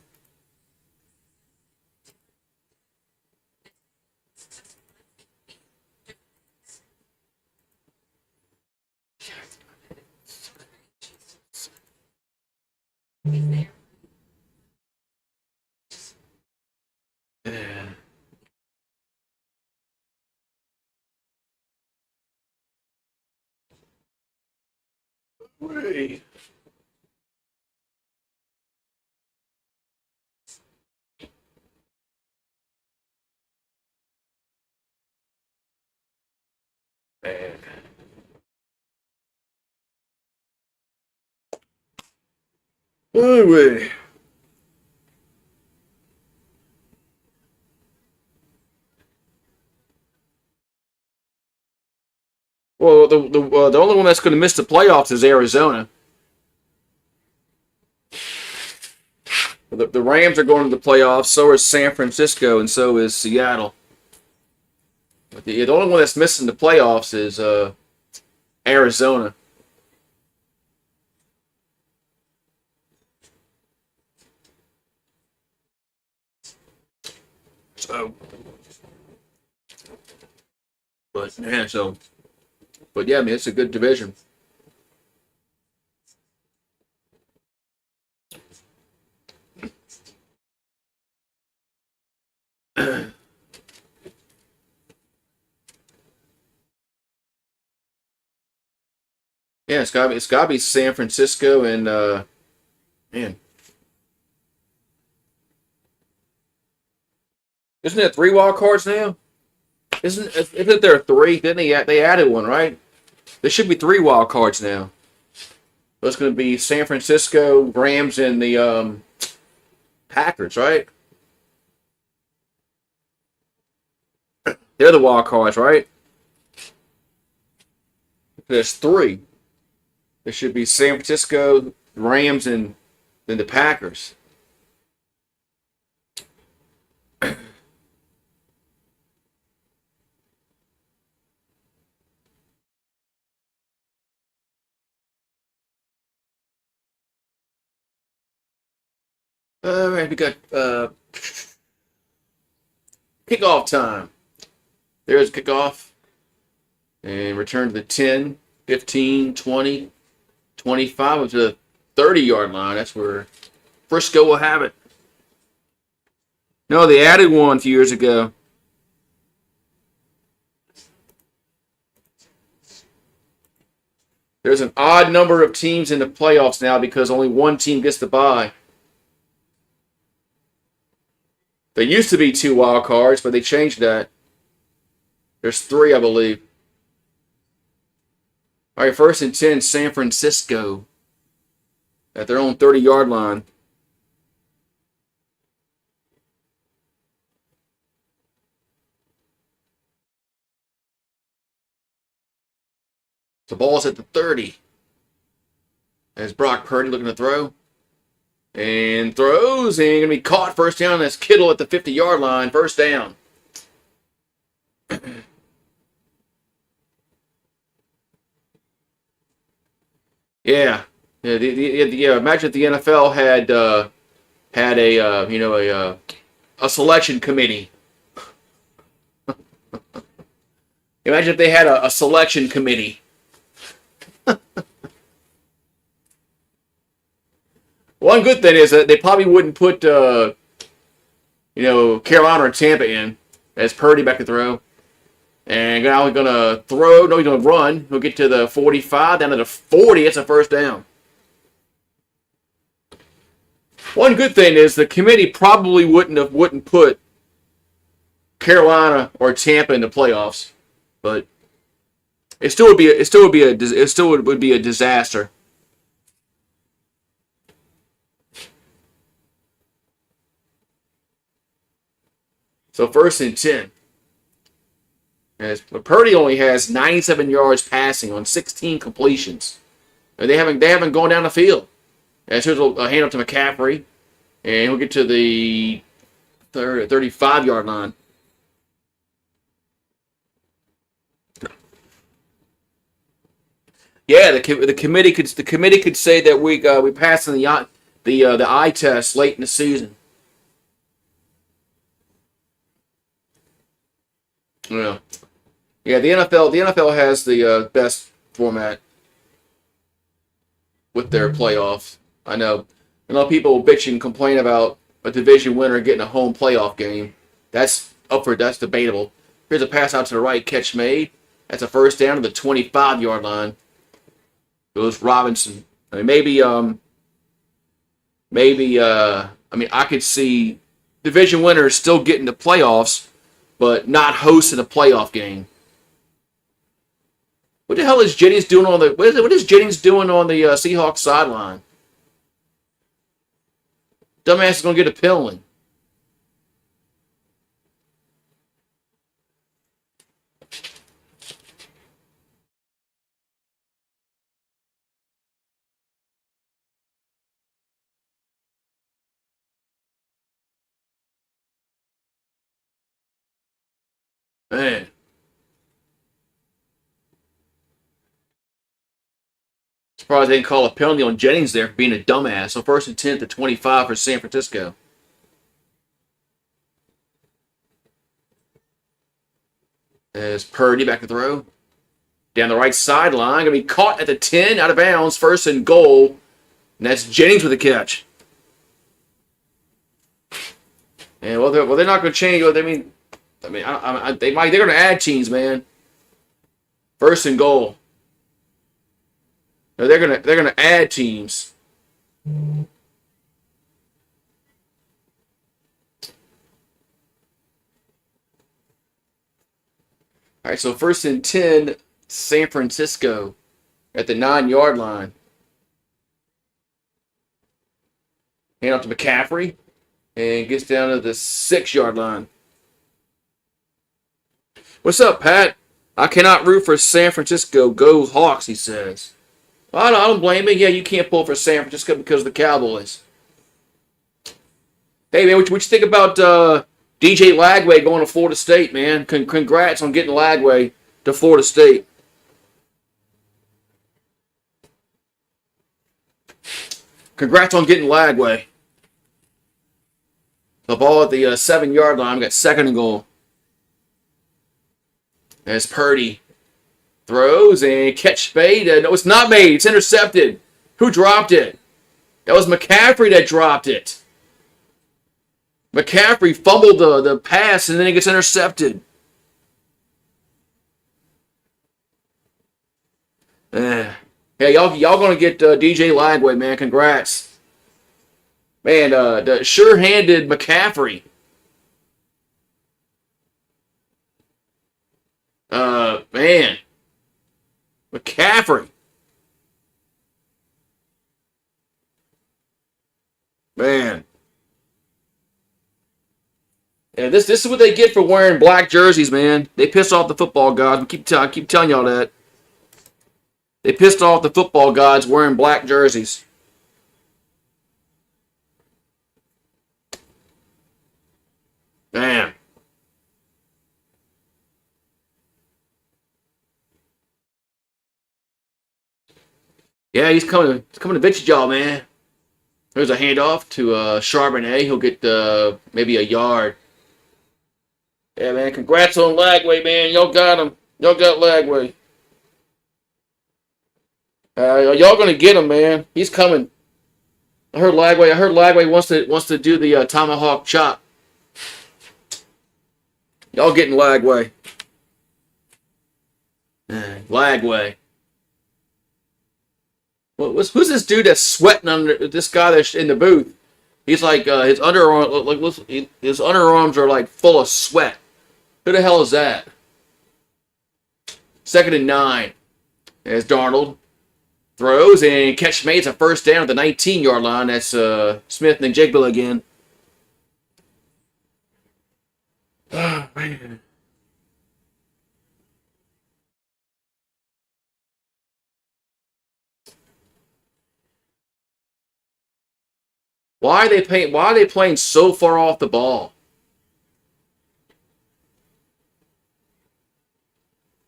Yeah. Wait. Man. Wait. Well, the only one that's going to miss the playoffs is Arizona. The Rams are going to the playoffs. So is San Francisco, and so is Seattle. But the only one that's missing the playoffs is Arizona. So, but man, but yeah, I mean it's a good division. Yeah, it's gotta be San Francisco and man, isn't it 3 wild cards now? Isn't there 3? Didn't they added one, right? There should be 3 wild cards now. So it's going to be San Francisco, Rams, and the Packers, right? They're the wild cards, right? There's 3. There should be San Francisco, Rams, and then the Packers. All right, we got kickoff time. There's kickoff. And return to the 10, 15, 20, 25 up to the 30-yard line. That's where Frisco will have it. No, they added one a few years ago. There's an odd number of teams in the playoffs now because only one team gets the bye. There used to be 2 wild cards, but they changed that. There's 3, I believe. All right, 1st and 10, San Francisco at their own 30-yard line. The ball's at the 30. As Brock Purdy looking to throw. And throws, and going to be caught first down. That's Kittle at the 50-yard line. First down. Yeah. Yeah. Imagine if the NFL had a selection committee. Imagine if they had a selection committee. One good thing is that they probably wouldn't put Carolina or Tampa in as Purdy back to throw. And now he's going to throw. No, he's going to run. He'll get to the 45, down to the 40. It's a first down. One good thing is the committee probably wouldn't put Carolina or Tampa in the playoffs, but it still would be a disaster. So 1st and 10. As Purdy only has 97 yards passing on 16 completions. And they haven't gone down the field. As here's a hand up to McCaffrey, and he'll get to the 35-yard line. Yeah, the committee could say that we passed in the eye test late in the season. Yeah. Yeah, the NFL has the best format with their playoffs. I know people bitch and complain about a division winner getting a home playoff game. That's debatable. Here's a pass out to the right, catch made. That's a first down to the 25-yard line. Goes Robinson. I mean, I could see division winners still getting the playoffs, but not hosting a playoff game. What the hell is Jennings doing on the? What is Jennings doing on the Seahawks sideline? Dumbass is gonna get a penalty. Man. Surprised they didn't call a penalty on Jennings there for being a dumbass. So 1st and 10 to 25 for San Francisco. As Purdy back to throw. Down the right sideline. Going to be caught at the 10, out of bounds. 1st and goal. And that's Jennings with a catch. And they're not going to change. They're going to add teams, man. 1st and goal. No, they're gonna add teams. All right, so 1st and 10, San Francisco at the 9-yard line. Hand off to McCaffrey and gets down to the 6-yard line. What's up, Pat? I cannot root for San Francisco. Go Hawks, he says. I don't blame him. Yeah, you can't pull for San Francisco because of the Cowboys. Hey, man, what you think about DJ Lagway going to Florida State, man? Congrats on getting Lagway to Florida State. Congrats on getting Lagway. The ball at the 7-yard line. We got 2nd and goal. As Purdy throws and catch made. No, it's not made. It's intercepted. Who dropped it? That was McCaffrey that dropped it. McCaffrey fumbled the pass and then it gets intercepted. Yeah, y'all gonna get DJ Lagway, man. Congrats. Man, the sure-handed McCaffrey. Man. McCaffrey. Man. Yeah, this is what they get for wearing black jerseys, man. They piss off the football gods. I keep telling y'all that. They pissed off the football gods wearing black jerseys. Man. Yeah, he's coming to visit y'all, man. There's a handoff to Charbonnet. He'll get maybe a yard. Yeah, man. Congrats on Lagway, man. Y'all got him. Y'all got Lagway. Y'all gonna get him, man. He's coming. I heard Lagway wants to do the tomahawk chop. Y'all getting Lagway. Lagway. Who's this dude that's sweating under this guy that's in the booth? He's like his underarms are like full of sweat. Who the hell is that? 2nd and 9. As Darnold throws and catch made. It's a first down at the 19-yard line. That's Smith and Jigba again. Oh, man. Why are they playing so far off the ball?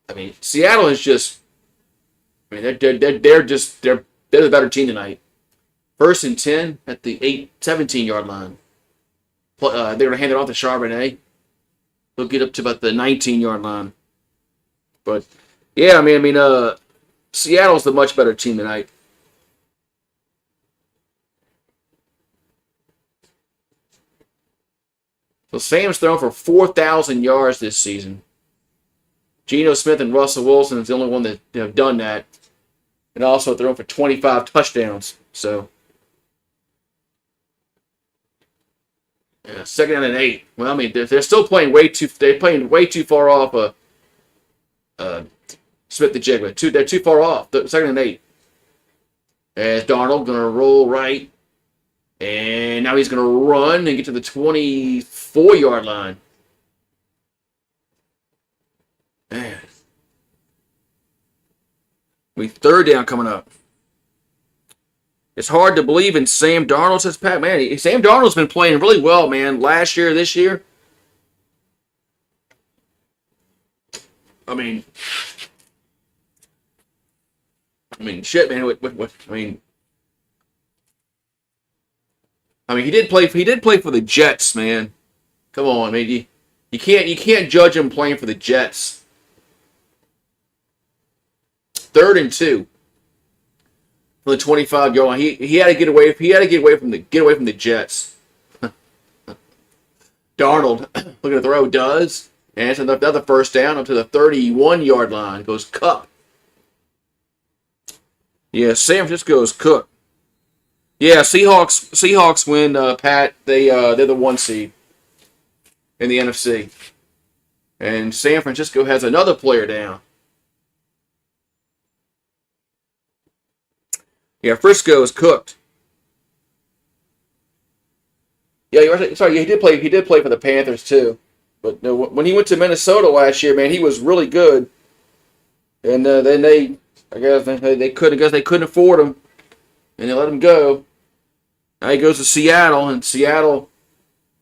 I mean, Seattle is just. I mean, they're the better team tonight. 1st and 10 at the 17-yard line. They're gonna hand it off to Charbonnet. They'll get up to about the 19-yard line. But yeah, I mean, Seattle's the much better team tonight. So Sam's thrown for 4,000 yards this season. Geno Smith and Russell Wilson is the only one that have done that. And also thrown for 25 touchdowns. So, yeah, 2nd down and 8. Well, I mean, they're still playing they're playing way too far off Smith the Jigba. They're too far off. 2nd and 8. As Darnold going to roll right. And now he's going to run and get to the 24-yard line. Man. 3rd down coming up. It's hard to believe in Sam Darnold, says Pat. Man, Sam Darnold's been playing really well, man. Last year, this year. I mean, shit, man. I mean, he did play for the Jets, man. Come on, man. You can't judge him playing for the Jets. 3rd and 2 from the 25-yard line. He had to get away from the Jets. Darnold looking to throw, does, and it's another first down up to the 31-yard line. Goes Cup. Yeah, San Francisco's cooked. Yeah, Seahawks win. Pat, they're the 1 seed in the NFC, and San Francisco has another player down. Yeah, Frisco is cooked. Yeah, you're right. Sorry, he did play. He did play for the Panthers too. But when he went to Minnesota last year, man, he was really good. And then I guess they couldn't afford him, and they let him go. Now he goes to Seattle, and Seattle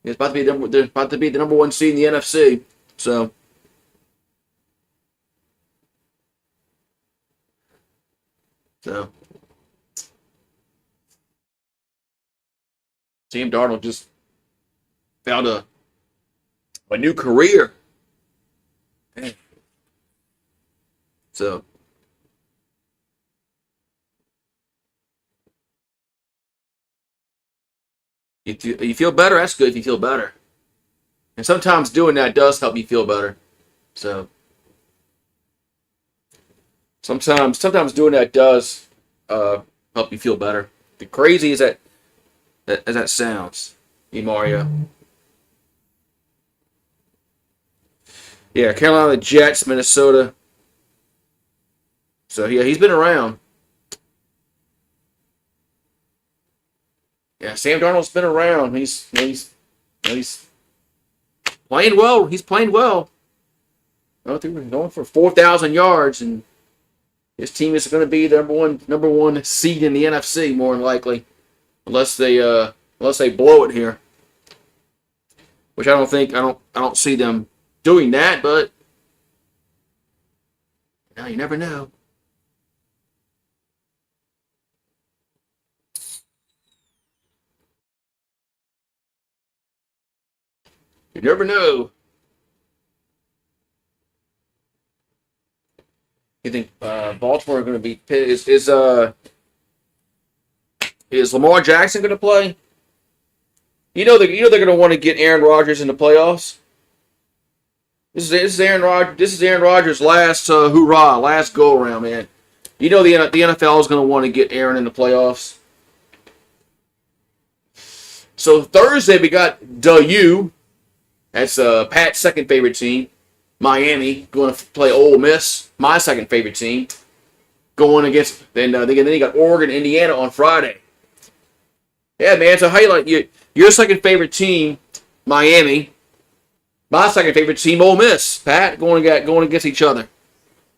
is about to be the number 1 seed in the NFC. So. Sam Darnold just found a new career. So you feel better. That's good if you feel better. And sometimes doing that does help you feel better. So sometimes doing that does help you feel better. The crazy as that sounds, Mario. Yeah, Carolina Jets, Minnesota. So yeah, he's been around. Yeah, Sam Darnold's been around. He's playing well. He's playing well. Going for 4,000 yards, and his team is going to be the number one seed in the NFC more than likely, unless they blow it here. Which I don't see them doing that, but now you never know. You never know. You think Baltimore are going to be is Lamar Jackson going to play? They're going to want to get Aaron Rodgers in the playoffs. This is Aaron Rodgers. This is Aaron Rodgers' last hoorah, last go around, man. The NFL is going to want to get Aaron in the playoffs. So Thursday we got the U. That's Pat's second favorite team. Miami going to play Ole Miss, my second favorite team. Going against then you got Oregon, Indiana on Friday. Yeah, man. So how you like your second favorite team, Miami. My second favorite team, Ole Miss. Pat going against each other.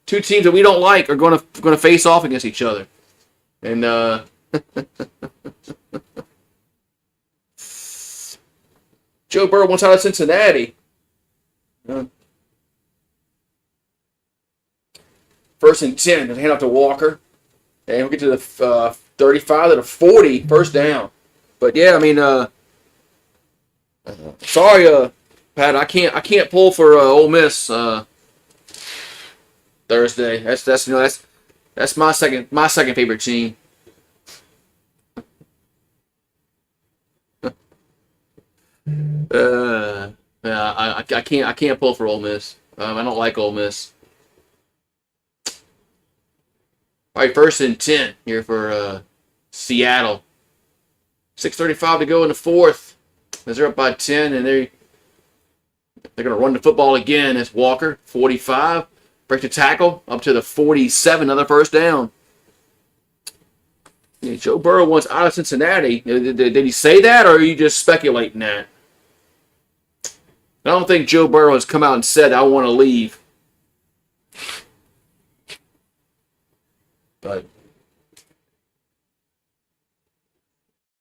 Two teams that we don't like are going to face off against each other. And Joe Burrow wants out of Cincinnati. First and 10. Hand off to Walker. And we'll get to the 35 to the 40. First down. But yeah, I mean, sorry, Pat. I can't pull for Ole Miss Thursday. That's my second favorite team. Yeah, I can't pull for Ole Miss. I don't like Ole Miss. All right, first and 10 here for Seattle. 6:35 to go in the fourth. As they're up by 10, and they're going to run the football again. It's Walker, 45. Break the tackle up to the 47. Another first down. Yeah, Joe Burrow wants out of Cincinnati. Did he say that, or are you just speculating that? I don't think Joe Burrow has come out and said, I want to leave. But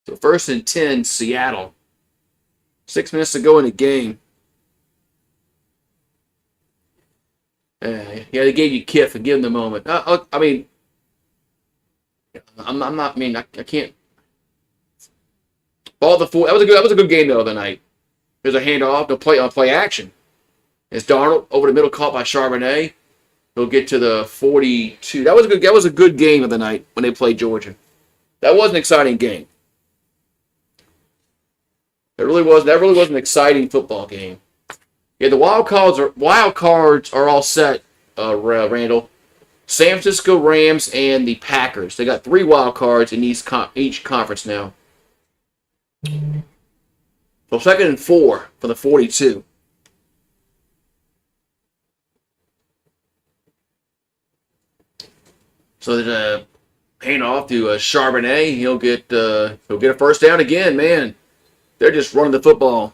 so first and 10, Seattle. 6 minutes to go in the game. Yeah, they gave you Kiff and give him the moment. I mean, I'm not. I mean, I can't. Ball the four. That was a good game the other night. There's a handoff. They'll play action. It's Darnold over the middle, caught by Charbonnet. They'll get to the 42. That was a good game of the night when they played Georgia. That was an exciting game. That really was an exciting football game. Yeah, the wild cards are all set, Randall. San Francisco Rams and the Packers. They got 3 wild cards in each conference now. So second and 4 for the 42. So the handoff to Charbonnet. He'll get a first down again. Man, they're just running the football.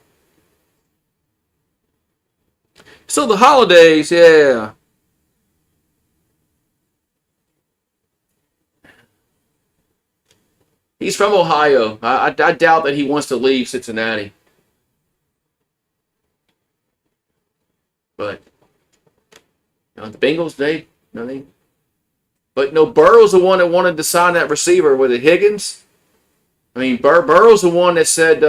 So the holidays, yeah. He's from Ohio. I doubt that he wants to leave Cincinnati. But the Bengals, but no, Burrow's the one that wanted to sign that receiver with it, Higgins. I mean, Burrow's the one that said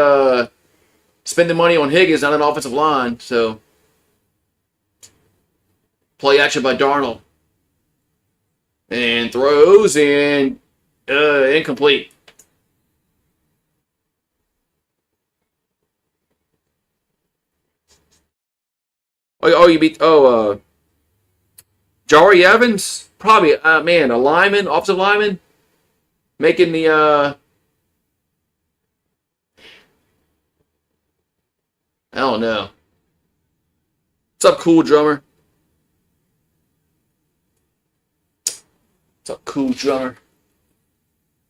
spending money on Higgins on an offensive line. So, play action by Darnold. And throws and incomplete. You beat Jari Evans? Probably, man, a lineman, offensive lineman, making the, I don't know. What's up, cool drummer? What's up, cool drummer?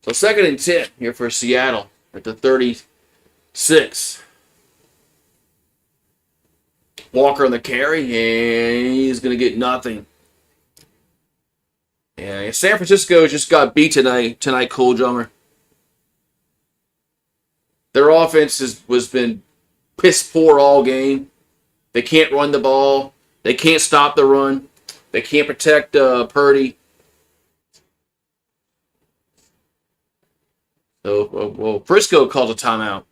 So 2nd and 10 here for Seattle at the 36. Walker on the carry, and he's going to get nothing. Yeah, San Francisco just got beat tonight, cool drummer. Their offense was been piss poor all game. They can't run the ball. They can't stop the run. They can't protect Purdy. So, Frisco calls a timeout.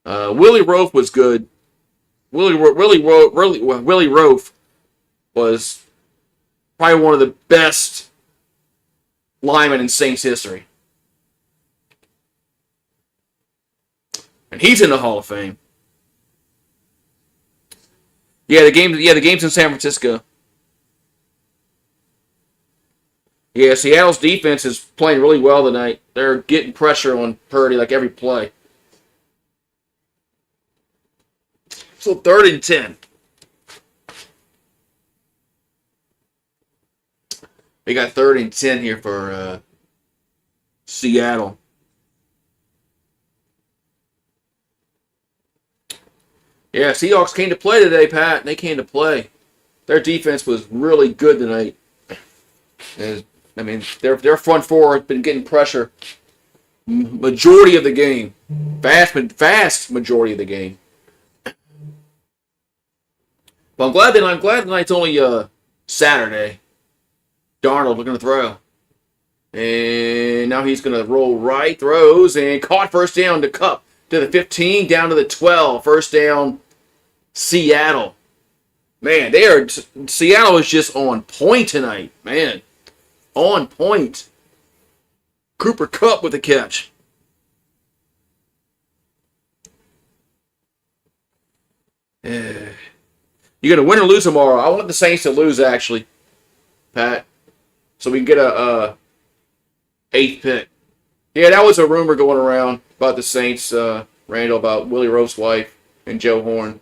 Willie Roaf was good. Willie Roaf was probably one of the best linemen in Saints history. And he's in the Hall of Fame. The game's in San Francisco. Yeah, Seattle's defense is playing really well tonight. They're getting pressure on Purdy like every play. So 3rd and 10. We got 3rd and 10 here for Seattle. Yeah, Seahawks came to play today, Pat. They came to play. Their defense was really good tonight. Their front four has been getting pressure majority of the game. Vast majority of the game. But I'm glad tonight's only Saturday. Darnold looking to throw. And now he's going to roll right, throws, and caught first down to Cup. To the 15, down to the 12. First down, Seattle. Man, Seattle is just on point tonight. Man, on point. Cooper Kupp with a catch. You're going to win or lose tomorrow. I want the Saints to lose, actually, Pat. So we can get a 8th pick. Yeah, that was a rumor going around about the Saints, Randall, about Willie Roaf's wife and Joe Horn.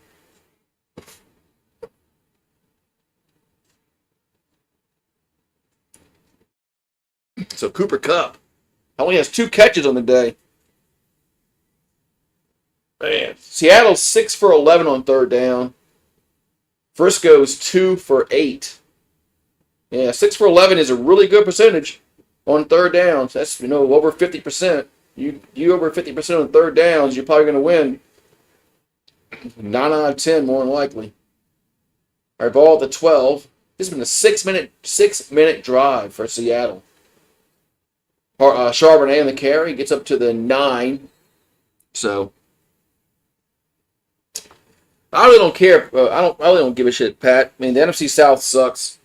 So Cooper Kupp only has 2 catches on the day. Man, Seattle's 6 for 11 on 3rd down. Frisco's 2 for 8. Yeah, 6 for 11 is a really good percentage on 3rd downs. That's over 50%. You over 50% on 3rd downs, you're probably going to win 9 out of 10 more than likely. All right, ball at the 12. This has been a 6-minute drive for Seattle. Charbonnet on the carry gets up to the 9. So I really don't care. I really don't give a shit, Pat. I mean, the NFC South sucks.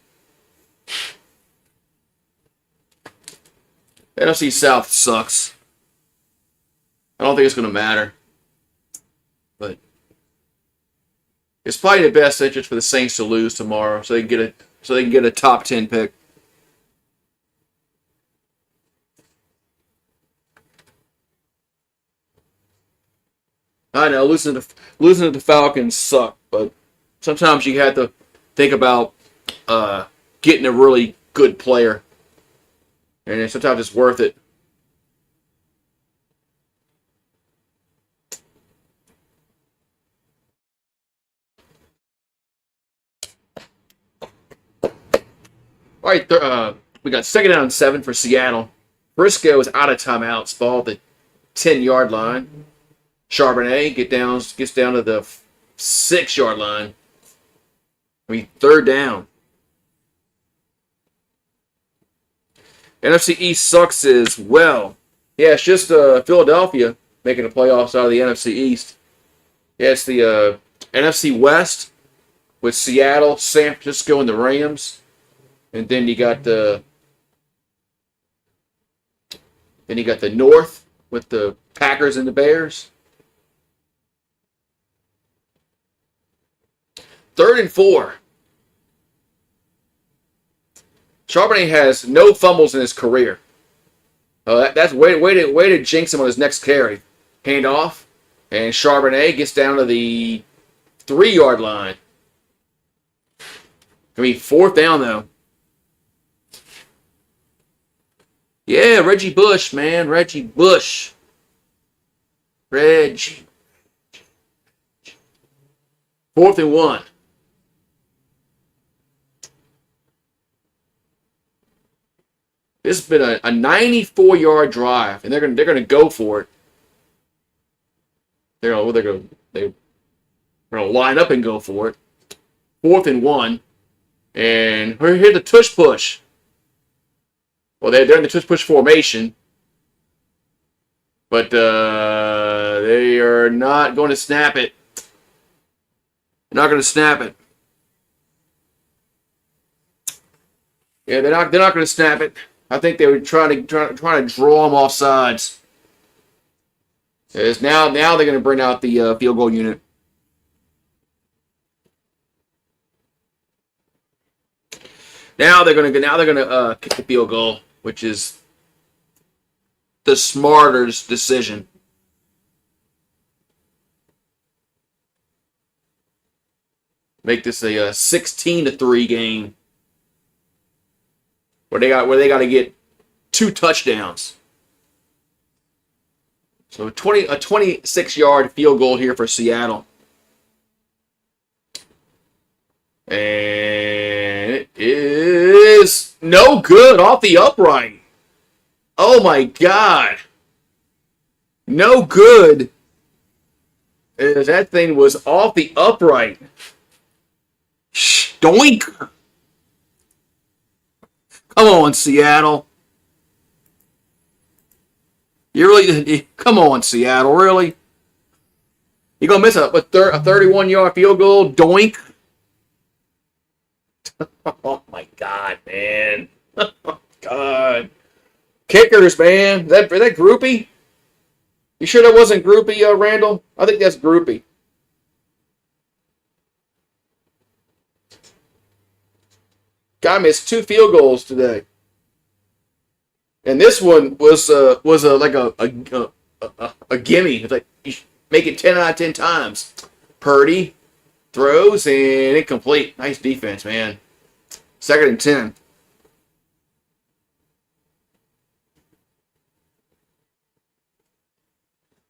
The NFC South sucks. I don't think it's going to matter. But it's probably the best interest for the Saints to lose tomorrow, so they can get a top 10 pick. I know losing to the Falcons suck, but sometimes you have to think about getting a really good player, and sometimes it's worth it. All right, we got 2nd down and 7 for Seattle. Frisco is out of timeouts, ball at the 10-yard line. Charbonnet gets down to the 6-yard line. 3rd down. NFC East sucks as well. Yeah, it's just Philadelphia making the playoffs out of the NFC East. Yeah, it's the NFC West with Seattle, San Francisco, and the Rams, and then you got the North with the Packers and the Bears. 3rd and 4. Charbonnet has no fumbles in his career. That's way to jinx him on his next carry. Hand off, and Charbonnet gets down to the 3-yard line. I mean, 4th down though. Yeah, Reggie Bush, man, Reggie Bush. Reggie. 4th and 1. This has been a 94-yard drive, and they're gonna go for it. They're gonna line up and go for it. 4th and 1, and here's the tush push. Well, they're in the tush push formation, but they are not going to snap it. They're not going to snap it. Yeah, they're not going to snap it. I think they were trying to draw them off sides. Now they're going to bring out the field goal unit. Now they're going to kick the field goal, which is the smarter decision. Make this a 16-3 game. Where they got to get 2 touchdowns. So a 26-yard field goal here for Seattle. And it is no good off the upright. Oh my God. No good. That thing was off the upright. Doink. Come on, Seattle. Come on, Seattle, really? You're going to miss a 31-yard field goal? Doink. Oh, my God, man. Oh, God. Kickers, man. Is that Groupie? You sure that wasn't Groupie, Randall? I think that's Groupie. Guy missed 2 field goals today, and this one was like a gimme. It's like you make it 10 out of 10 times. Purdy throws and incomplete. Nice defense, man. 2nd and 10.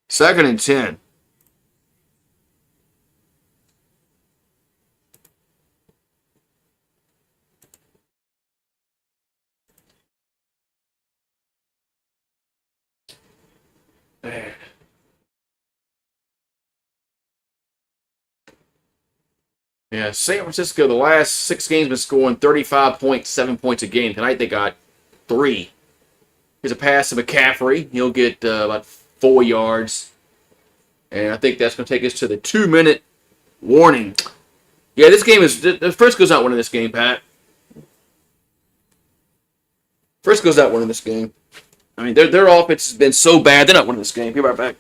Second and 10. Man. Yeah, San Francisco, the last 6 games, been scoring 35.7 points a game. Tonight they got 3. Here's a pass to McCaffrey. He'll get about 4 yards. And I think that's going to take us to the 2-minute warning. Yeah, this game is... Frisco's not winning this game, Pat. Frisco's not winning this game. I mean, their offense has been so bad, they're not winning this game. Be right back.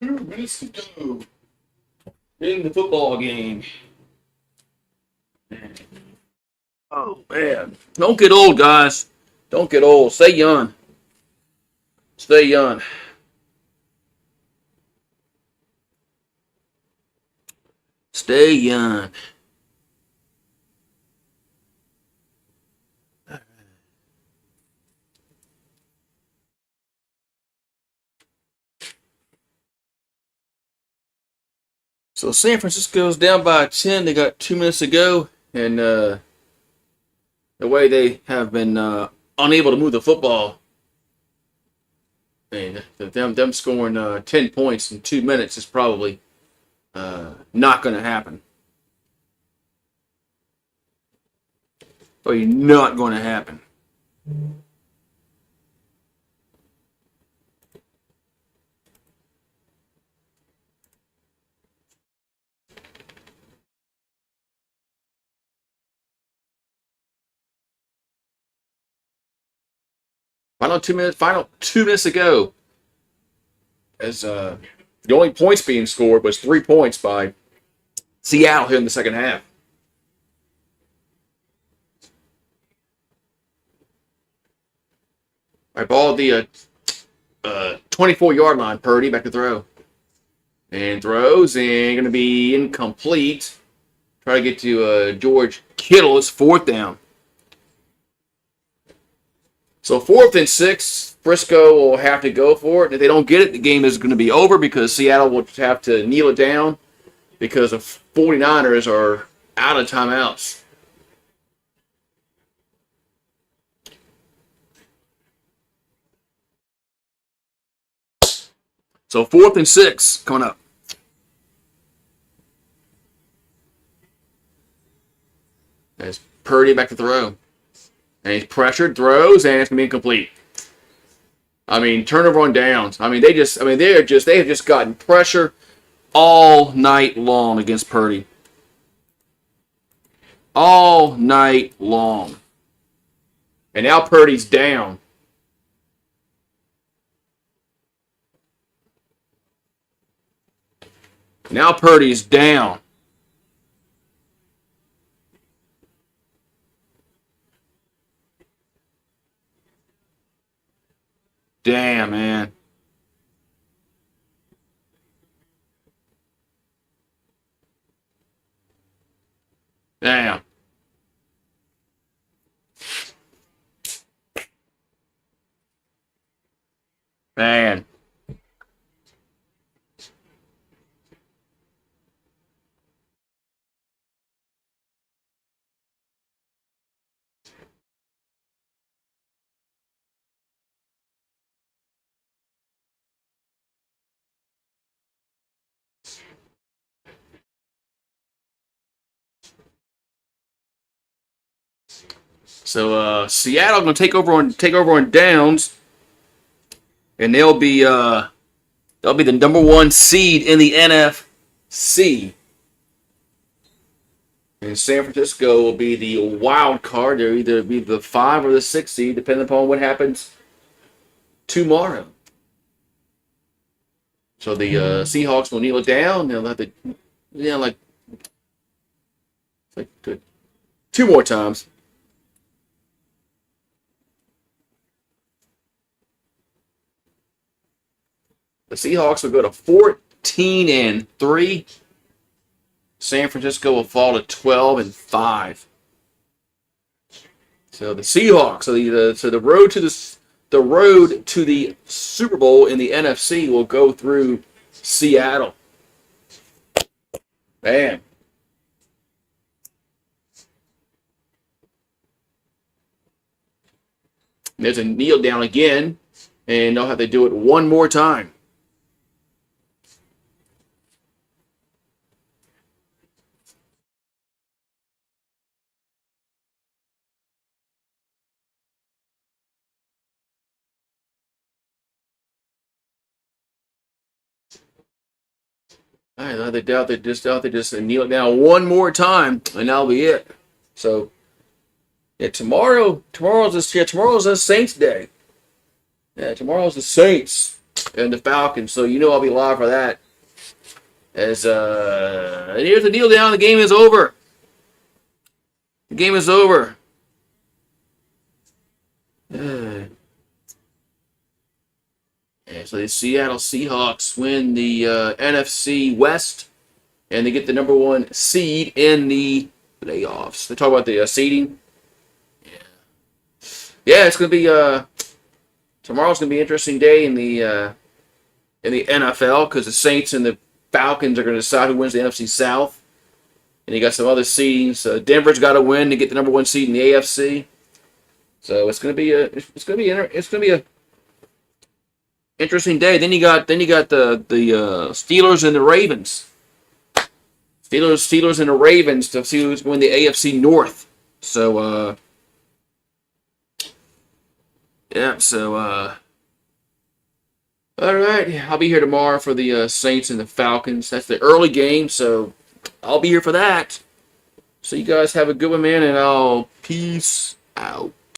2 minutes to go in the football game. Oh, man. Don't get old, guys. Don't get old. Stay young. Stay young. Stay young. So San Francisco's down by 10. They got 2 minutes to go. And the way they have been unable to move the football, I mean, them scoring 10 points in 2 minutes is probably not going to happen. Probably not going to happen. Final 2 minutes. Final 2 minutes to go. As the only points being scored was 3 points by Seattle here in the second half. I ball at the 24-yard line. Purdy back to throw. And throws, and going to be incomplete. Try to get to George Kittle. It's 4th down. So 4th and 6, Frisco will have to go for it. If they don't get it, the game is going to be over because Seattle will have to kneel it down because the 49ers are out of timeouts. So 4th and 6 coming up. As Purdy back to throw. And he's pressured, throws, and it's going to be incomplete. I mean, turnover on downs. I mean, they have just gotten pressure all night long against Purdy. All night long. And now Purdy's down. Now Purdy's down. Damn, man. Damn. Man. So Seattle going to take over on downs, and they'll be the number 1 seed in the NFC. And San Francisco will be the wild card. They'll either be the 5 or the 6 seed, depending upon what happens tomorrow. So the Seahawks will kneel it down. They'll have to, like 2 more times. The Seahawks will go to 14-3. San Francisco will fall to 12-5. So the Seahawks, so the road to the Super Bowl in the NFC will go through Seattle. Man. There's a kneel down again, and they'll have to do it one more time. All right, they just kneel it down one more time, and that'll be it. So, yeah, tomorrow's a Saints Day. Yeah, tomorrow's the Saints and the Falcons, so you know I'll be live for that. As here's the deal down, the game is over. The game is over. So the Seattle Seahawks win the NFC West, and they get the number 1 seed in the playoffs. They talk about the seeding. Yeah, it's gonna be tomorrow's gonna be an interesting day in the NFL because the Saints and the Falcons are gonna decide who wins the NFC South, and you got some other seedings. Denver's got to win to get the number 1 seed in the AFC. So it's gonna be a interesting day. Then you got the Steelers and the Ravens. Steelers and the Ravens to see who's going to win the AFC North. So yeah. So all right. I'll be here tomorrow for the Saints and the Falcons. That's the early game, so I'll be here for that. So you guys have a good one, man, and I'll peace out.